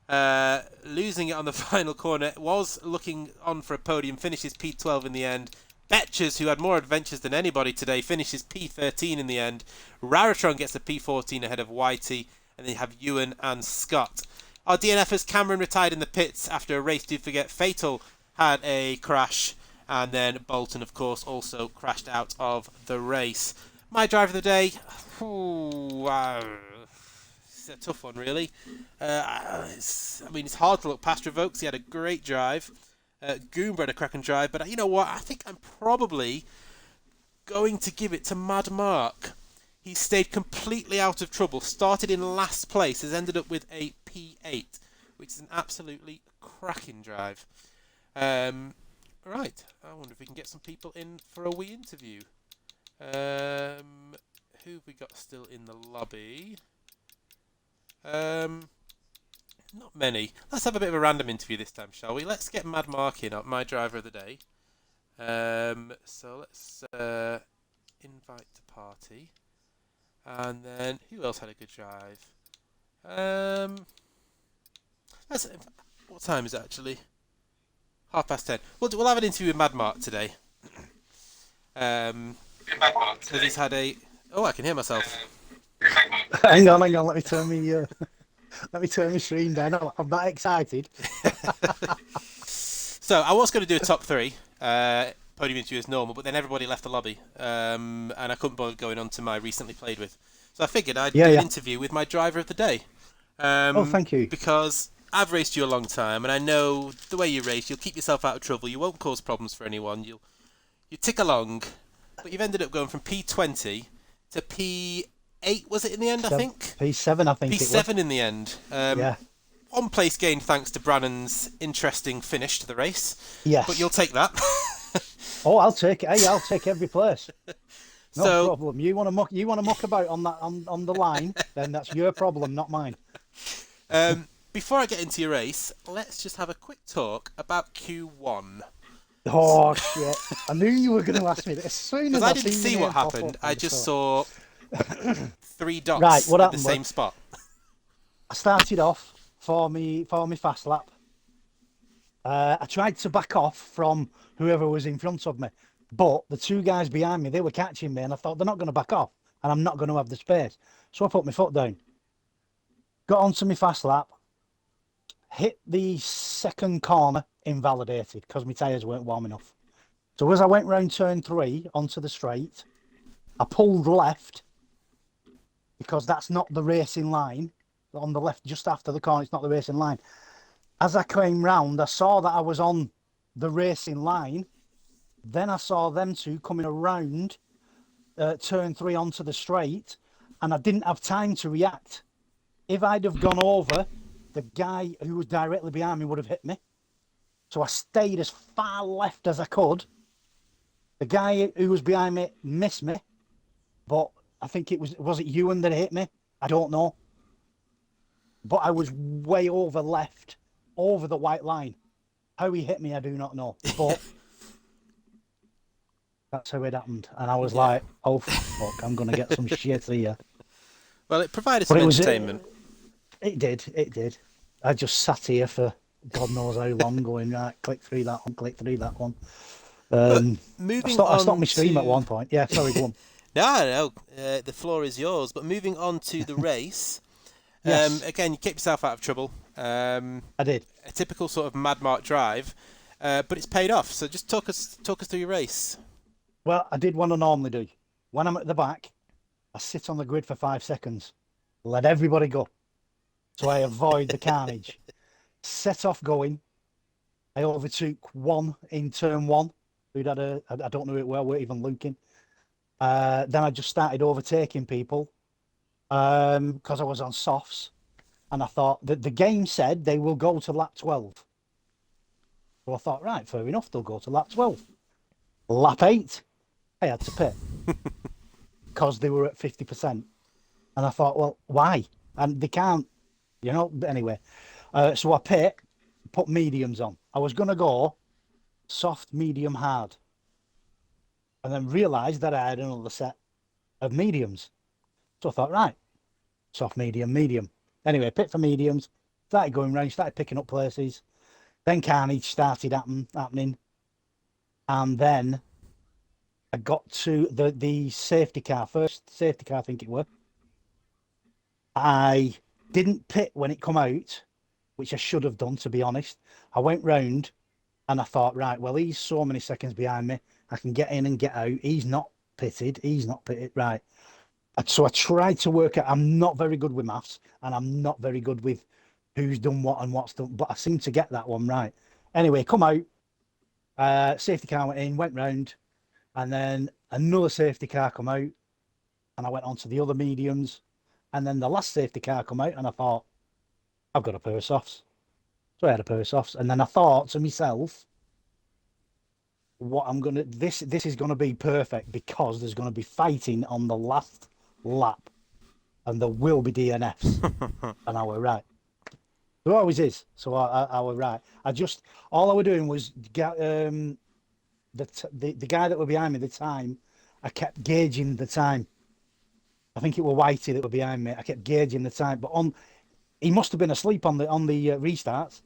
A: losing it on the final corner. Was looking on for a podium, finishes P12 in the end. Betchers, who had more adventures than anybody today, finishes P13 in the end. Raritron gets a P14 ahead of Whitey, and then you have Ewan and Scott. Our DNFers, Cameron retired in the pits after a race. Do forget, Fatal had a crash, and then Bolton, of course, also crashed out of the race. My driver of the day, it's a tough one, really. It's hard to look past Revokes. He had a great drive. Goomba had a cracking drive, but you know what? I think I'm probably going to give it to Mad Mark. He stayed completely out of trouble, started in last place, has ended up with a P8, which is an absolutely cracking drive. Right, I wonder if we can get some people in for a wee interview. Who have we got still in the lobby? Not many. Let's have a bit of a random interview this time, shall we? Let's get Mad Mark in, my driver of the day. So let's invite to party. And then, who else had a good drive? What time is it actually? 10:30. We'll have an interview with Mad Mark today. Because he's had a... Oh, I can hear myself.
B: Hang on. Let me turn my stream down. I'm not excited.
A: So I was going to do a top three podium interview as normal, but then everybody left the lobby, and I couldn't bother going on to my recently played with. So I figured I'd do an interview with my driver of the day.
B: Thank you.
A: Because I've raced you a long time, and I know the way you race, you'll keep yourself out of trouble. You won't cause problems for anyone. You tick along, but you've ended up going from P20 to P8. Was it in the end? I think
B: P7. I think
A: P7
B: it was.
A: In the end.
B: Yeah.
A: 1 place gained thanks to Brannon's interesting finish to the race.
B: Yes.
A: But you'll take that.
B: Oh, I'll take it. Hey, I'll take every place. No problem. You want to muck about on that on the line, then that's your problem, not mine.
A: Before I get into your race, let's just have a quick talk about Q1.
B: Oh shit! I knew you were going to ask me that as soon as
A: I didn't see what happened. I just saw 3 dots at the same spot.
B: I started off for me fast lap. I tried to back off from whoever was in front of me, but the 2 guys behind me, they were catching me, and I thought they're not going to back off, and I'm not going to have the space. So I put my foot down, got onto my fast lap, hit the second corner, invalidated because my tyres weren't warm enough. So as I went round turn 3 onto the straight, I pulled left because that's not the racing line. On the left, just after the corner, it's not the racing line. As I came round, I saw that I was on the racing line. Then I saw them 2 coming around turn 3 onto the straight, and I didn't have time to react. If I'd have gone over, the guy who was directly behind me would have hit me. So I stayed as far left as I could. The guy who was behind me missed me, but I think was it Ewan that hit me? I don't know. But I was way over left, over the white line. How he hit me, I do not know. But that's how it happened. And I was like, oh, fuck, I'm going to get some shit here.
A: Well, it provided some entertainment.
B: It did. I just sat here for God knows how long going, right, click through that one.
A: Moving
B: I stopped my stream at one point. Yeah, sorry, go on.
A: No, the floor is yours. But moving on to the race,
B: yes.
A: Again, you kept yourself out of trouble.
B: I did.
A: A typical sort of Mad Mark drive, but it's paid off. So just talk us through your race.
B: Well, I did what I normally do. When I'm at the back, I sit on the grid for 5 seconds, let everybody go, so I avoid the carnage. Set off going. I overtook one in turn 1. Who'd had I don't know who it were, weren't even looking. Then I just started overtaking people because I was on softs, and I thought that the game said they will go to lap 12. So I thought, right, fair enough, they'll go to lap 12. Lap 8, I had to pit because they were at 50%. And I thought, well, why? And they can't, anyway. So I put mediums on. I was going to go soft, medium, hard. And then realised that I had another set of mediums. So I thought, right, soft, medium, medium. Anyway, pit for mediums, started going round, started picking up places. Then carnage started happening. And then I got to the safety car, first safety car, I think it was. I didn't pit when it come out, which I should have done, to be honest. I went round and I thought, right, well, he's so many seconds behind me. I can get in and get out. He's not pitted. Right. So I tried to work out. I'm not very good with maths and I'm not very good with who's done what and what's done, but I seem to get that one right. Anyway, come out. Safety car went in, went round, and then another safety car come out, and I went on to the other mediums, and then the last safety car come out, and I thought, I've got a pair of softs. So I had a pair of softs, and then I thought to myself, what I'm gonna this is gonna be perfect because there's gonna be fighting on the last lap, and there will be DNFs, and I were right. There always is. So I was right. All I was doing was get the guy that were behind me at the time. I kept gauging the time. I think it was Whitey that were behind me. I kept gauging the time, but he must have been asleep on the restarts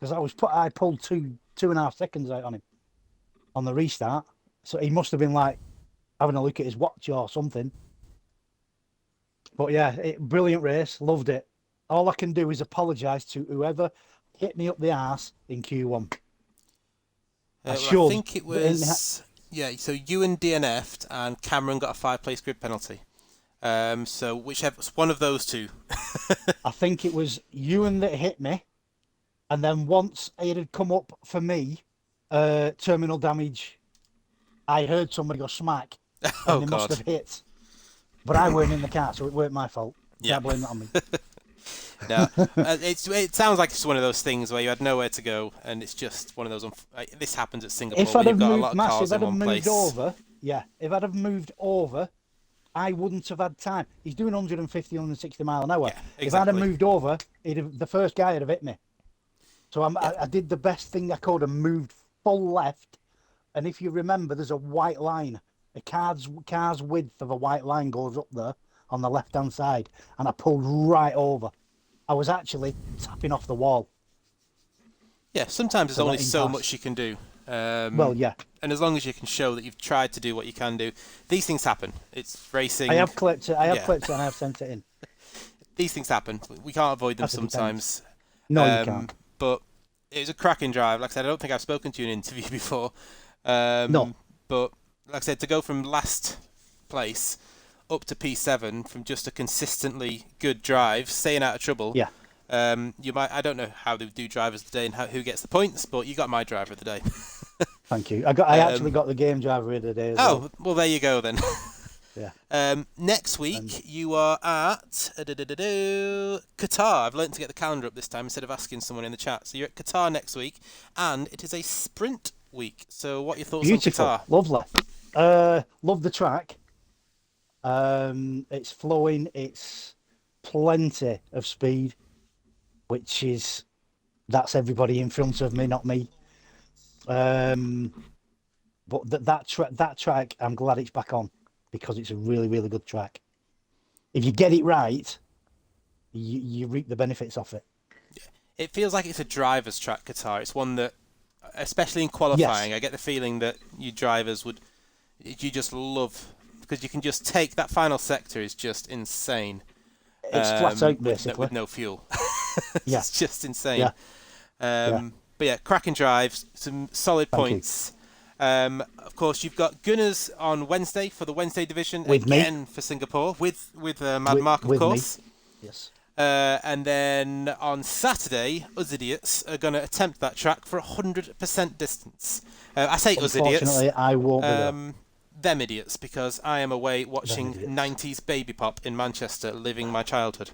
B: because I pulled 2.5 seconds out on him on the restart. So he must have been like having a look at his watch or something. But yeah, brilliant race. Loved it. All I can do is apologise to whoever hit me up the arse in Q1.
A: I think it was... Yeah, so Ewan DNF'd and Cameron got a 5-place grid penalty. So whichever one of those two.
B: I think it was Ewan that hit me. And then once it had come up for me, terminal damage, I heard somebody go smack. And they must have hit. But I weren't in the car, so it weren't my fault. Yeah. Can't blame that on me.
A: No, it sounds like it's one of those things where you had nowhere to go, and it's just one of those. This happens at Singapore.
B: If I'd have moved,
A: if I'd have moved
B: over, if I'd have moved over, I wouldn't have had time. He's doing 150, 160 mile an hour.
A: Yeah, exactly.
B: If I'd have moved over, the first guy would have hit me. So I did the best thing I could and moved full left. And if you remember, there's a white line. A car's width of a white line goes up there on the left-hand side, and I pulled right over. I was actually tapping off the wall.
A: Yeah, sometimes there's only so much you can do.
B: Well, yeah.
A: And as long as you can show that you've tried to do what you can do, these things happen. It's racing.
B: I have clipped it. And I have sent it in.
A: These things happen. We can't avoid them sometimes.
B: No, you can't.
A: But it was a cracking drive. Like I said, I don't think I've spoken to you in an interview before.
B: No.
A: But like I said, to go from last place up to P7 from just a consistently good drive, staying out of trouble.
B: Yeah.
A: You might. I don't know how they do drivers today and who gets the points, but you got my driver of the day.
B: Thank you. I actually got the game driver of the day as well.
A: Oh, well, there you go then.
B: Yeah.
A: Next week you are at Qatar. I've learnt to get the calendar up this time instead of asking someone in the chat. So you're at Qatar next week, and it is a sprint week. So what are your thoughts on Qatar?
B: Lovely. Love the track. It's flowing. It's plenty of speed, that's everybody in front of me, not me. But that track, I'm glad it's back on because it's a really, really good track. If you get it right, you reap the benefits of it.
A: It feels like it's a driver's track, Qatar. It's one that, especially in qualifying,
B: yes.
A: I get the feeling that you drivers you just love, because you can just take that final sector is just insane.
B: It's flat out basically
A: with no fuel.
B: Yeah.
A: It's just insane. But yeah, cracking drives, some solid points. Of course, you've got Gunners on Wednesday for the Wednesday division
B: with
A: again
B: me.
A: For Singapore with Mad Mark, of course.
B: Me. Yes.
A: And then on Saturday, us idiots are going to attempt that track for 100% distance. I say us idiots.
B: Unfortunately, I won't be there.
A: Them idiots, because I am away watching 90s baby pop in Manchester, living my childhood.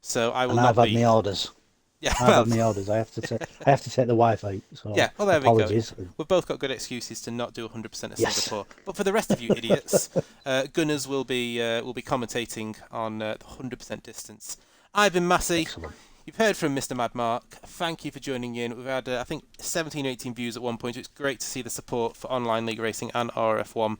A: So I will not be.
B: I've had my orders.
A: Yeah,
B: I've had my orders. I have to take the Wi-Fi. So
A: yeah, well there
B: apologies.
A: we go. We've both got good excuses to not do 100% of Singapore. But for the rest of you idiots, Gunners will be commentating on the 100% distance. I've been Massey.
B: Excellent.
A: You've heard from Mr. Mad Mark. Thank you for joining in. We've had, I think, 17 or 18 views at one point. It's great to see the support for online league racing and RRF1.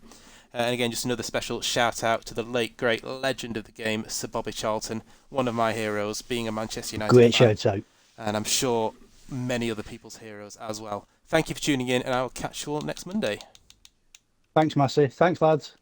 A: And again, just another special shout out to the late, great legend of the game, Sir Bobby Charlton, one of my heroes, being a Manchester United
B: Great
A: fan.
B: shout out.
A: and I'm sure many other people's heroes as well. Thank you for tuning in, and I will catch you all next Monday.
B: Thanks, Massey. Thanks, lads.